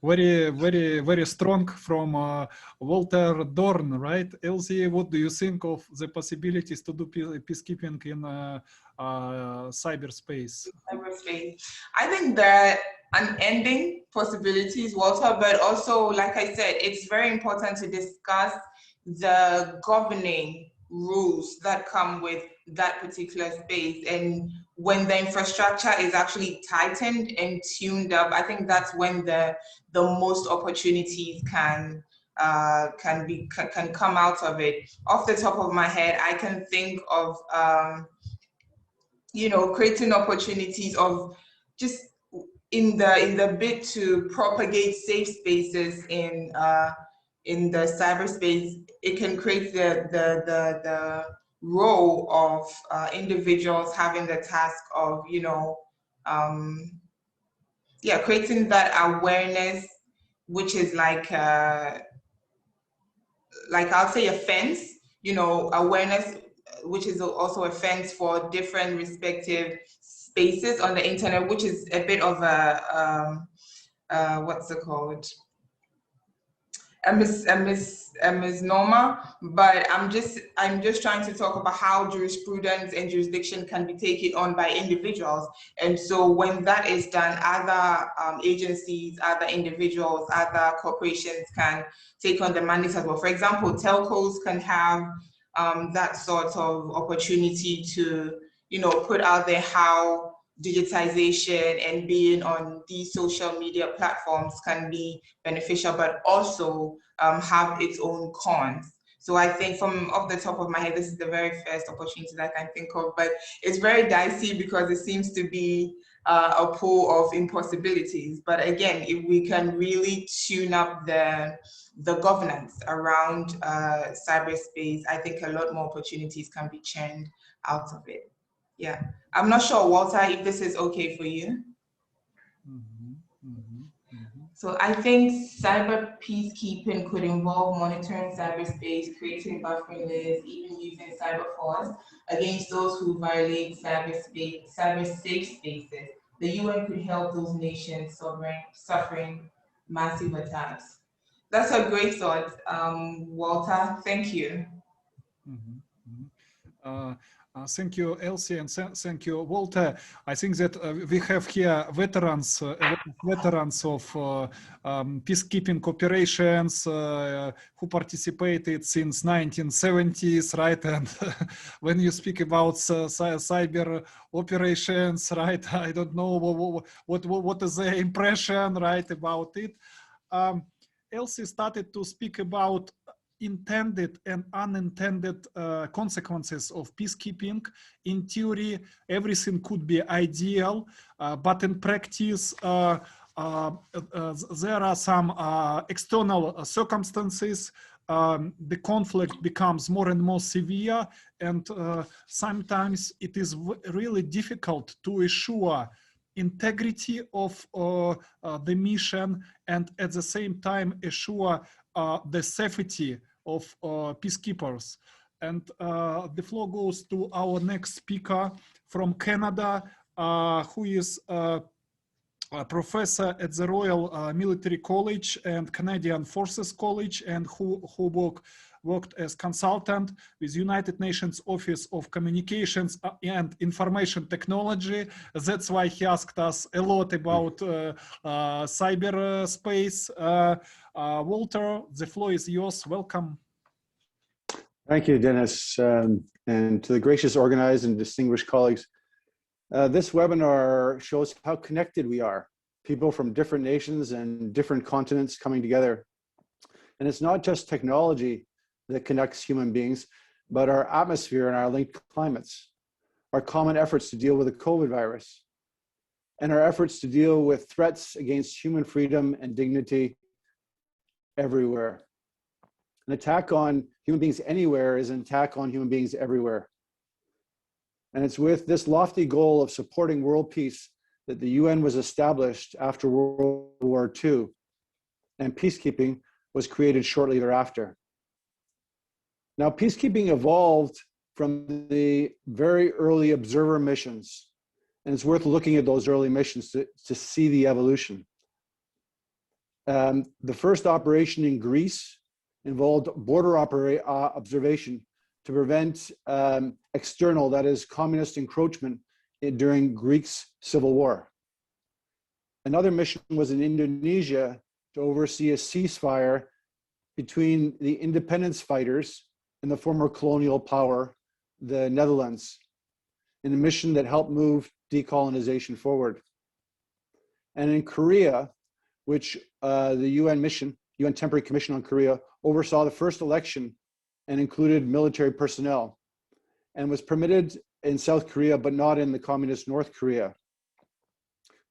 Speaker 3: very strong from Walter Dorn, right? Elsie, what do you think of the possibilities to do peacekeeping in cyberspace?
Speaker 13: Cyberspace. I think that unending possibilities, Walter, but also, like I said, it's very important to discuss the governing rules that come with that particular space. And when the infrastructure is actually tightened and tuned up, I think that's when the most opportunities can come out of it. Off the top of my head, I can think of you know, creating opportunities of just in the bid to propagate safe spaces in the cyberspace. It can create the role of individuals having the task of, you know, yeah, creating that awareness, which is like I'll say a fence, you know, awareness, which is also a fence for different respective spaces on the internet, which is a bit of a what's it called? A misnomer, but I'm just trying to talk about how jurisprudence and jurisdiction can be taken on by individuals. And so when that is done, other agencies, other individuals, other corporations can take on the mandate as well. For example, telcos can have that sort of opportunity to, you know, put out there how digitization and being on these social media platforms can be beneficial, but also have its own cons. So I think from off the top of my head, this is the very first opportunity that I can think of, but it's very dicey because it seems to be a pool of impossibilities. But again, if we can really tune up the governance around cyberspace, I think a lot more opportunities can be churned out of it. Yeah, I'm not sure, Walter, if this is okay for you. So I think cyber peacekeeping could involve monitoring cyberspace, creating buffering lists, even using cyber force against those who violate cyber safe spaces. The UN could help those nations suffering massive attacks. That's a great thought, Walter. Thank you.
Speaker 3: Thank you, Elsie, and thank you, Walter. I think that we have here veterans of peacekeeping operations who participated since 1970s, right? And when you speak about cyber operations, right? I don't know what is the impression, right, about it. Elsie started to speak about intended and unintended consequences of peacekeeping. In theory, everything could be ideal, but in practice, there are some external circumstances. The conflict becomes more and more severe, and sometimes it is really difficult to assure integrity of the mission and at the same time assure the safety of peacekeepers. And the floor goes to our next speaker from Canada, who is a professor at the Royal Military College and Canadian Forces College, and who worked as consultant with United Nations Office of Communications and Information Technology. That's why he asked us a lot about cyberspace. Walter, the floor is yours. Welcome.
Speaker 14: Thank you, Dennis. And to the gracious organized and distinguished colleagues, This webinar shows how connected we are, people from different nations and different continents coming together. And it's not just technology that connects human beings, but our atmosphere and our linked climates, our common efforts to deal with the COVID virus, and our efforts to deal with threats against human freedom and dignity everywhere. An attack on human beings anywhere is an attack on human beings everywhere. And it's with this lofty goal of supporting world peace that the UN was established after World War II, and peacekeeping was created shortly thereafter. Now, peacekeeping evolved from the very early observer missions, and it's worth looking at those early missions to see the evolution. The first operation in Greece involved border observation to prevent external, that is, communist encroachment during Greece's civil war. Another mission was in Indonesia to oversee a ceasefire between the independence fighters and the former colonial power, the Netherlands, in a mission that helped move decolonization forward. And in Korea, which the UN Temporary Commission on Korea oversaw the first election and included military personnel, and was permitted in South Korea, but not in the communist North Korea.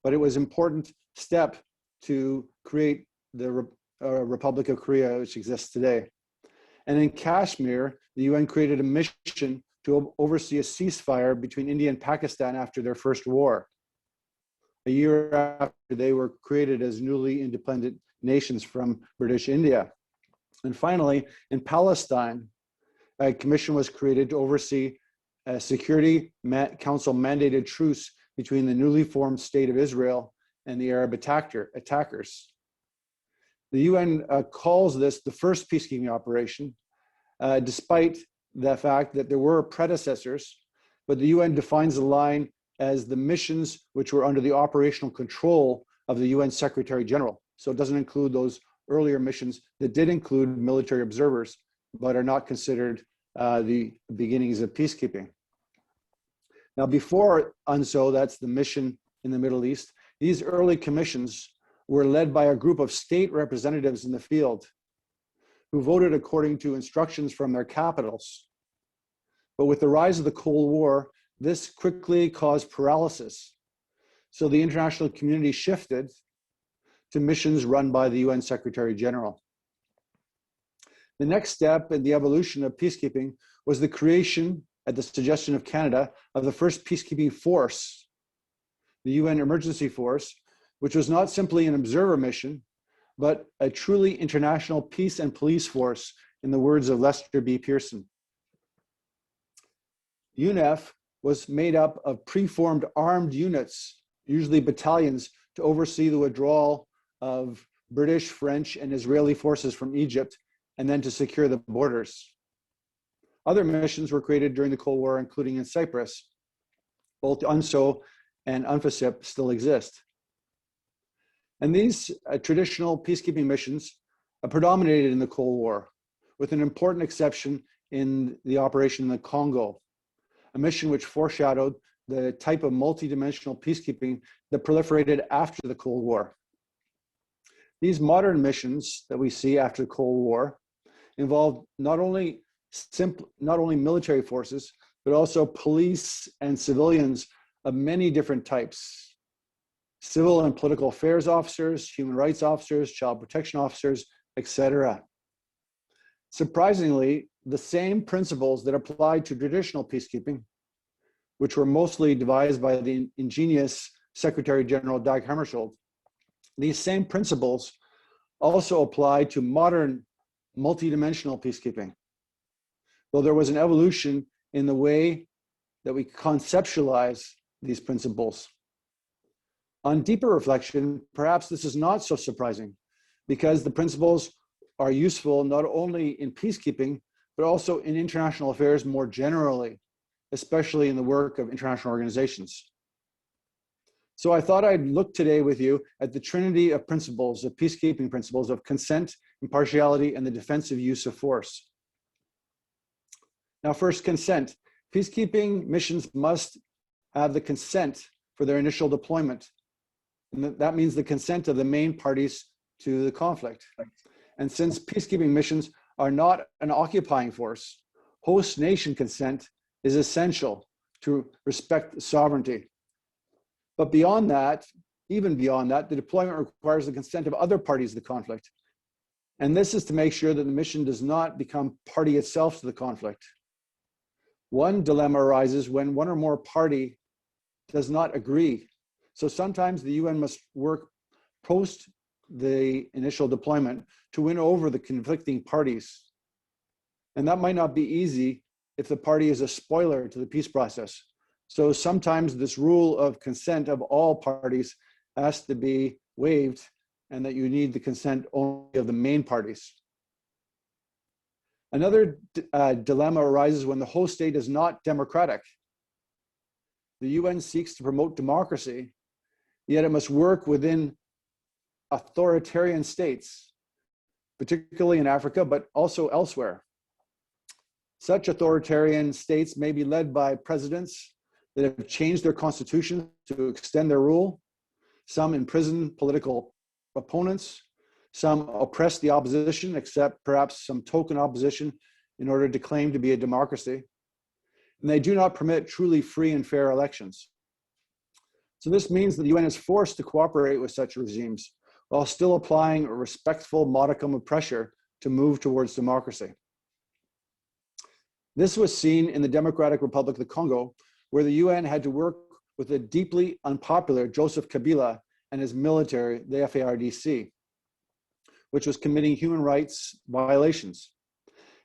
Speaker 14: But it was an important step to create the Republic of Korea, which exists today. And in Kashmir, the UN created a mission to oversee a ceasefire between India and Pakistan after their first war, a year after they were created as newly independent nations from British India. And finally, in Palestine, a commission was created to oversee a Security Council mandated truce between the newly formed State of Israel and the Arab attackers. The UN calls this the first peacekeeping operation, despite the fact that there were predecessors, but the UN defines the line as the missions which were under the operational control of the UN Secretary General. So it doesn't include those earlier missions that did include military observers, but are not considered the beginnings of peacekeeping. Now, before UNSO, that's the mission in the Middle East, these early commissions were led by a group of state representatives in the field who voted according to instructions from their capitals. But with the rise of the Cold War, this quickly caused paralysis. So the international community shifted to missions run by the UN Secretary General. The next step in the evolution of peacekeeping was the creation, at the suggestion of Canada, of the first peacekeeping force, the UN Emergency Force, which was not simply an observer mission, but a truly international peace and police force, in the words of Lester B. Pearson. UNEF was made up of preformed armed units, usually battalions, to oversee the withdrawal of British, French, and Israeli forces from Egypt, and then to secure the borders. Other missions were created during the Cold War, including in Cyprus. Both UNSO and UNFICYP still exist. And these traditional peacekeeping missions predominated in the Cold War, with an important exception in the operation in the Congo, a mission which foreshadowed the type of multidimensional peacekeeping that proliferated after the Cold War. These modern missions that we see after the Cold War involved not only military forces, but also police and civilians of many different types. Civil and political affairs officers, human rights officers, child protection officers, etc. Surprisingly, the same principles that applied to traditional peacekeeping, which were mostly devised by the ingenious Secretary General Dag Hammarskjöld, these same principles also apply to modern multidimensional peacekeeping. Though there was an evolution in the way that we conceptualize these principles. On deeper reflection, perhaps this is not so surprising, because the principles are useful not only in peacekeeping, but also in international affairs more generally, especially in the work of international organizations. So I thought I'd look today with you at the trinity of principles, of peacekeeping principles, of consent, impartiality, and the defensive use of force. Now, first, consent. Peacekeeping missions must have the consent for their initial deployment. And that means the consent of the main parties to the conflict. And since peacekeeping missions are not an occupying force, host nation consent is essential to respect sovereignty. But beyond that, even beyond that, the deployment requires the consent of other parties to the conflict. And this is to make sure that the mission does not become party itself to the conflict. One dilemma arises when one or more party does not agree. So sometimes the UN must work post the initial deployment to win over the conflicting parties. And that might not be easy if the party is a spoiler to the peace process. So sometimes this rule of consent of all parties has to be waived, and that you need the consent only of the main parties. Another dilemma arises when the host state is not democratic. The UN seeks to promote democracy, yet it must work within authoritarian states, particularly in Africa, but also elsewhere. Such authoritarian states may be led by presidents that have changed their constitution to extend their rule. Some imprison political opponents. Some oppress the opposition, except perhaps some token opposition in order to claim to be a democracy. And they do not permit truly free and fair elections. So this means that the UN is forced to cooperate with such regimes while still applying a respectful modicum of pressure to move towards democracy. This was seen in the Democratic Republic of the Congo, where the UN had to work with the deeply unpopular Joseph Kabila and his military, the FARDC, which was committing human rights violations.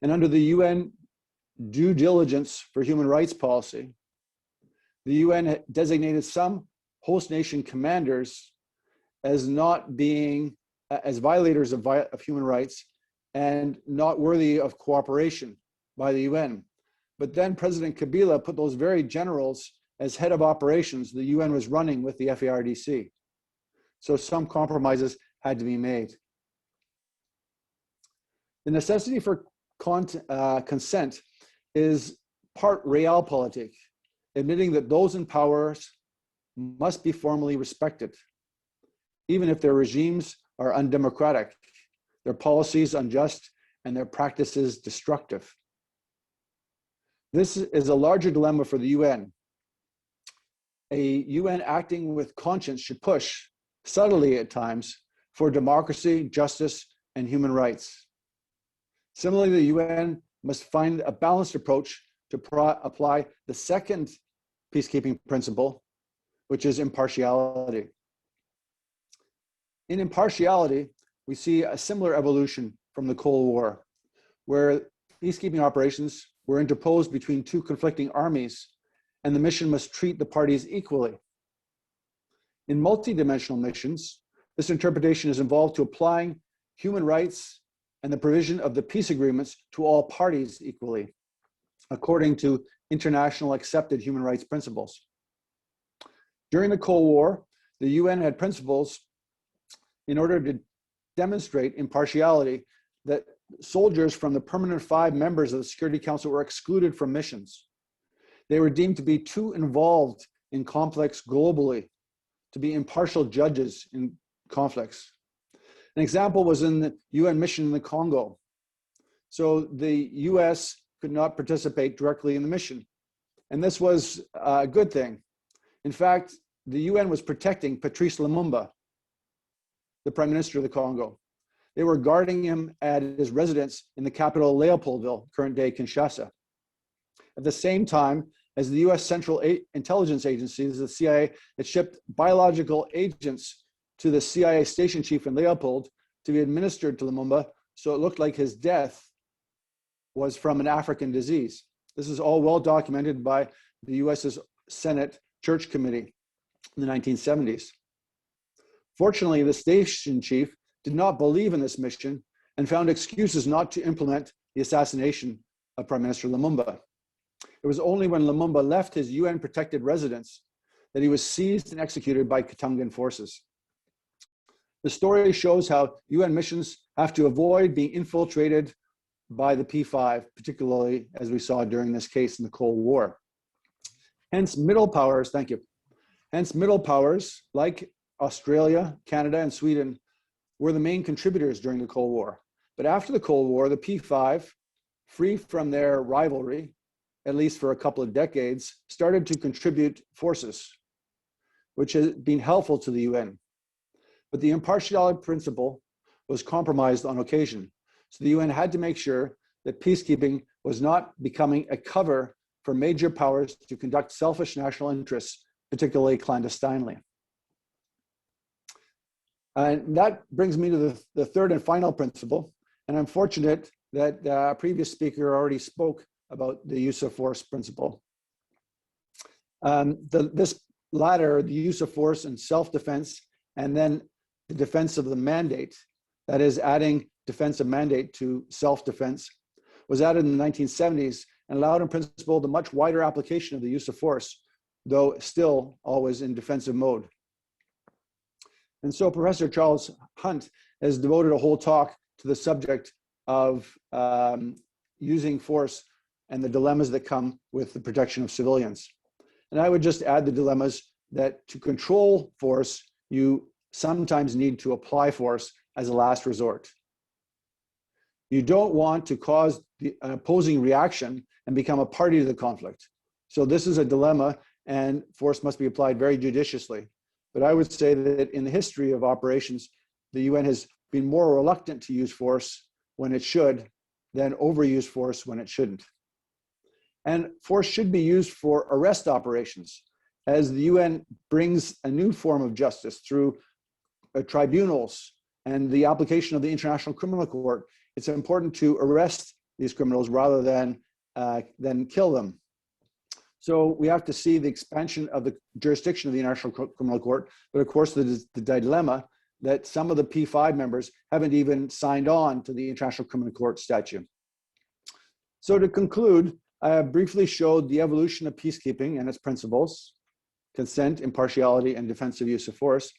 Speaker 14: And under the UN due diligence for human rights policy, the UN designated some host nation commanders as not being, as violators of human rights and not worthy of cooperation by the UN. But then President Kabila put those very generals as head of operations the UN was running with the FARDC. So some compromises had to be made. The necessity for consent is part realpolitik, admitting that those in power must be formally respected, even if their regimes are undemocratic, their policies unjust, and their practices destructive. This is a larger dilemma for the UN. A UN acting with conscience should push, subtly at times, for democracy, justice, and human rights. Similarly, the UN must find a balanced approach to apply the second peacekeeping principle, which is impartiality. In impartiality, we see a similar evolution from the Cold War, where peacekeeping operations were interposed between two conflicting armies, and the mission must treat the parties equally. In multidimensional missions, this interpretation is involved to applying human rights and the provision of the peace agreements to all parties equally, according to international accepted human rights principles. During the Cold War, the UN had principles in order to demonstrate impartiality that soldiers from the permanent 5 members of the Security Council were excluded from missions. They were deemed to be too involved in conflicts globally, to be impartial judges in conflicts. An example was in the UN mission in the Congo. So the US could not participate directly in the mission. And this was a good thing. In fact, the UN was protecting Patrice Lumumba, the Prime Minister of the Congo. They were guarding him at his residence in the capital Leopoldville, current day Kinshasa. At the same time, as the US Central Intelligence Agencies, the CIA, had shipped biological agents to the CIA station chief in Leopold to be administered to Lumumba, so it looked like his death was from an African disease. This is all well documented by the US's Senate Church Committee in the 1970s. Fortunately, the station chief did not believe in this mission and found excuses not to implement the assassination of Prime Minister Lumumba. It was only when Lumumba left his UN-protected residence that he was seized and executed by Katungan forces. The story shows how UN missions have to avoid being infiltrated by the P5, particularly as we saw during this case in the Cold War. Hence, middle powers, thank you. Hence, middle powers like Australia, Canada, and Sweden were the main contributors during the Cold War. But after the Cold War, the P5, free from their rivalry, at least for a couple of decades, started to contribute forces, which has been helpful to the UN. But the impartiality principle was compromised on occasion. So the UN had to make sure that peacekeeping was not becoming a cover for major powers to conduct selfish national interests, particularly clandestinely. And that brings me to the third and final principle. And I'm fortunate that a previous speaker already spoke about the use of force principle. This latter, the use of force in self-defense, and then the defense of the mandate, that is adding defensive mandate to self-defense, was added in the 1970s and allowed in principle the much wider application of the use of force, though still always in defensive mode. And so Professor Charles Hunt has devoted a whole talk to the subject of using force and the dilemmas that come with the protection of civilians. And I would just add the dilemmas that to control force, you sometimes need to apply force as a last resort. You don't want to cause an opposing reaction and become a party to the conflict. So this is a dilemma, and force must be applied very judiciously. But I would say that in the history of operations, the UN has been more reluctant to use force when it should than overuse force when it shouldn't. And force should be used for arrest operations, as the UN brings a new form of justice through tribunals and the application of the International Criminal Court. It's important to arrest these criminals rather than kill them. So we have to see the expansion of the jurisdiction of the International Criminal Court, but of course the dilemma that some of the P5 members haven't even signed on to the International Criminal Court statute. So to conclude, I have briefly showed the evolution of peacekeeping and its principles, consent, impartiality, and defensive use of force,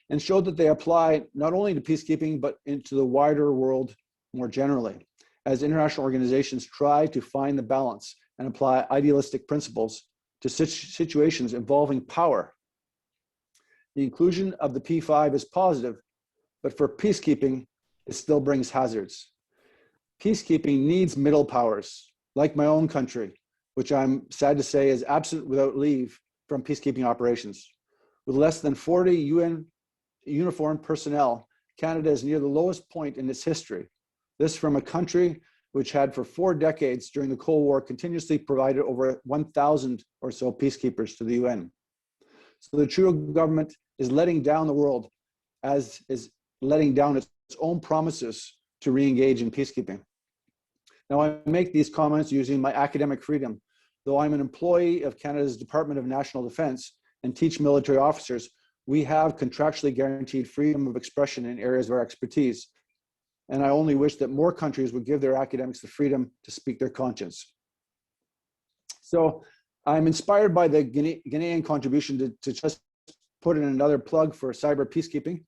Speaker 14: and showed that they apply not only to peacekeeping, but into the wider world more generally, as international organizations try to find the balance and apply idealistic principles to situations involving power. The inclusion of the P5 is positive, but for peacekeeping, it still brings hazards. Peacekeeping needs middle powers, like my own country, which I'm sad to say is absent without leave from peacekeeping operations. With less than 40 UN uniformed personnel, Canada is near the lowest point in its history. This from a country which had for 4 decades during the Cold War continuously provided over 1,000 or so peacekeepers to the UN. So the Trudeau government is letting down the world, as is letting down its own promises to re-engage in peacekeeping. Now, I make these comments using my academic freedom. Though I'm an employee of Canada's Department of National Defence and teach military officers, we have contractually guaranteed freedom of expression in areas of our expertise. And I only wish that more countries would give their academics the freedom to speak their conscience. So I'm inspired by the Ghanaian contribution to just put in another plug for cyber peacekeeping,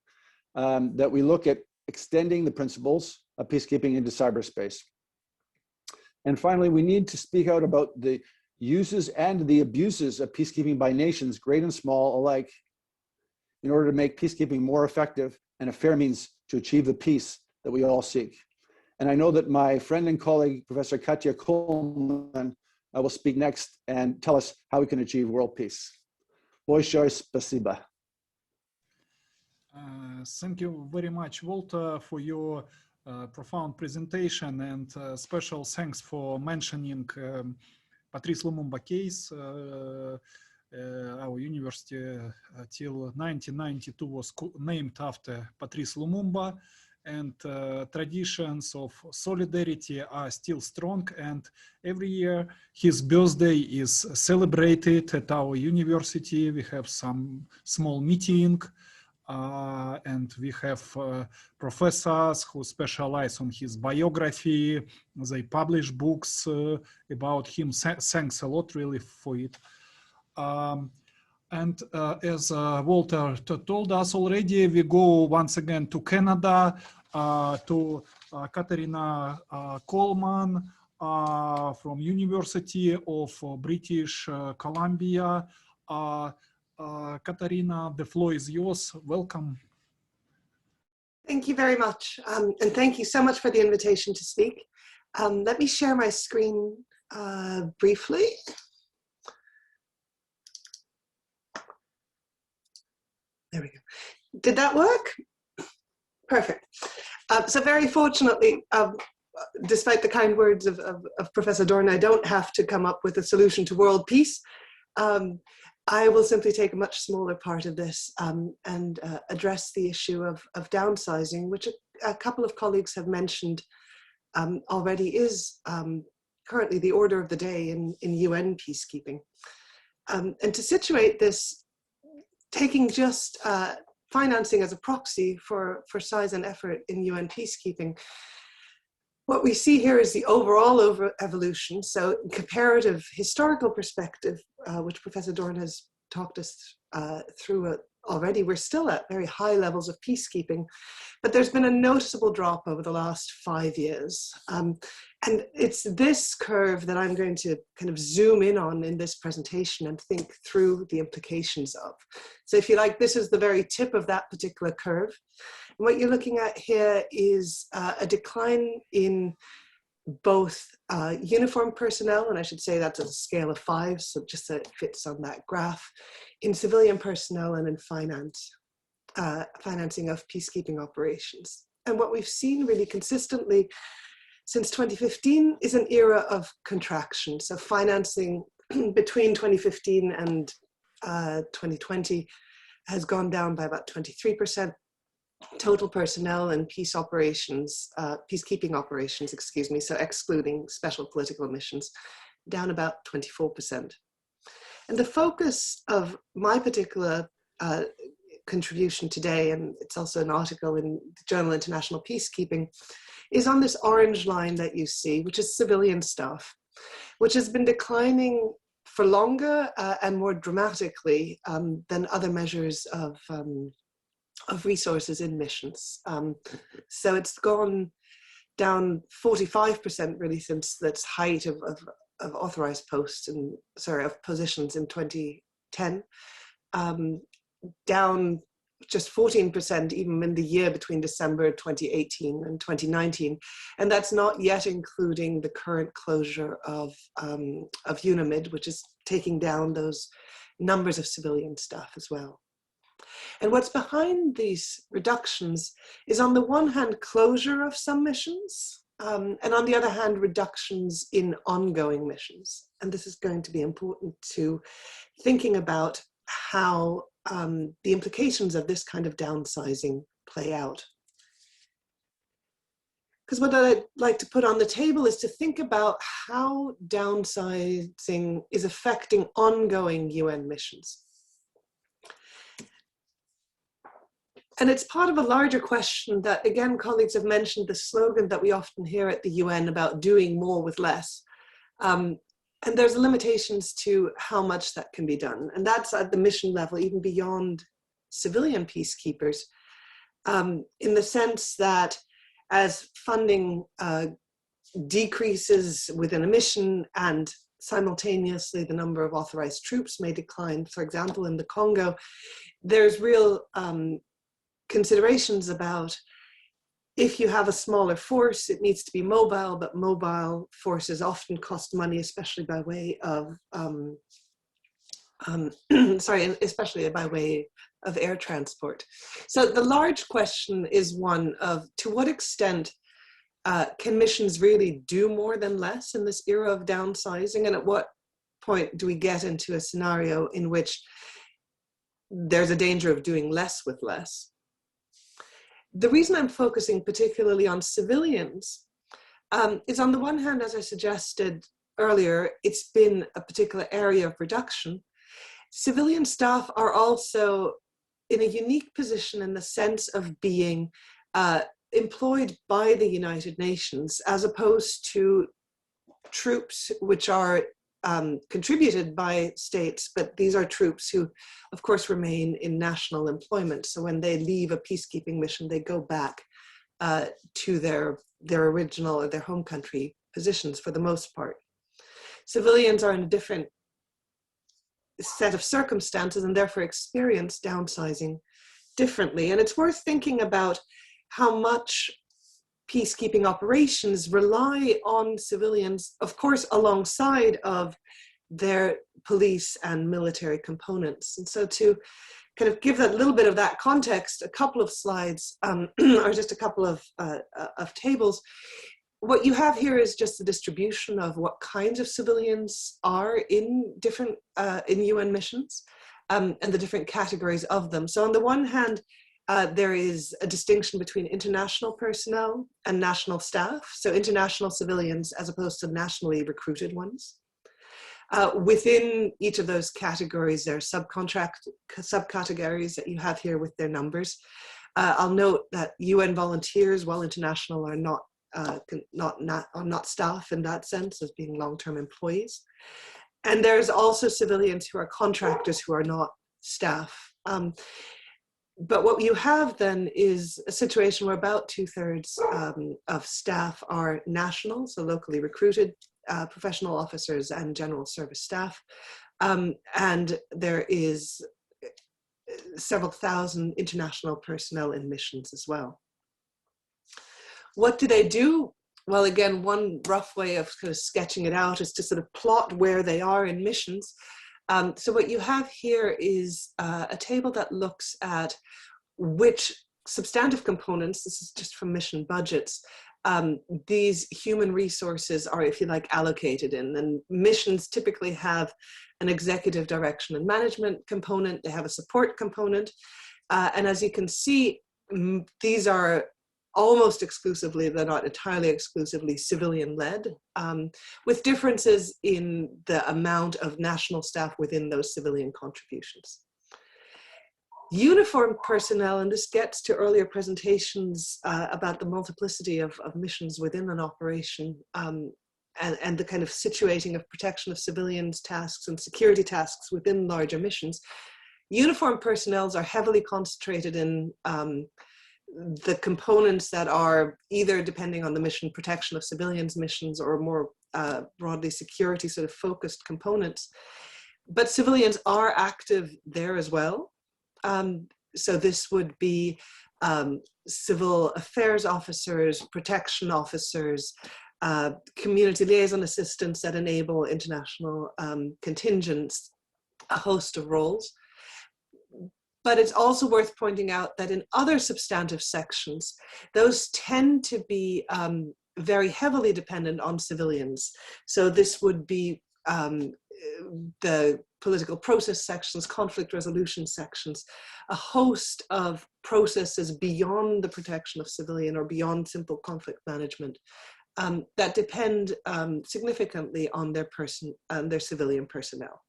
Speaker 14: that we look at extending the principles of peacekeeping into cyberspace. And finally, we need to speak out about the uses and the abuses of peacekeeping by nations, great and small alike, in order to make peacekeeping more effective and a fair means to achieve the peace that we all seek. And I know that my friend and colleague, Professor Katja Coleman, will speak next and tell us how we can achieve world peace. Большое спасибо.
Speaker 3: Thank you very much, Walter, for your profound presentation, and special thanks for mentioning Patrice Lumumba case. Our university till 1992 was named after Patrice Lumumba, and traditions of solidarity are still strong, and every year his birthday is celebrated at our university. We have some small meeting, and we have professors who specialize on his biography. They publish books about him. Thanks a lot really for it. And as Walter told us already, we go once again to Canada, to Katarina Coleman, from University of British Columbia. Katarina, the floor is yours. Welcome.
Speaker 15: Thank you very much. And thank you so much for the invitation to speak. Let me share my screen briefly. There we go. Did that work? Perfect. So very fortunately, despite the kind words of Professor Dorn, I don't have to come up with a solution to world peace. I will simply take a much smaller part of this and address the issue of downsizing, which a couple of colleagues have mentioned already is currently the order of the day in UN peacekeeping. And to situate this, taking just financing as a proxy for size and effort in UN peacekeeping, what we see here is the overall evolution. So comparative historical perspective, which Professor Dorn has talked us through already, we're still at very high levels of peacekeeping, but there's been a noticeable drop over the last 5 years. And it's this curve that I'm going to kind of zoom in on in this presentation and think through the implications of. So if you like, this is the very tip of that particular curve. And what you're looking at here is a decline in both uniformed personnel, and I should say that's a scale of 5, so just so it fits on that graph, in civilian personnel and in financing of peacekeeping operations. And what we've seen really consistently since 2015 is an era of contraction. So financing between 2015 and 2020 has gone down by about 23%. Total personnel and peace operations, peacekeeping operations, excuse me, so excluding special political missions, down about 24%. And the focus of my particular contribution today, and it's also an article in the Journal International Peacekeeping, is on this orange line that you see, which is civilian staff, which has been declining for longer and more dramatically than other measures of resources in missions. So it's gone down 45% really since its height of authorized posts and, of positions in 2010, down just 14% even in the year between December 2018 and 2019. And that's not yet including the current closure of UNAMID, which is taking down those numbers of civilian staff as well. And what's behind these reductions is, on the one hand, closure of some missions, and on the other hand, reductions in ongoing missions. And this is going to be important to thinking about how the implications of this kind of downsizing play out. Because what I'd like to put on the table is to think about how downsizing is affecting ongoing UN missions. And it's part of a larger question that, again, colleagues have mentioned the slogan that we often hear at the UN about doing more with less. And there's limitations to how much that can be done. And that's at the mission level, even beyond civilian peacekeepers, in the sense that as funding decreases within a mission and simultaneously the number of authorized troops may decline, for example, in the Congo, there's real considerations about, if you have a smaller force, it needs to be mobile, but mobile forces often cost money, especially by way of, especially by way of air transport. So the large question is one of, to what extent can missions really do more than less in this era of downsizing? And at what point do we get into a scenario in which there's a danger of doing less with less? The reason I'm focusing particularly on civilians is, on the one hand, as I suggested earlier, it's been a particular area of reduction. Civilian staff are also in a unique position in the sense of being employed by the United Nations, as opposed to troops which are contributed by states, but these are troops who, of course, remain in national employment. So when they leave a peacekeeping mission, they go back to their original or their home country positions for the most part. Civilians are in a different set of circumstances and therefore experience downsizing differently. And it's worth thinking about how much peacekeeping operations rely on civilians, of course, alongside of their police and military components. And so to kind of give that little bit of that context, a couple of slides, or just a couple of tables. What you have here is just the distribution of what kinds of civilians are in different, in UN missions, and the different categories of them. So on the one hand, there is a distinction between international personnel and national staff. So international civilians as opposed to nationally recruited ones. Within each of those categories, there are subcategories that you have here with their numbers. I'll note that UN volunteers, while international, are not staff in that sense as being long-term employees. And there's also civilians who are contractors who are not staff. But what you have then is a situation where about 2/3 of staff are national, so locally recruited professional officers and general service staff. And there is several thousand international personnel in missions as well. What do they do? Well, again, one rough way of kind of sketching it out is to sort of plot where they are in missions. So what you have here is a table that looks at which substantive components, this is just from mission budgets, these human resources are, if you like, allocated in. And missions typically have an executive direction and management component, they have a support component. And as you can see, these are almost exclusively, they're not entirely exclusively civilian-led, with differences in the amount of national staff within those civilian contributions. Uniformed personnel, and this gets to earlier presentations about the multiplicity of missions within an operation, and the kind of situating of protection of civilians tasks and security tasks within larger missions. Uniformed personnel are heavily concentrated in the components that are either, depending on the mission, protection of civilians missions, or more broadly security sort of focused components. But civilians are active there as well. So this would be civil affairs officers, protection officers, community liaison assistants that enable international contingents, a host of roles. But it's also worth pointing out that in other substantive sections, those tend to be very heavily dependent on civilians. So this would be the political process sections, conflict resolution sections, a host of processes beyond the protection of civilian or beyond simple conflict management that depend significantly on their civilian personnel.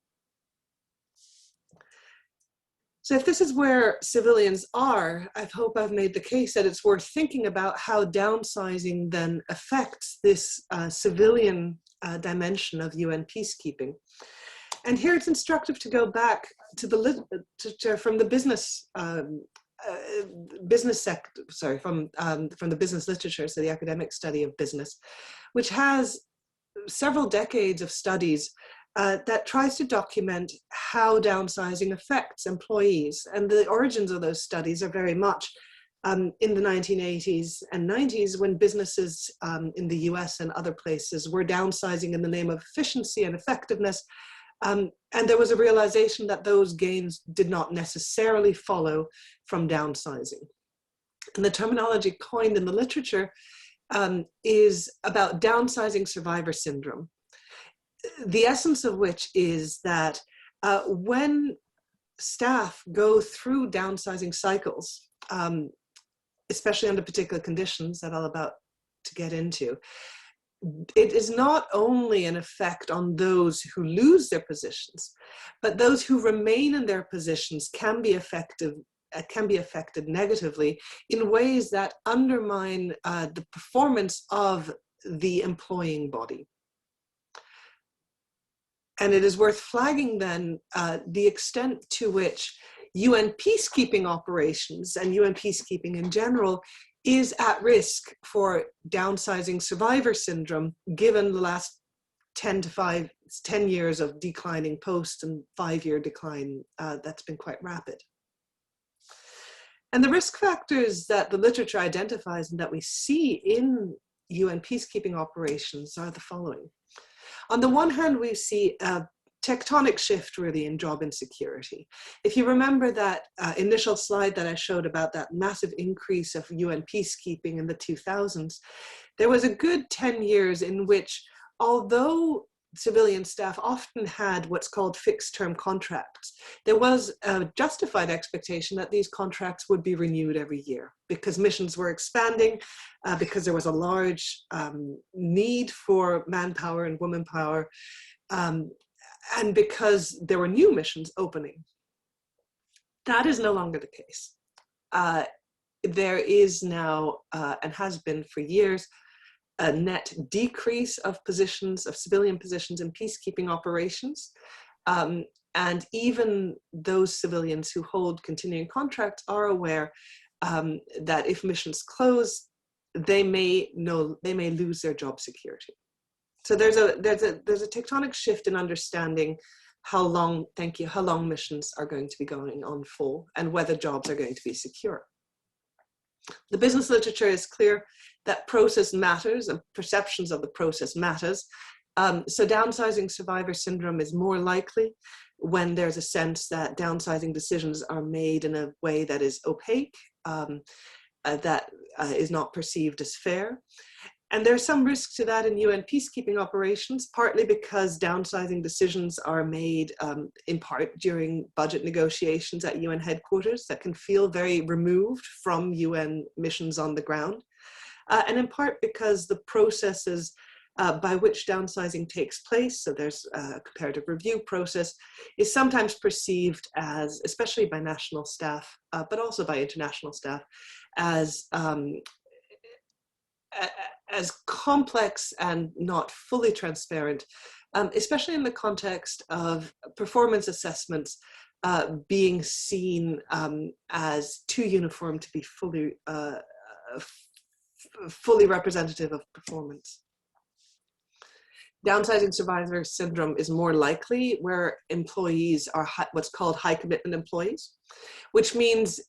Speaker 15: So if this is where civilians are, I hope I've made the case that it's worth thinking about how downsizing then affects this civilian dimension of UN peacekeeping. And here it's instructive to go back to the from the business sector, sorry, from the business literature, so the academic study of business, which has several decades of studies that tries to document how downsizing affects employees. And the origins of those studies are very much in the 1980s and 90s, when businesses in the US and other places were downsizing in the name of efficiency and effectiveness. And there was a realization that those gains did not necessarily follow from downsizing. And the terminology coined in the literature is about downsizing survivor syndrome. The essence of which is that when staff go through downsizing cycles, especially under particular conditions that I'm about to get into, it is not only an effect on those who lose their positions, but those who remain in their positions can be affected negatively in ways that undermine the performance of the employing body. And it is worth flagging then the extent to which UN peacekeeping operations and UN peacekeeping in general is at risk for downsizing survivor syndrome, given the last 10 years of declining posts and 5-year decline that's been quite rapid. And the risk factors that the literature identifies and that we see in UN peacekeeping operations are the following. On the one hand, we see a tectonic shift really in job insecurity. If you remember that initial slide that I showed about that massive increase of UN peacekeeping in the 2000s, there was a good 10 years in which, although civilian staff often had what's called fixed-term contracts, there was a justified expectation that these contracts would be renewed every year because missions were expanding, because there was a large need for manpower and womanpower, and because there were new missions opening. That is no longer the case. There is now, and has been for years, a net decrease of positions, of civilian positions in peacekeeping operations. And even those civilians who hold continuing contracts are aware that if missions close, they may lose their job security. So there's a tectonic shift in understanding how long missions are going to be going on full and whether jobs are going to be secure. The business literature is clear that process matters and perceptions of the process matters. So downsizing survivor syndrome is more likely when there's a sense that downsizing decisions are made in a way that is opaque, that is not perceived as fair. And there's some risk to that in UN peacekeeping operations, partly because downsizing decisions are made in part during budget negotiations at UN headquarters that can feel very removed from UN missions on the ground. And in part because the processes by which downsizing takes place, so there's a comparative review process, is sometimes perceived as, especially by national staff, but also by international staff, as complex and not fully transparent, especially in the context of performance assessments being seen as too uniform to be fully representative of performance. Downsizing survivor syndrome is more likely where employees are what's called high commitment employees, which means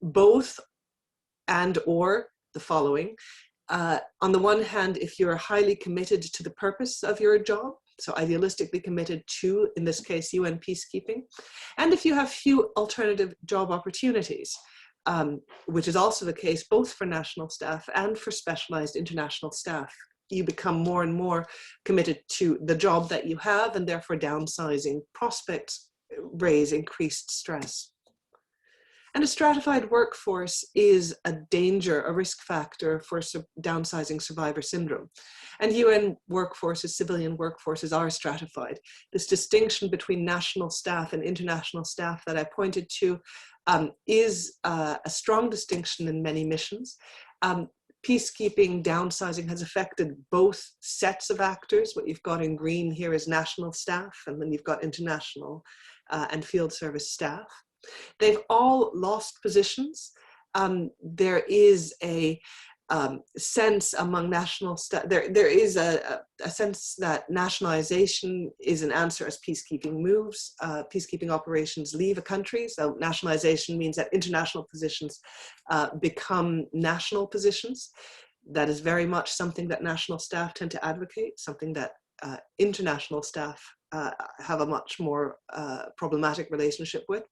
Speaker 15: both and or the following. On the one hand, if you're highly committed to the purpose of your job, so idealistically committed to, in this case, UN peacekeeping, and if you have few alternative job opportunities, which is also the case both for national staff and for specialized international staff, you become more and more committed to the job that you have, and therefore downsizing prospects raise increased stress. And a stratified workforce is a danger, a risk factor for downsizing survivor syndrome. And UN workforces, civilian workforces are stratified. This distinction between national staff and international staff that I pointed to is a strong distinction in many missions. Peacekeeping downsizing has affected both sets of actors. What you've got in green here is national staff, and then you've got international and field service staff. They've all lost positions. There is a sense among national staff, there is a sense that nationalization is an answer as peacekeeping moves. Peacekeeping operations leave a country, so nationalization means that international positions become national positions. That is very much something that national staff tend to advocate, something that international staff have a much more problematic relationship with.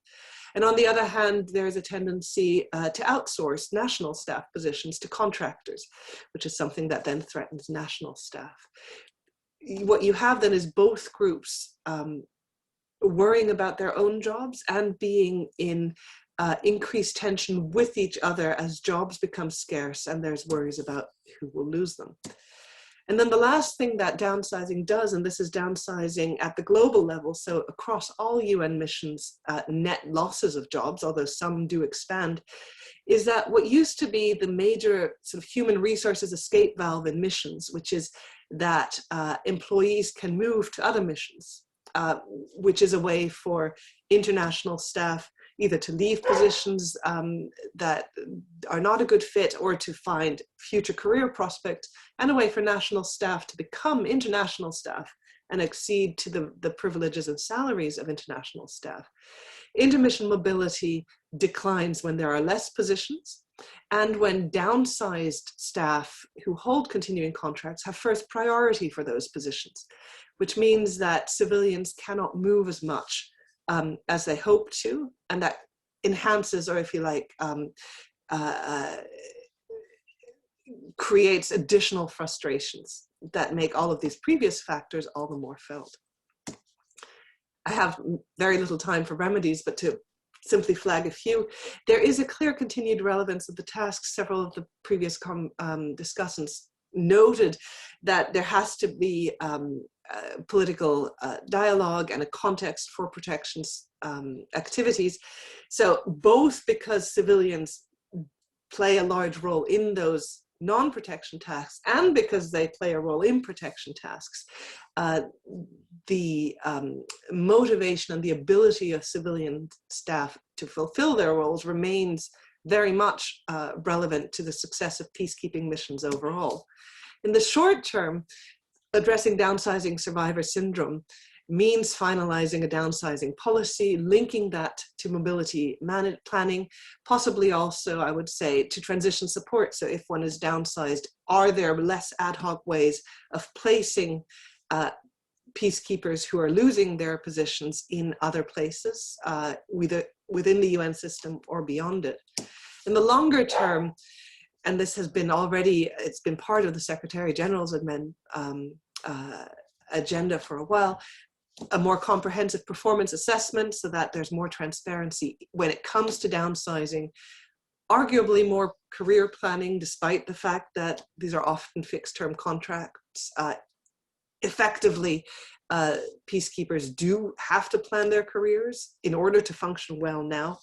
Speaker 15: And on the other hand, there is a tendency to outsource national staff positions to contractors, which is something that then threatens national staff. What you have then is both groups worrying about their own jobs and being in increased tension with each other as jobs become scarce and there's worries about who will lose them. And then the last thing that downsizing does, and this is downsizing at the global level, so across all UN missions, net losses of jobs, although some do expand, is that what used to be the major sort of human resources escape valve in missions, which is that employees can move to other missions, which is a way for international staff either to leave positions that are not a good fit or to find future career prospects, and a way for national staff to become international staff and accede to the privileges and salaries of international staff. Intermission mobility declines when there are less positions and when downsized staff who hold continuing contracts have first priority for those positions, which means that civilians cannot move as much as they hope to, and that enhances, or if you like, creates additional frustrations that make all of these previous factors all the more felt. I have very little time for remedies, but to simply flag a few, there is a clear continued relevance of the tasks. Several of the previous discussants noted that there has to be political dialogue and a context for protections activities. So both because civilians play a large role in those non-protection tasks and because they play a role in protection tasks, the motivation and the ability of civilian staff to fulfill their roles remains very much relevant to the success of peacekeeping missions overall. In the short term, addressing downsizing survivor syndrome means finalizing a downsizing policy, linking that to mobility planning, possibly also, I would say, to transition support. So if one is downsized, are there less ad hoc ways of placing peacekeepers who are losing their positions in other places, within the UN system or beyond it? In the longer term, and this has been already, it's been part of the Secretary General's agenda for a while, a more comprehensive performance assessment so that there's more transparency when it comes to downsizing, arguably more career planning, despite the fact that these are often fixed term contracts. Effectively, peacekeepers do have to plan their careers in order to function well now.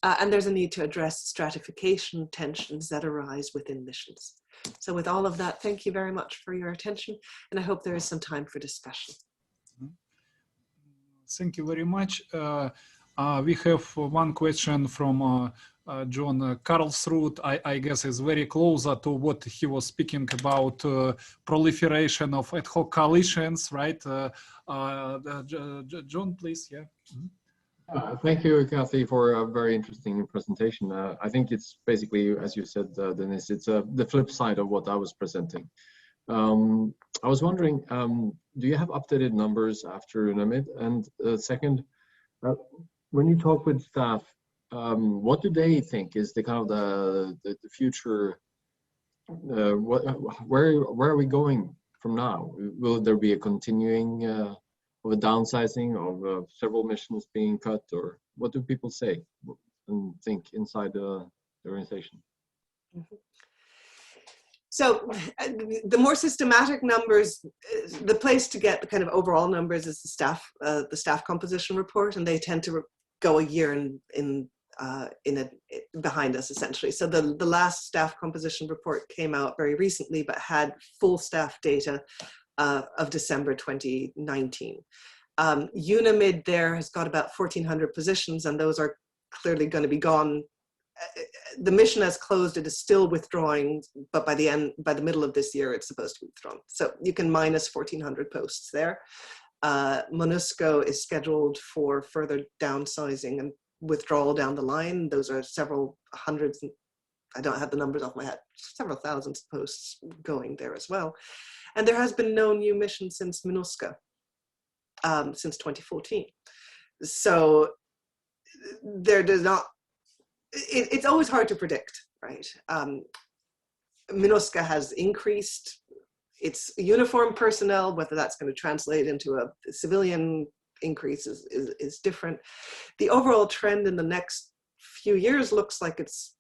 Speaker 15: And there's a need to address stratification tensions that arise within missions. So with all of that, thank you very much for your attention. And I hope there is some time for discussion.
Speaker 3: Thank you very much. We have one question from John Karlsruhe. I guess is very closer to what he was speaking about, proliferation of ad hoc coalitions, right? John, please, yeah.
Speaker 12: Thank you, Kathy, for a very interesting presentation. I think it's basically, as you said, Dennis, it's the flip side of what I was presenting. I was wondering, do you have updated numbers after UNAMID? And second, when you talk with staff, what do they think is the kind of the future? Where are we going from now? Will there be a continuing of a downsizing of several missions being cut, or what do people say and think inside the organization?
Speaker 15: Mm-hmm. So the more systematic numbers, the place to get the kind of overall numbers is the staff composition report, and they tend to go a year behind us essentially. So the last staff composition report came out very recently, but had full staff data of December 2019. UNAMID there has got about 1,400 positions, and those are clearly going to be gone. The mission has closed, it is still withdrawing, but by the middle of this year, it's supposed to be withdrawn. So you can minus 1,400 posts there. MONUSCO is scheduled for further downsizing and withdrawal down the line. Those are several hundreds, I don't have the numbers off my head, several thousands of posts going there as well. And there has been no new mission since MONUSCO, since 2014. So there does not, it's always hard to predict, right? MONUSCO has increased its uniform personnel, whether that's going to translate into a civilian increase is different. The overall trend in the next few years looks like it's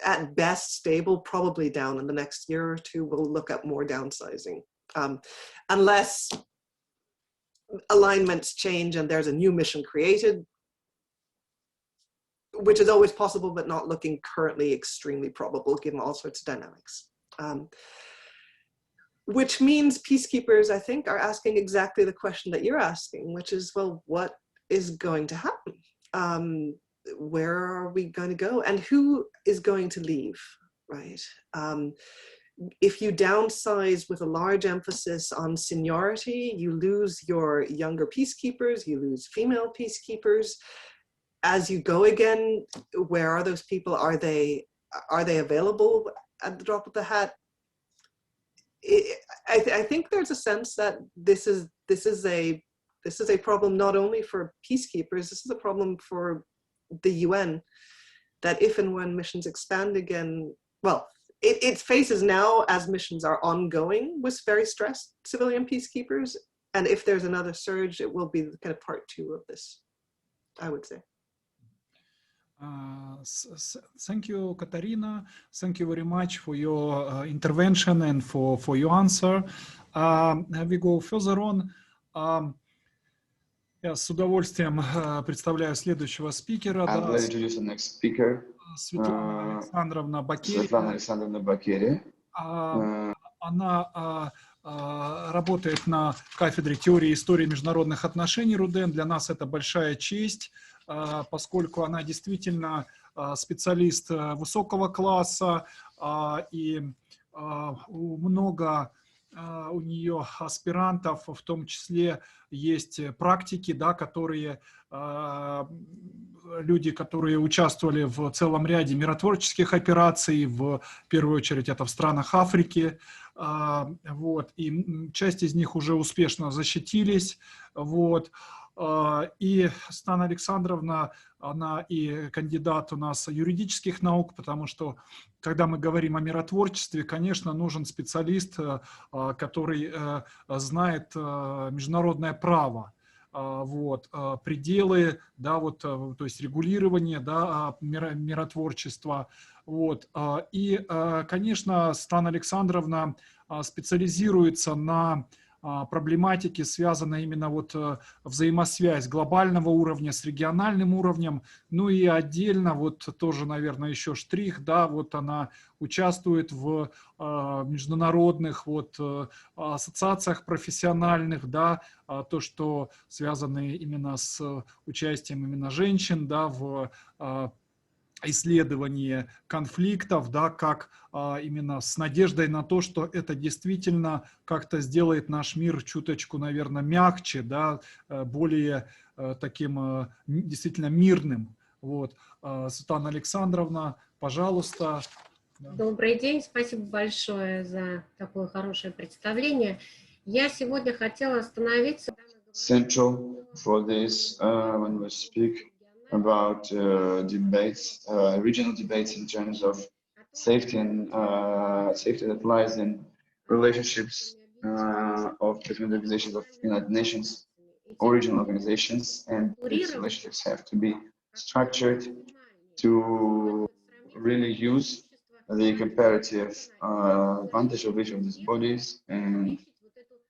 Speaker 15: at best stable, probably down. In the next year or two, we'll look at more downsizing. Unless alignments change and there's a new mission created, which is always possible, but not looking currently extremely probable given all sorts of dynamics. Which means peacekeepers, I think, are asking exactly the question that you're asking, which is, well, what is going to happen? where are we going to go, and who is going to leave, right? If you downsize with a large emphasis on seniority, you lose your younger peacekeepers, you lose female peacekeepers. As you go again, where are those people? Are they available at the drop of the hat? I think there's a sense that this is a problem not only for peacekeepers, this is a problem for the UN, that if and when missions expand again, well, it faces now, as missions are ongoing, with very stressed civilian peacekeepers. And if there's another surge, it will be kind of part 2 of this, I would say.
Speaker 3: Thank you, Katarina. Thank you very much for your intervention and for your answer. We go further on. Я с удовольствием представляю следующего спикера.
Speaker 16: I'm going to introduce the next speaker.
Speaker 3: Светлана Александровна Бакери.
Speaker 16: Светлана Александровна Бакери.
Speaker 3: Она работает на кафедре теории и истории международных отношений РУДН. Для нас это большая честь, поскольку она действительно специалист высокого класса, и у нее аспирантов, в том числе есть практики, да, которые люди, которые участвовали в целом ряде миротворческих операций, в первую очередь это в странах Африки, вот, и часть из них уже успешно защитились, вот. И Светлана Александровна, она и кандидат у нас юридических наук, потому что, когда мы говорим о миротворчестве, конечно, нужен специалист, который знает международное право, вот, пределы, да, вот, то есть регулирование, да, миротворчества, вот. И, конечно, Светлана Александровна специализируется на проблематики, связанной именно вот взаимосвязь глобального уровня с региональным уровнем, ну и отдельно вот тоже, наверное, еще штрих, да, вот она участвует в международных вот ассоциациях профессиональных, да, то, что связано именно с участием именно женщин, да, в исследование конфликтов, да, как именно с надеждой на то, что это действительно как-то сделает наш мир чуточку, наверное, мягче, да, более таким действительно мирным. Вот. Светлана Александровна, пожалуйста.
Speaker 2: Добрый день, спасибо большое за такое хорошее представление. Я сегодня хотела остановиться.
Speaker 16: Central for this when we speak about debates, regional debates in terms of safety and safety that lies in relationships of between the organizations of United Nations or regional organizations, and these relationships have to be structured to really use the comparative advantage of each of these bodies and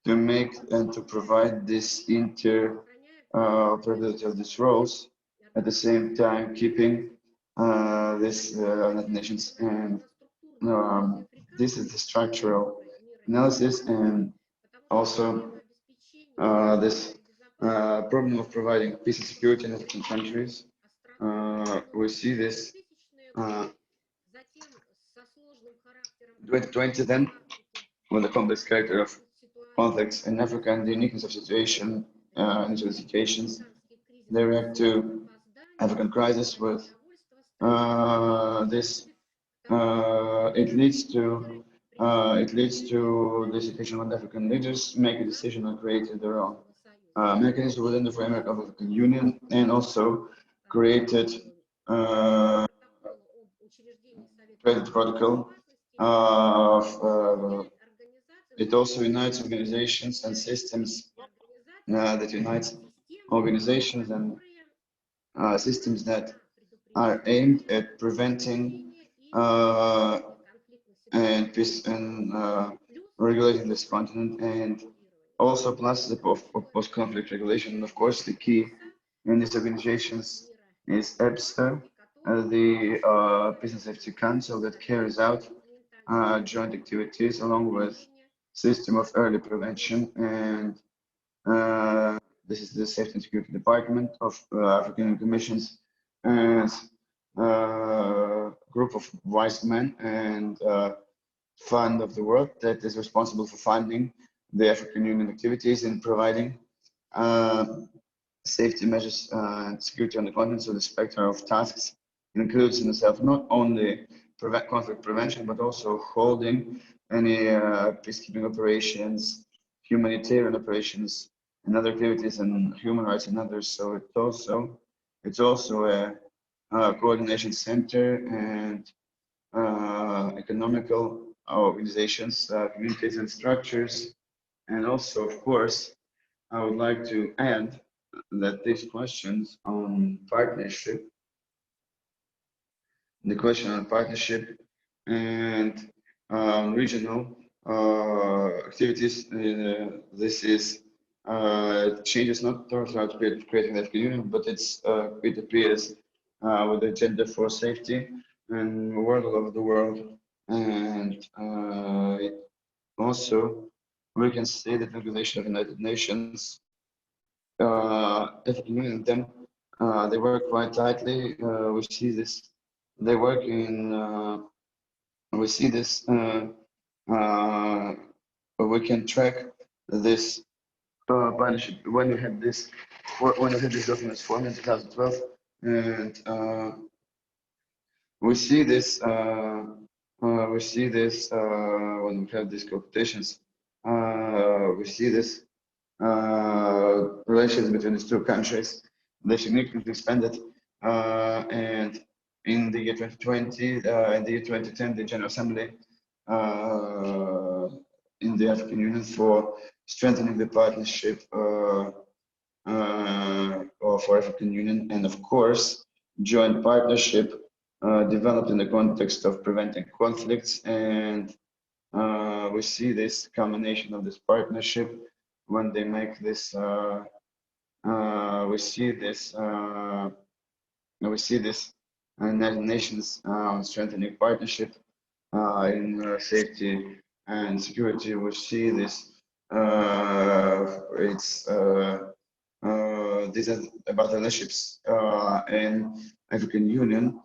Speaker 16: to make and to provide this interoperability of these roles, at the same time keeping this United Nations, and this is the structural analysis, and also this problem of providing peace and security in different countries. We see this 2020 then, with the complex character of conflicts in Africa and the uniqueness of situation and situations, they react to African crisis with this. It leads to the situation when African leaders make a decision and create their own mechanism within the framework of the African Union, and also created protocol of it also unites organizations and systems that unites organizations and systems that are aimed at preventing and peace and regulating this continent, and also plus the post-conflict regulation. And of course, the key in these organizations is EBSA, the Peace and Safety Council, that carries out joint activities along with system of early prevention, and this is the Safety and Security Department of African Commissions, as a group of wise men and fund of the world that is responsible for funding the African Union activities and providing safety measures and security on the continent. So the spectrum of tasks includes in itself not only conflict prevention, but also holding any peacekeeping operations, humanitarian operations, and other activities, and human rights and others. So it's also a coordination center and economical organizations, communities and structures. And also, of course, I would like to add that these questions on partnership, the question on partnership and regional activities, this is changes not throughout creating the African Union, but it appears with the agenda for safety and world all over the world. And it also, we can see that the Organization of United Nations, African Union, them, they work quite tightly. We see this, they work in, we see this, we can track this partnership when we had this documents formed in 2012, and we see this when we have these competitions, we see this relations between these two countries. They significantly expanded, and in the year 2020, in the year 2010, the General Assembly in the African Union for strengthening the partnership for African Union, and of course, joint partnership developed in the context of preventing conflicts. And we see this combination of this partnership when they make this. We see this United Nations strengthening partnership in safety and security. We see this. These are about relationships in African Union.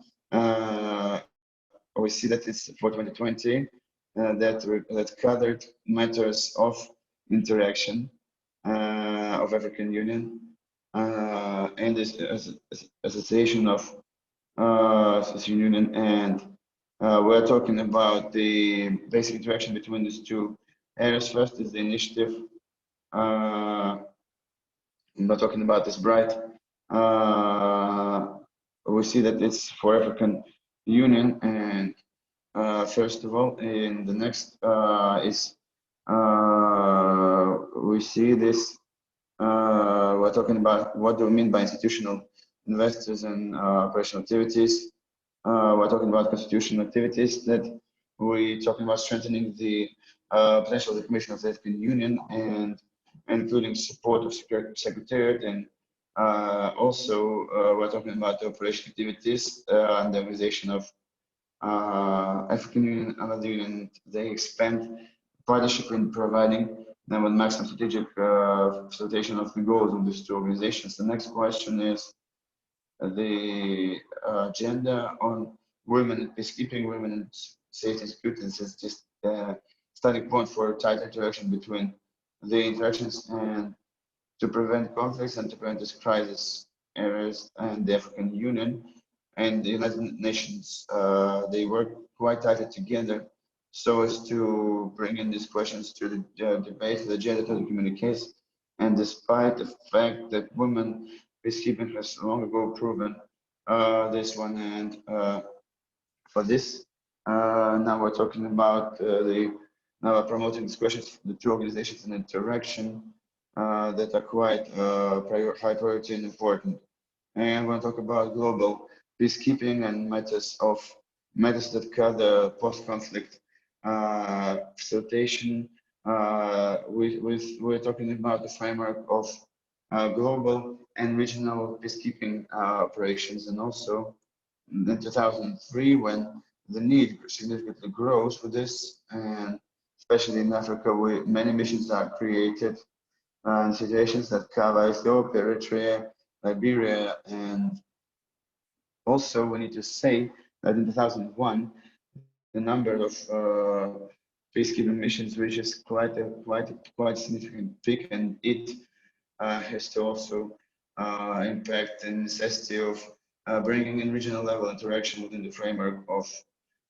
Speaker 16: We see that it's for 2020 that covered matters of interaction of African Union and this association of Union, and we're talking about the basic interaction between these two areas. First is the initiative. We're talking about this bright. We see that it's for African Union, and first of all, in the next is we see this. We're talking about what do we mean by institutional investors and operational activities. We're talking about constitutional activities, that we're talking about strengthening the potential of the Commission of the African Union, and including support of Secretariat, and also we're talking about the operation activities and the organization of African Union and other Union. They expand partnership in providing them with maximum strategic facilitation of the goals of these two organizations. The next question is the agenda on women and peacekeeping, women and safety and security. This is just a starting point for tight interaction between the interactions and to prevent conflicts and to prevent this crisis areas, and the African Union and the United Nations. They work quite tightly together so as to bring in these questions to the debate, to the agenda, to the communiques. And despite the fact that women peacekeeping has long ago proven this one, and for this, now we're talking about now we're promoting these questions, the two organizations in interaction that are quite high priority and important. And we're going to talk about global peacekeeping and matters that cover post-conflict facilitation. We're talking about the framework of global and regional peacekeeping operations, and also in 2003, when the need significantly grows for this, and especially in Africa, where many missions are created in situations that cover Ethiopia, Eritrea, Liberia, and Also, we need to say that in 2001, the number of peacekeeping missions reaches quite significant peak, and it has to also impact the necessity of bringing in regional level interaction within the framework of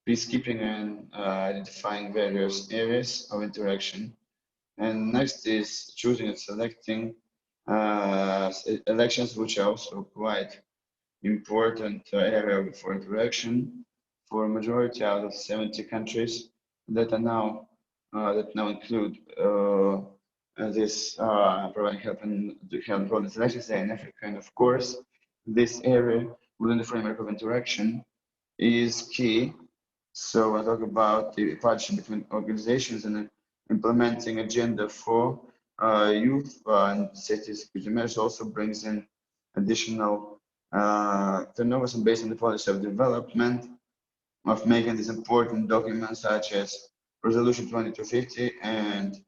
Speaker 16: peacekeeping and identifying various areas of interaction. And next is choosing and selecting elections, which are also quite important area for interaction for a majority out of 70 countries that are now include this providing help and important elections in Africa. And of course, this area within the framework of interaction is key. So I talk about the partnership between organizations and implementing agenda for youth and safety security measures also brings in additional turnovers, and based on the policy of development of making these important documents such as Resolution 2250, and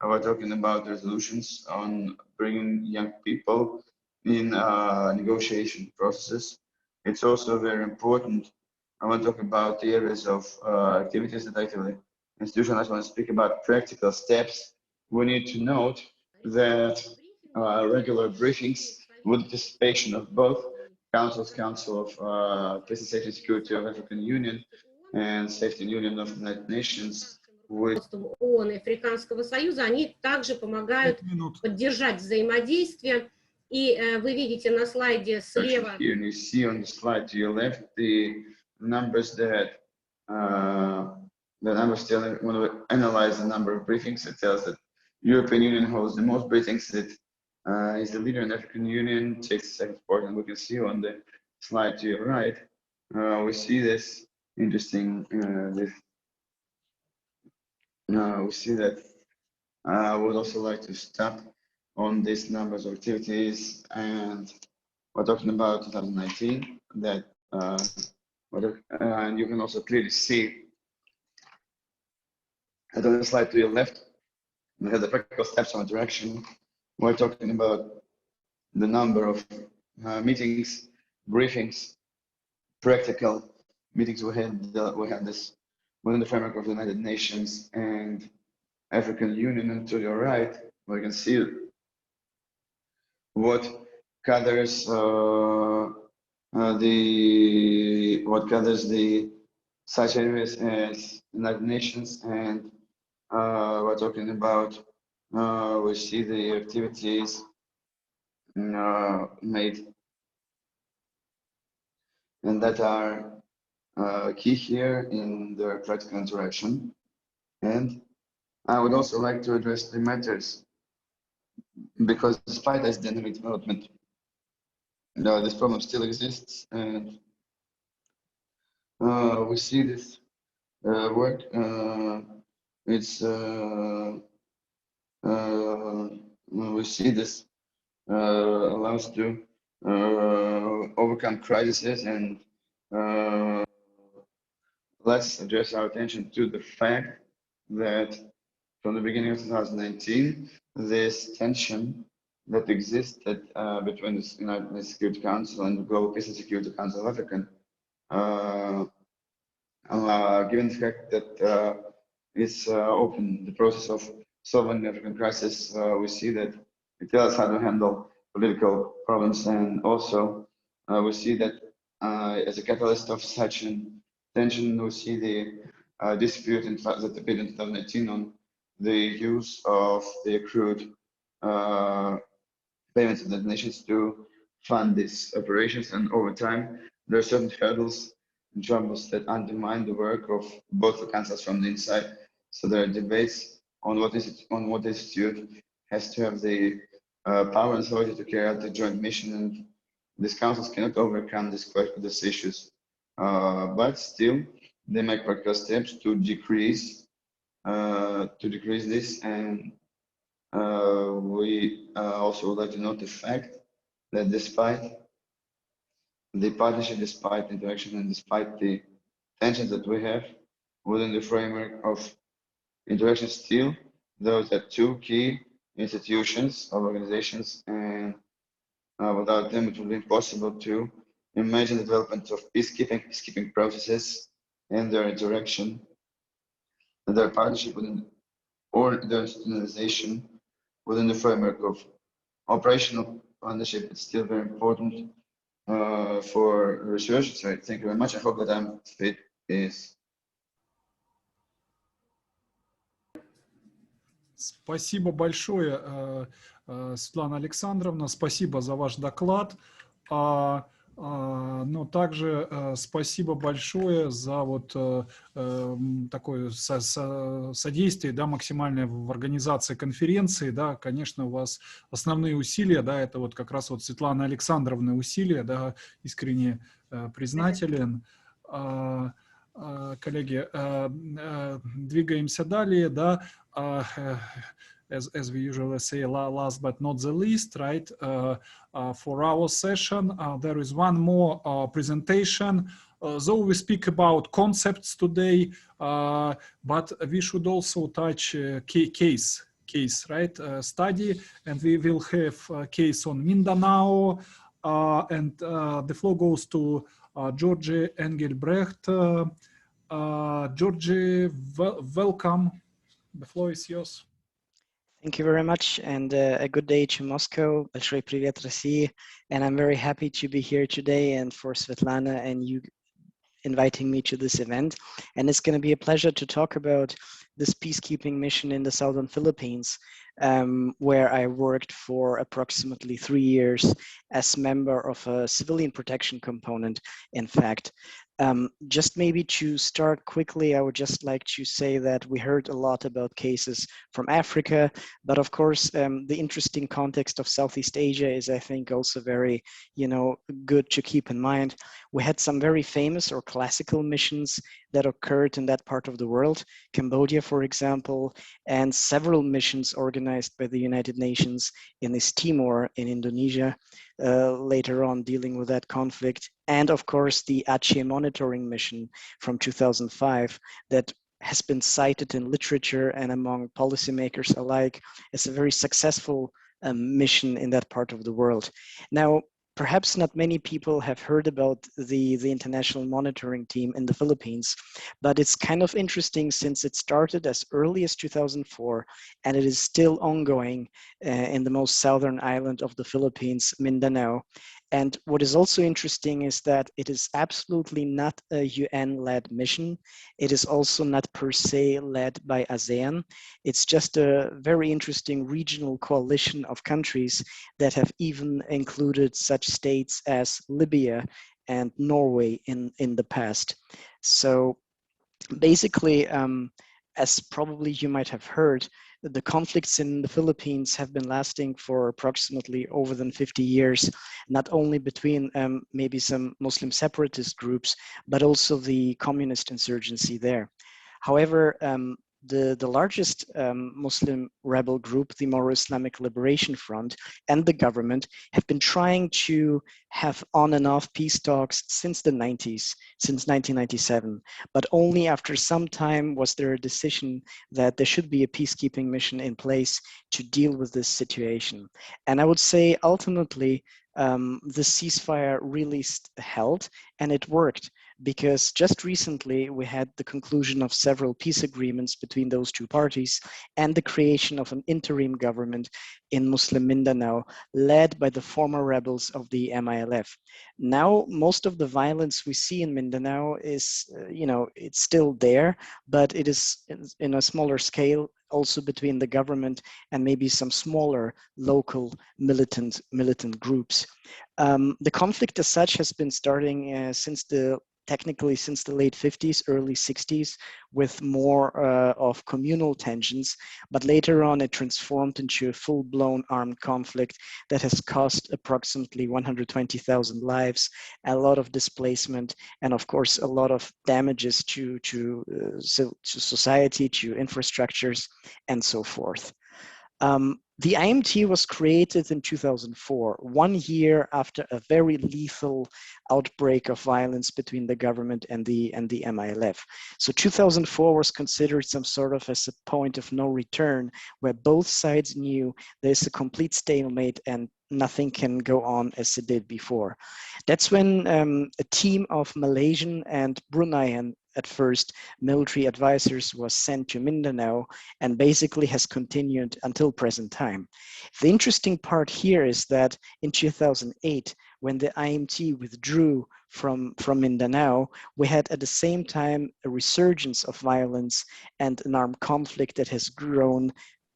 Speaker 16: we're talking about resolutions on bringing young people in negotiation processes. It's also very important. I want to talk about the areas of activities that actually institutionalized. I want to speak about practical steps. We need to note that regular briefings with participation of both Council of Peace and Safety and Security of African Union and Safety Union of the United Nations.
Speaker 2: ООН и Африканского Союза, они также помогают поддержать взаимодействие. И вы видите на слайде слева.
Speaker 16: Here you see on the slide to your left the numbers that when we analyze the number of briefings, it tells that European Union holds the most briefings. It is the leader in the African Union, takes the second part, and we can see on the slide to your right, we see this interesting, we see that I would also like to stop on these numbers of activities, and we're talking about 2019, that and you can also clearly see on the slide to your left, we have the practical steps of interaction. We're talking about the number of meetings, briefings, practical meetings we had this within the framework of the United Nations and African Union. And to your right, we can see what gathers the such areas as United Nations, and we're talking about we see the activities made and that are key here in the practical interaction. And I would also like to address the matters, because despite this dynamic development, this problem still exists, and we see this work. We see this allows to overcome crises, and let's address our attention to the fact that from the beginning of 2019, this tension that existed between the United Nations Security Council and the Global Peace and Security Council of Africa, given the fact that it's open the process of solving the African crisis, we see that it tells us how to handle political problems, and also we see that as a catalyst of such an tension, we see the dispute that appeared in 2018 on the use of the accrued payments of the nations to fund these operations, and over time there are certain hurdles and troubles that undermine the work of both the councils from the inside. So there are debates on what institute has to have the power and authority to carry out the joint mission, and these councils cannot overcome these issues. But still, they make practical steps to decrease this, and we also would like to note the fact that despite the partnership, despite interaction, and despite the tensions that we have within the framework of interaction, still those are two key institutions of organizations, and without them it would be impossible to imagine the development of peacekeeping processes and their interaction, and their partnership within, or their institutionalization within the framework of operational partnership. It's still very important for research. So thank you very much. I hope that I'm fit is.
Speaker 3: Спасибо большое, Светлана Александровна, спасибо за ваш доклад. Но также спасибо большое за вот такое содействие, да, максимальное в организации конференции, да, конечно, у вас основные усилия, да, это вот как раз вот Светлана Александровна усилия, да, искренне признателен. Коллеги, двигаемся далее, да, as we usually say, last but not the least, right? For our session, there is one more presentation. Though we speak about concepts today, but we should also touch case, right? Study, and we will have a case on Mindanao, and the floor goes to Georgie Engelbrecht. Georgie, welcome. The floor is yours.
Speaker 17: Thank you very much, and a good day to Moscow. Большой привет, России. And I'm very happy to be here today and for Svetlana and you inviting me to this event. And it's going to be a pleasure to talk about this peacekeeping mission in the southern Philippines, where I worked for approximately 3 years as member of a civilian protection component, in fact. Just maybe to start quickly, I would just like to say that we heard a lot about cases from Africa, but of course, the interesting context of Southeast Asia is, I think, also very, good to keep in mind. We had some very famous or classical missions that occurred in that part of the world, Cambodia, for example, and several missions organized by the United Nations in East Timor in Indonesia, later on dealing with that conflict. And of course, the Aceh monitoring mission from 2005 that has been cited in literature and among policymakers alike as a very successful mission in that part of the world. Now, perhaps not many people have heard about the international monitoring team in the Philippines, but it's kind of interesting since it started as early as 2004 and it is still ongoing in the most southern island of the Philippines, Mindanao. And what is also interesting is that it is absolutely not a UN-led mission. It is also not per se led by ASEAN. It's just a very interesting regional coalition of countries that have even included such states as Libya and Norway in the past. So basically, as probably you might have heard, the conflicts in the Philippines have been lasting for approximately over than 50 years, not only between maybe some Muslim separatist groups, but also the communist insurgency there. However, the largest Muslim rebel group, the Moro Islamic Liberation Front, and the government have been trying to have on and off peace talks since the 90s, since 1997. But only after some time was there a decision that there should be a peacekeeping mission in place to deal with this situation. And I would say ultimately, the ceasefire really held and it worked, because just recently we had the conclusion of several peace agreements between those two parties and the creation of an interim government in Muslim Mindanao led by the former rebels of the MILF. Now, most of the violence we see in Mindanao is, it's still there, but it is in a smaller scale, also between the government and maybe some smaller local militant groups. The conflict as such has been starting technically since the late 50s, early 60s, with more of communal tensions, but later on it transformed into a full-blown armed conflict that has cost approximately 120,000 lives, a lot of displacement, and of course a lot of damages to society, to infrastructures, and so forth. The IMT was created in 2004, 1 year after a very lethal outbreak of violence between the government and the MILF. So 2004 was considered some sort of as a point of no return, where both sides knew there's a complete stalemate and nothing can go on as it did before. That's when a team of Malaysian and Bruneian, at first, military advisors was sent to Mindanao and basically has continued until present time. The interesting part here is that in 2008, when the IMT withdrew from Mindanao, we had at the same time a resurgence of violence and an armed conflict that has grown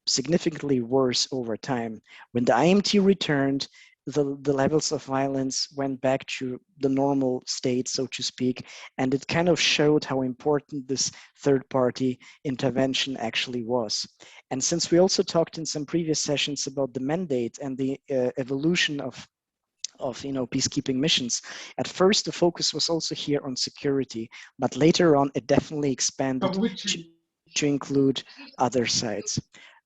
Speaker 17: significantly worse over time. When the IMT returned, the levels of violence went back to the normal state, so to speak, and it kind of showed how important this third-party intervention actually was. And since we also talked in some previous sessions about the mandate and the evolution of peacekeeping missions, at first the focus was also here on security, but later on it definitely expanded to include other sides.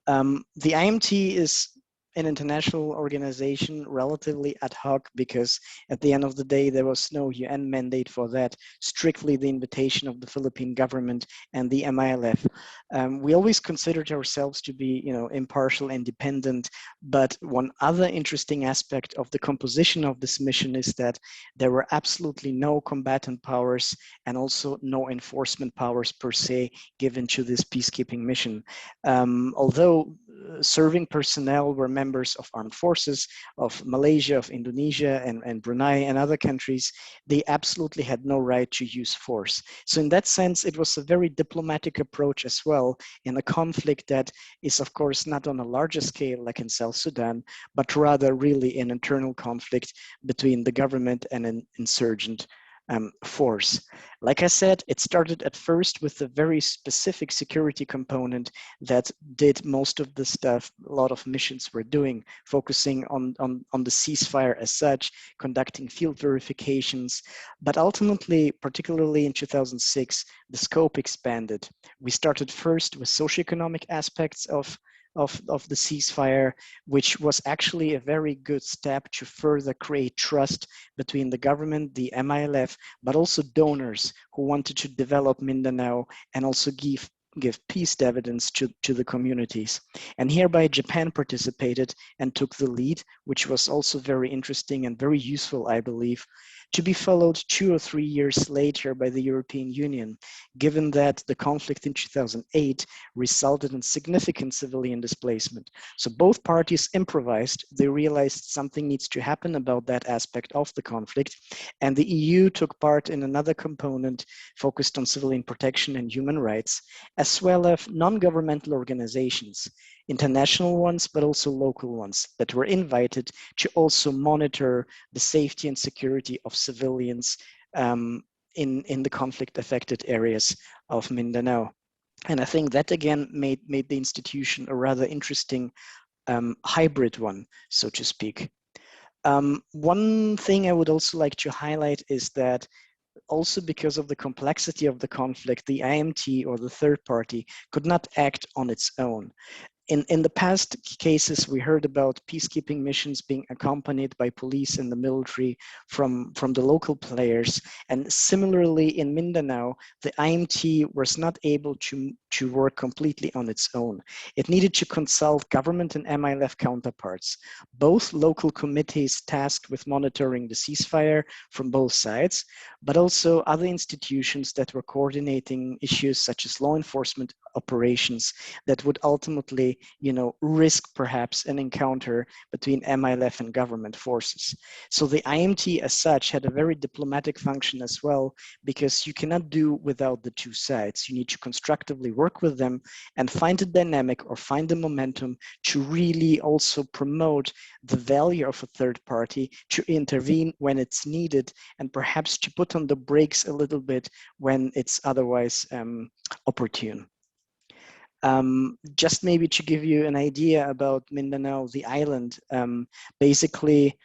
Speaker 17: The IMT is an international organization, relatively ad hoc, because at the end of the day, there was no UN mandate for that, strictly the invitation of the Philippine government and the MILF. We always considered ourselves to be, impartial, independent, but one other interesting aspect of the composition of this mission is that there were absolutely no combatant powers and also no enforcement powers per se given to this peacekeeping mission. Although serving personnel were members of armed forces of Malaysia, of Indonesia, and Brunei and other countries, they absolutely had no right to use force. So in that sense, it was a very diplomatic approach as well in a conflict that is, of course, not on a larger scale like in South Sudan, but rather really an internal conflict between the government and an insurgent force. Like I said, it started at first with a very specific security component that did most of the stuff a lot of missions were doing, focusing on the ceasefire as such, conducting field verifications. But ultimately, particularly in 2006, the scope expanded. We started first with socioeconomic aspects of the ceasefire, which was actually a very good step to further create trust between the government, the MILF, but also donors who wanted to develop Mindanao and also give peace dividends to the communities. And hereby Japan participated and took the lead, which was also very interesting and very useful, I believe, to be followed 2 or 3 years later by the European Union, given that the conflict in 2008 resulted in significant civilian displacement. So both parties improvised, they realized something needs to happen about that aspect of the conflict, and the EU took part in another component focused on civilian protection and human rights, as well as non-governmental organizations, international ones, but also local ones that were invited to also monitor the safety and security of civilians in the conflict-affected areas of Mindanao. And I think that again made the institution a rather interesting hybrid one, so to speak. One thing I would also like to highlight is that also because of the complexity of the conflict, the IMT or the third party could not act on its own. In the past cases, we heard about peacekeeping missions being accompanied by police and the military from the local players. And similarly in Mindanao, the IMT was not able to work completely on its own. It needed to consult government and MILF counterparts, both local committees tasked with monitoring the ceasefire from both sides, but also other institutions that were coordinating issues such as law enforcement operations that would ultimately, risk perhaps an encounter between MILF and government forces. So the IMT as such had a very diplomatic function as well, because you cannot do without the two sides. You need to constructively work with them and find a dynamic or find the momentum to really also promote the value of a third party, to intervene when it's needed, and perhaps to put on the brakes a little bit when it's otherwise opportune. Just maybe to give you an idea about Mindanao, the island, basically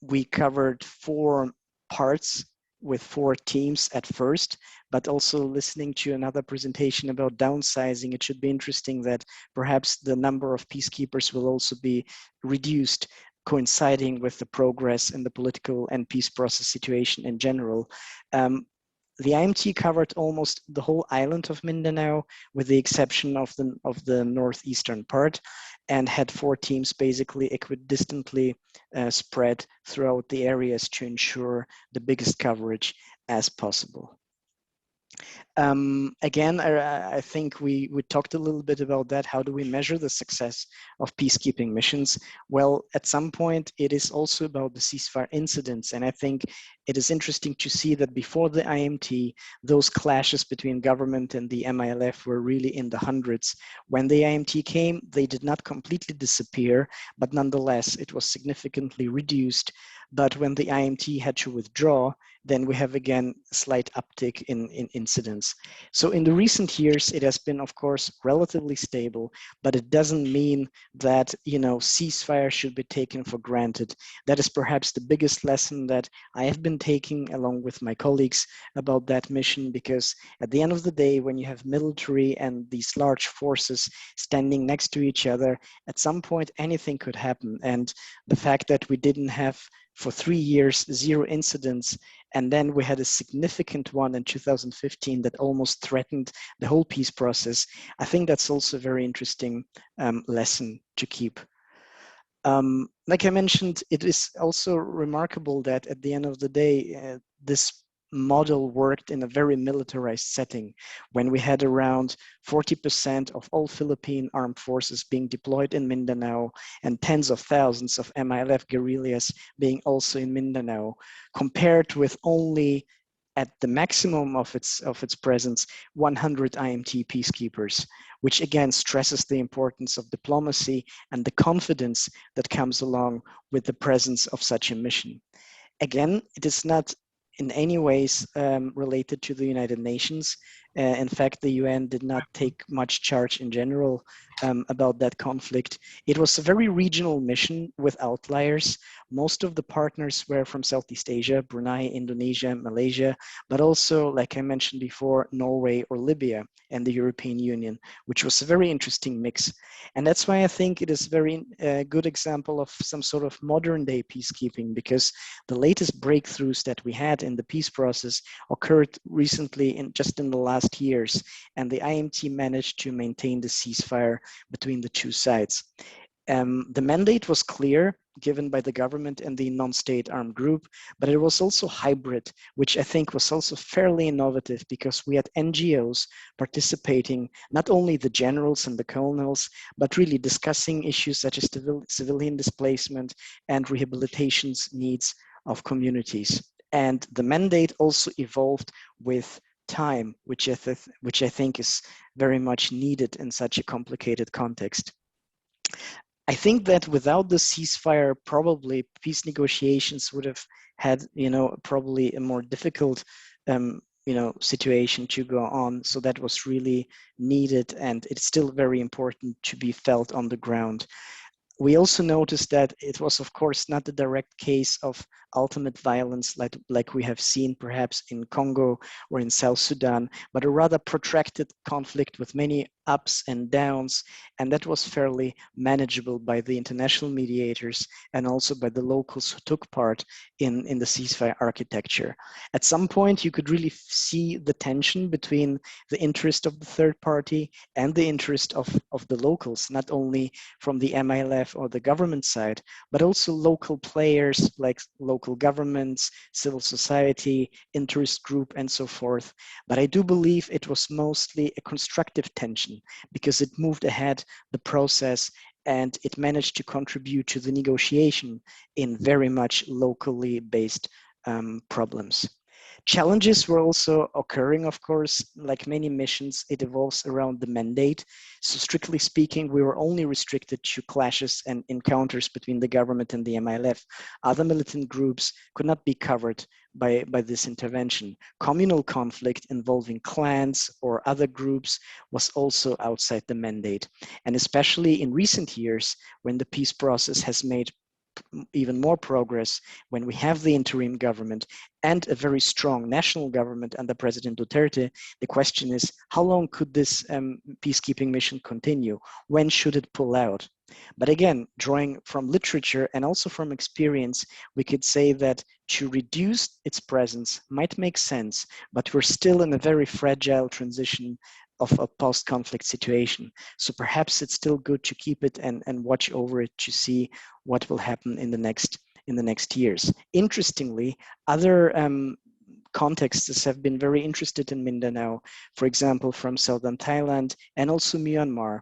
Speaker 17: we covered 4 parts with 4 teams at first, but also listening to another presentation about downsizing, it should be interesting that perhaps the number of peacekeepers will also be reduced, coinciding with the progress in the political and peace process situation in general. The IMT covered almost the whole island of Mindanao, with the exception of the northeastern part, and had 4 teams basically equidistantly spread throughout the areas to ensure the biggest coverage as possible. Again, I think we talked a little bit about that. How do we measure the success of peacekeeping missions? Well, at some point, it is also about the ceasefire incidents. And I think it is interesting to see that before the IMT, those clashes between government and the MILF were really in the hundreds. When the IMT came, they did not completely disappear, but nonetheless, it was significantly reduced. But when the IMT had to withdraw, then we have again a slight uptick in incidents. So in the recent years, it has been, of course, relatively stable, but it doesn't mean that, you know, ceasefire should be taken for granted. That is perhaps the biggest lesson that I have been taking along with my colleagues about that mission, because at the end of the day, when you have military and these large forces standing next to each other, at some point anything could happen. And the fact that we didn't have for 3 years 0 incidents, and then we had a significant one in 2015 that almost threatened the whole peace process, I think that's also a very interesting lesson to keep. Like I mentioned, it is also remarkable that at the end of the day, this model worked in a very militarized setting, when we had around 40% of all Philippine armed forces being deployed in Mindanao and tens of thousands of MILF guerrillas being also in Mindanao, compared with only at the maximum of its presence 100 IMT peacekeepers, which again stresses the importance of diplomacy and the confidence that comes along with the presence of such a mission. Again, it is not in any ways related to the United Nations. In fact, the UN did not take much charge in general about that conflict. It was a very regional mission with outliers. Most of the partners were from Southeast Asia, Brunei, Indonesia, Malaysia, but also, like I mentioned before, Norway or Libya and the European Union, which was a very interesting mix. And that's why I think it is a very good example of some sort of modern day peacekeeping, because the latest breakthroughs that we had in the peace process occurred recently just in the last years, and the IMT managed to maintain the ceasefire between the two sides. The mandate was clear, given by the government and the non-state armed group, but it was also hybrid, which I think was also fairly innovative, because we had NGOs participating, not only the generals and the colonels, but really discussing issues such as civilian displacement and rehabilitation needs of communities. And the mandate also evolved with time, which I think is very much needed in such a complicated context. I think that without the ceasefire, probably peace negotiations would have had, probably a more difficult, situation to go on. So that was really needed, and it's still very important to be felt on the ground. We also noticed that it was, of course, not the direct case of ultimate violence like we have seen perhaps in Congo or in South Sudan, but a rather protracted conflict with many ups and downs, and that was fairly manageable by the international mediators and also by the locals who took part in the ceasefire architecture. At some point, you could really see the tension between the interest of the third party and the interest of the locals, not only from the MILF or the government side, but also local players like local governments, civil society, interest group, and so forth. But I do believe it was mostly a constructive tension, because it moved ahead the process and it managed to contribute to the negotiation in very much locally based problems. Challenges were also occurring, of course. Like many missions, it evolves around the mandate. So strictly speaking, we were only restricted to clashes and encounters between the government and the MILF. Other militant groups could not be covered by this intervention. Communal conflict involving clans or other groups was also outside the mandate. And especially in recent years, when the peace process has made even more progress, when we have the interim government and a very strong national government under President Duterte, the question is, how long could this peacekeeping mission continue? When should it pull out? But again, drawing from literature and also from experience, we could say that to reduce its presence might make sense, but we're still in a very fragile transition of a post-conflict situation. So perhaps it's still good to keep it and watch over it to see what will happen in the next years. Interestingly, other contexts have been very interested in Mindanao, for example, from southern Thailand and also Myanmar.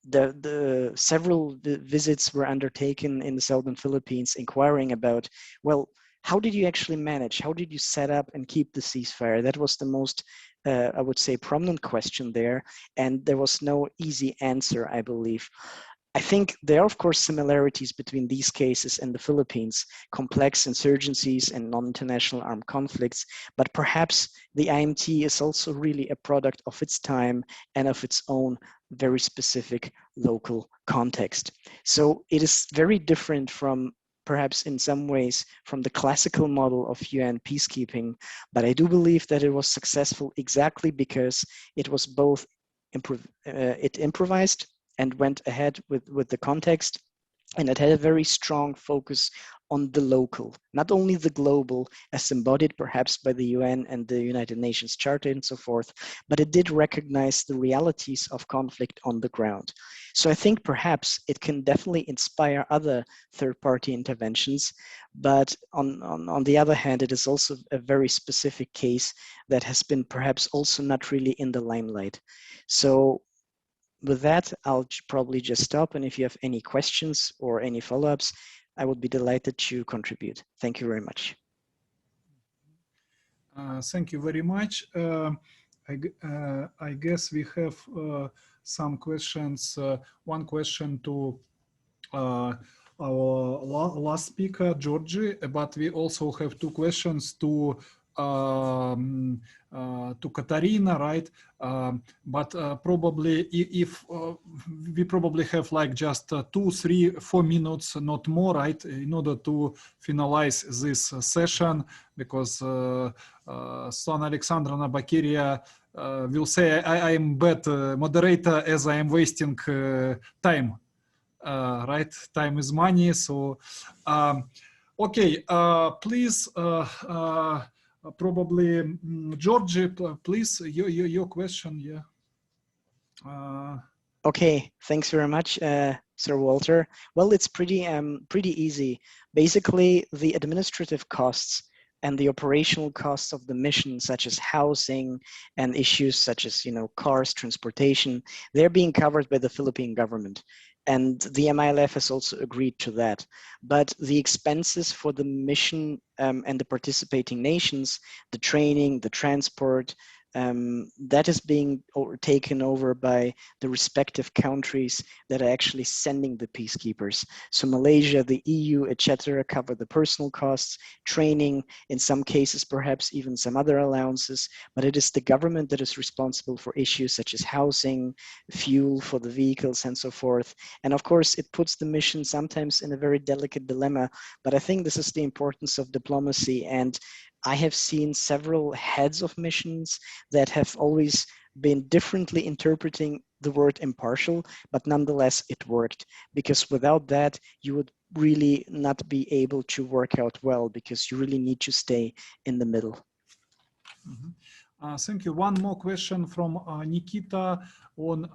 Speaker 17: The several visits were undertaken in the southern Philippines inquiring about, well, how did you actually manage? How did you set up and keep the ceasefire? That was the most, I would say, prominent question there. And there was no easy answer, I believe. I think there are, of course, similarities between these cases and the Philippines, complex insurgencies and non-international armed conflicts, but perhaps the IMT is also really a product of its time and of its own very specific local context. So it is very different from, perhaps in some ways, from the classical model of UN peacekeeping, but I do believe that it was successful exactly because it was both, it improvised and went ahead with the context, and it had a very strong focus on the local, not only the global, as embodied perhaps by the UN and the United Nations Charter and so forth, but it did recognize the realities of conflict on the ground. So I think perhaps it can definitely inspire other third-party interventions, but on the other hand, it is also a very specific case that has been perhaps also not really in the limelight. So with that, I'll probably just stop, and if you have any questions or any follow-ups, I would be delighted to contribute. Thank you very much.
Speaker 3: Thank you very much. I guess we have some questions. One question to our last speaker, Georgie, but we also have two questions to Katarina, right? But probably if we probably have like just 2, 3, 4 minutes, not more, right, in order to finalize this session, because Svetlana Alexandrovna Bakiria will say I am bad moderator as I am wasting time, right? Time is money. So, okay, please. Probably Georgie, please, your question, yeah.
Speaker 17: Okay, thanks very much, Sir Walter. Well, it's pretty easy. Basically, the administrative costs and the operational costs of the mission, such as housing and issues such as, you know, cars, transportation, they're being covered by the Philippine government. And the MILF has also agreed to that. But the expenses for the mission and the participating nations, the training, the transport, that is being taken over by the respective countries that are actually sending the peacekeepers. So Malaysia, the EU, etc., cover the personal costs, training, in some cases perhaps even some other allowances, but it is the government that is responsible for issues such as housing, fuel for the vehicles and so forth. And of course, it puts the mission sometimes in a very delicate dilemma, but I think this is the importance of diplomacy. And I have seen several heads of missions that have always been differently interpreting the word impartial, but nonetheless it worked, because without that you would really not be able to work out well, because you really need to stay in the middle.
Speaker 3: Thank you. One more question from Nikita on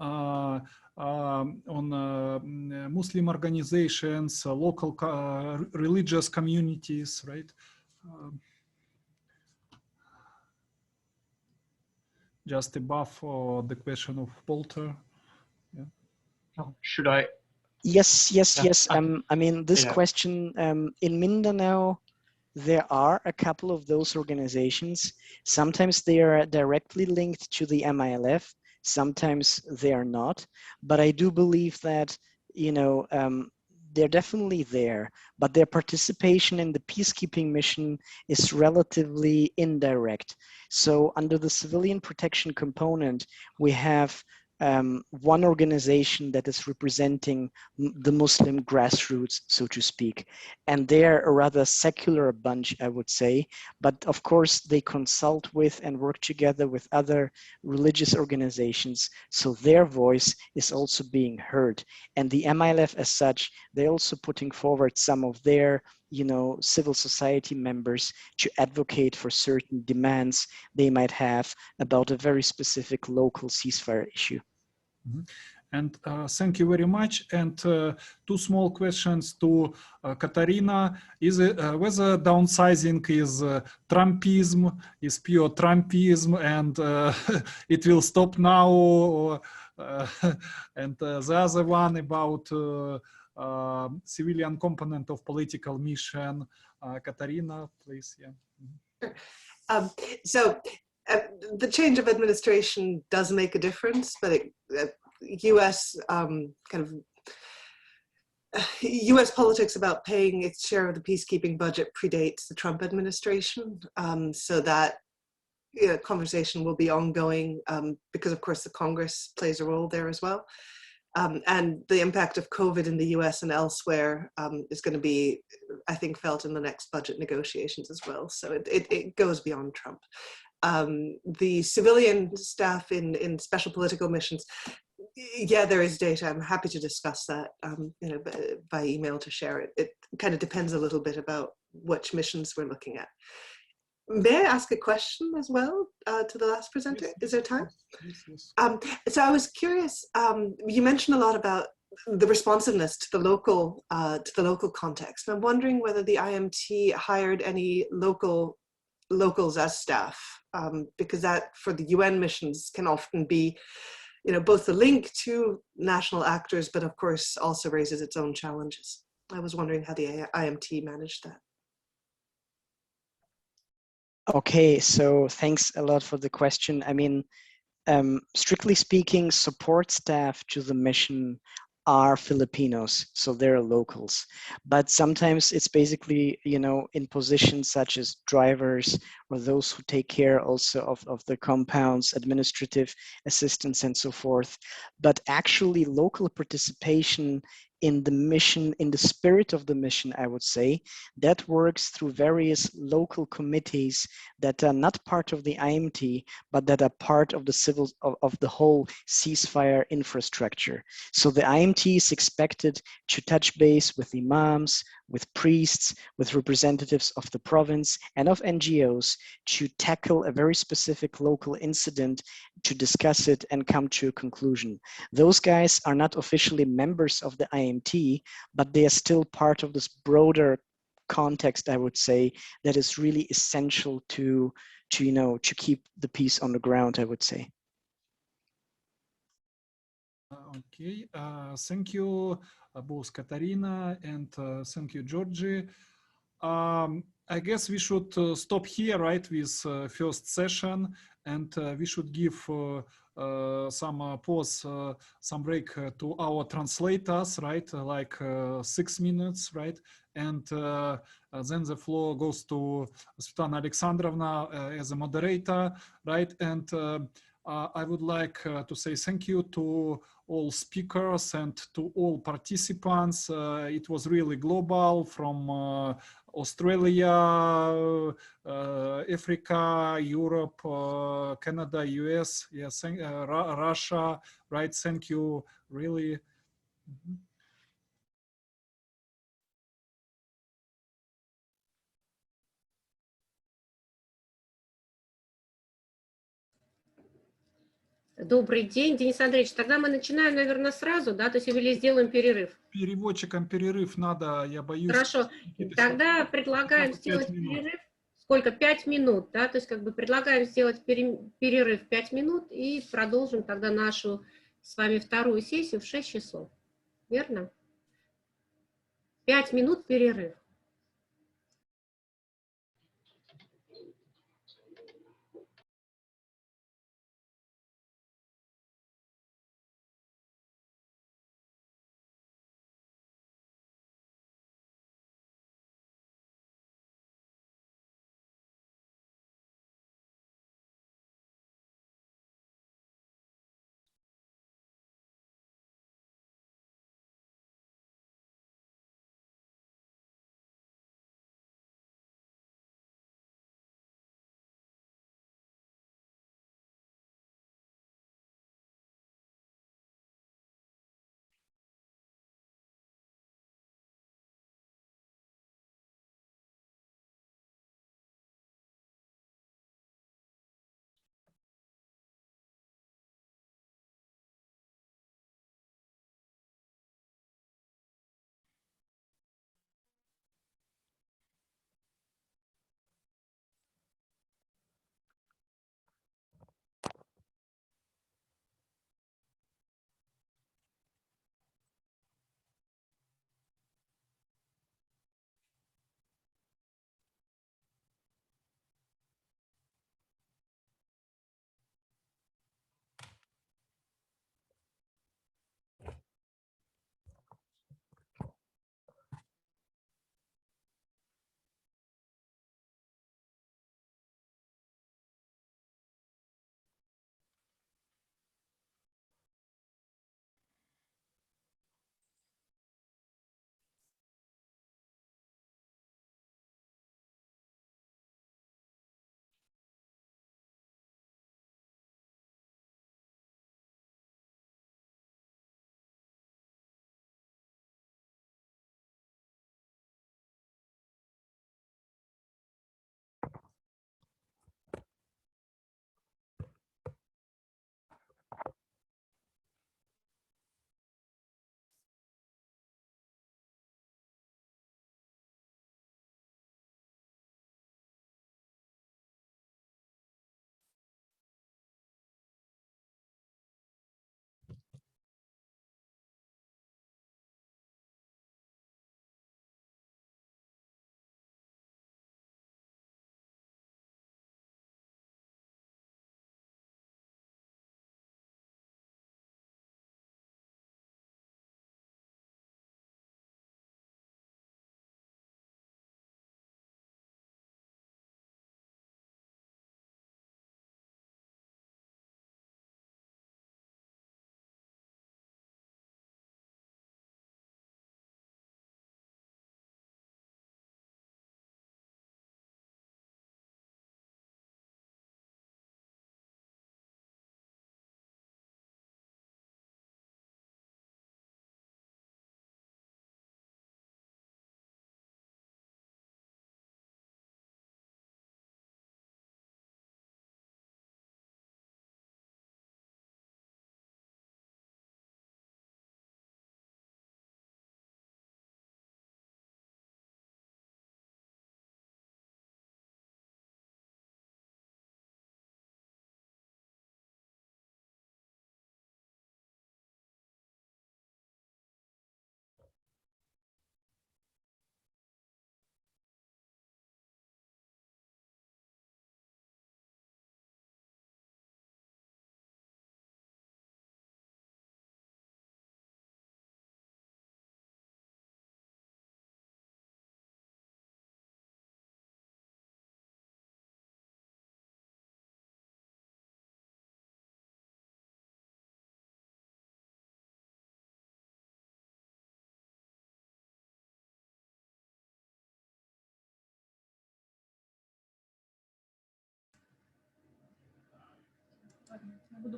Speaker 3: Muslim organizations, local religious communities, right? Just above the question of Walter. Yeah.
Speaker 1: Oh, should I?
Speaker 17: Yes. I mean, this question in Mindanao, there are a couple of those organizations. Sometimes they are directly linked to the MILF. Sometimes they are not. But I do believe that, you know, they're definitely there, but their participation in the peacekeeping mission is relatively indirect. So under the civilian protection component, we have one organization that is representing the Muslim grassroots, so to speak. And they're a rather secular bunch, I would say, but of course they consult with and work together with other religious organizations, so their voice is also being heard. And the MILF as such, they're also putting forward some of their civil society members to advocate for certain demands they might have about a very specific local ceasefire issue.
Speaker 3: Mm-hmm. And thank you very much. And two small questions to Katarina. Is it, whether downsizing is Trumpism, is pure Trumpism, and it will stop now? Or, and the other one about civilian component of political mission. Katarina, please. Yeah.
Speaker 15: Mm-hmm. So the change of administration does make a difference, but U.S. U.S. politics about paying its share of the peacekeeping budget predates the Trump administration, so that conversation will be ongoing because, of course, the Congress plays a role there as well. And the impact of COVID in the US and elsewhere is going to be, I think, felt in the next budget negotiations as well. So it goes beyond Trump. The civilian staff in special political missions, yeah, there is data. I'm happy to discuss that, by email to share it. It kind of depends a little bit about which missions we're looking at. May I ask a question as well to the last presenter? Yes. Is there time?
Speaker 3: Yes.
Speaker 15: So I was curious. You mentioned a lot about the responsiveness to the local context. I'm wondering whether the IMT hired any locals as staff, because that for the UN missions can often be, both the link to national actors, but of course also raises its own challenges. I was wondering how the IMT managed that.
Speaker 17: Okay, so thanks a lot for the question. I mean, strictly speaking, support staff to the mission are Filipinos, so they're locals. But sometimes it's basically, in positions such as drivers or those who take care also of the compounds, administrative assistants and so forth. But actually local participation in the mission, in the spirit of the mission, I would say, that works through various local committees that are not part of the IMT, but that are part of the of the whole ceasefire infrastructure. So the IMT is expected to touch base with imams, with priests, with representatives of the province and of NGOs to tackle a very specific local incident, to discuss it and come to a conclusion. Those guys are not officially members of the IMT, but they are still part of this broader context, I would say, that is really essential to keep the peace on the ground, I would say.
Speaker 3: Okay, thank you both Katarina and thank you Georgie. I guess we should stop here, right, with first session, and we should give some pause, some break to our translators, right, like 6 minutes, right, and then the floor goes to Svetlana Alexandrovna as a moderator, right, and I would like to say thank you to all speakers and to all participants. It was really global, from Australia, Africa, Europe, Canada, US, yes, Russia, right? Thank you, really.
Speaker 2: Добрый день, Денис Андреевич. Тогда мы начинаем, наверное, сразу, да? То есть или сделаем перерыв?
Speaker 3: Переводчикам перерыв надо, я боюсь.
Speaker 2: Хорошо. Тогда предлагаем сделать перерыв. Сколько? 5 минут, да? То есть как бы предлагаем сделать перерыв 5 минут и продолжим тогда нашу с вами вторую сессию в 6 часов. Верно? 5 минут перерыв.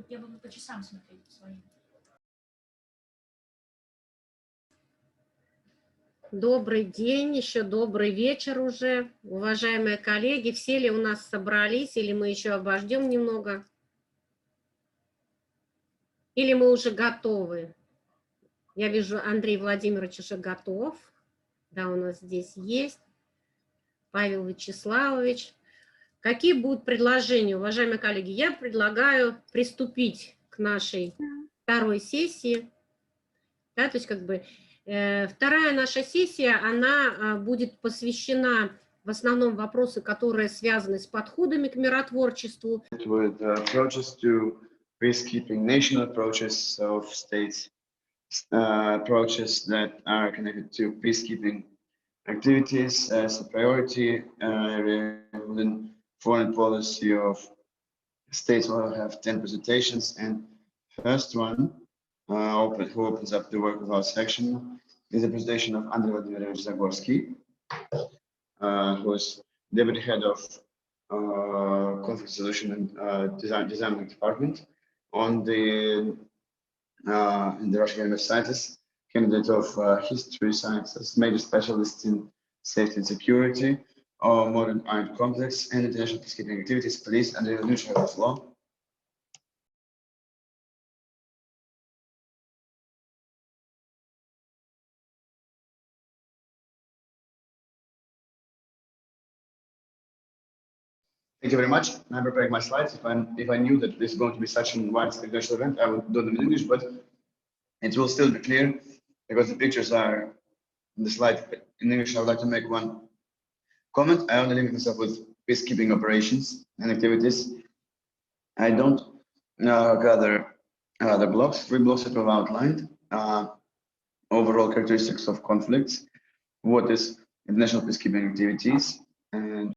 Speaker 18: Я буду по часам смотреть своим.
Speaker 2: Добрый день, еще добрый вечер уже, уважаемые коллеги. Все ли у нас собрались, или мы еще обождем немного? Или мы уже готовы? Я вижу, Андрей Владимирович уже готов. Да, у нас здесь есть. Павел Вячеславович. Какие будут предложения, уважаемые коллеги? Я предлагаю приступить к нашей второй сессии. Да, то есть как бы вторая наша сессия, она будет посвящена в основном вопросы, которые связаны с подходами к миротворчеству.
Speaker 16: With approaches to peacekeeping, national approaches of states, approaches that are connected to peacekeeping activities as a priority within foreign policy of states. Will have 10 presentations, and first one who opens up the work of our section is a presentation of Andrei Vladimirovich Zagorski, who is deputy head of conflict solution and design department on the in the Russian Academy of Sciences, candidate of history sciences, major specialist in safety and security, modern armed conflicts and international peacekeeping activities, police and the evolution of law. Thank you very much. I'm preparing my slides. If I knew that this is going to be such a wide international event, I would do them in English, but it will still be clear because the pictures are in the slide in English. I would like to make one comment. I only limit myself with peacekeeping operations and activities. I don't gather other blocks. 3 blocks that we've outlined. Overall characteristics of conflicts, what is international peacekeeping activities, and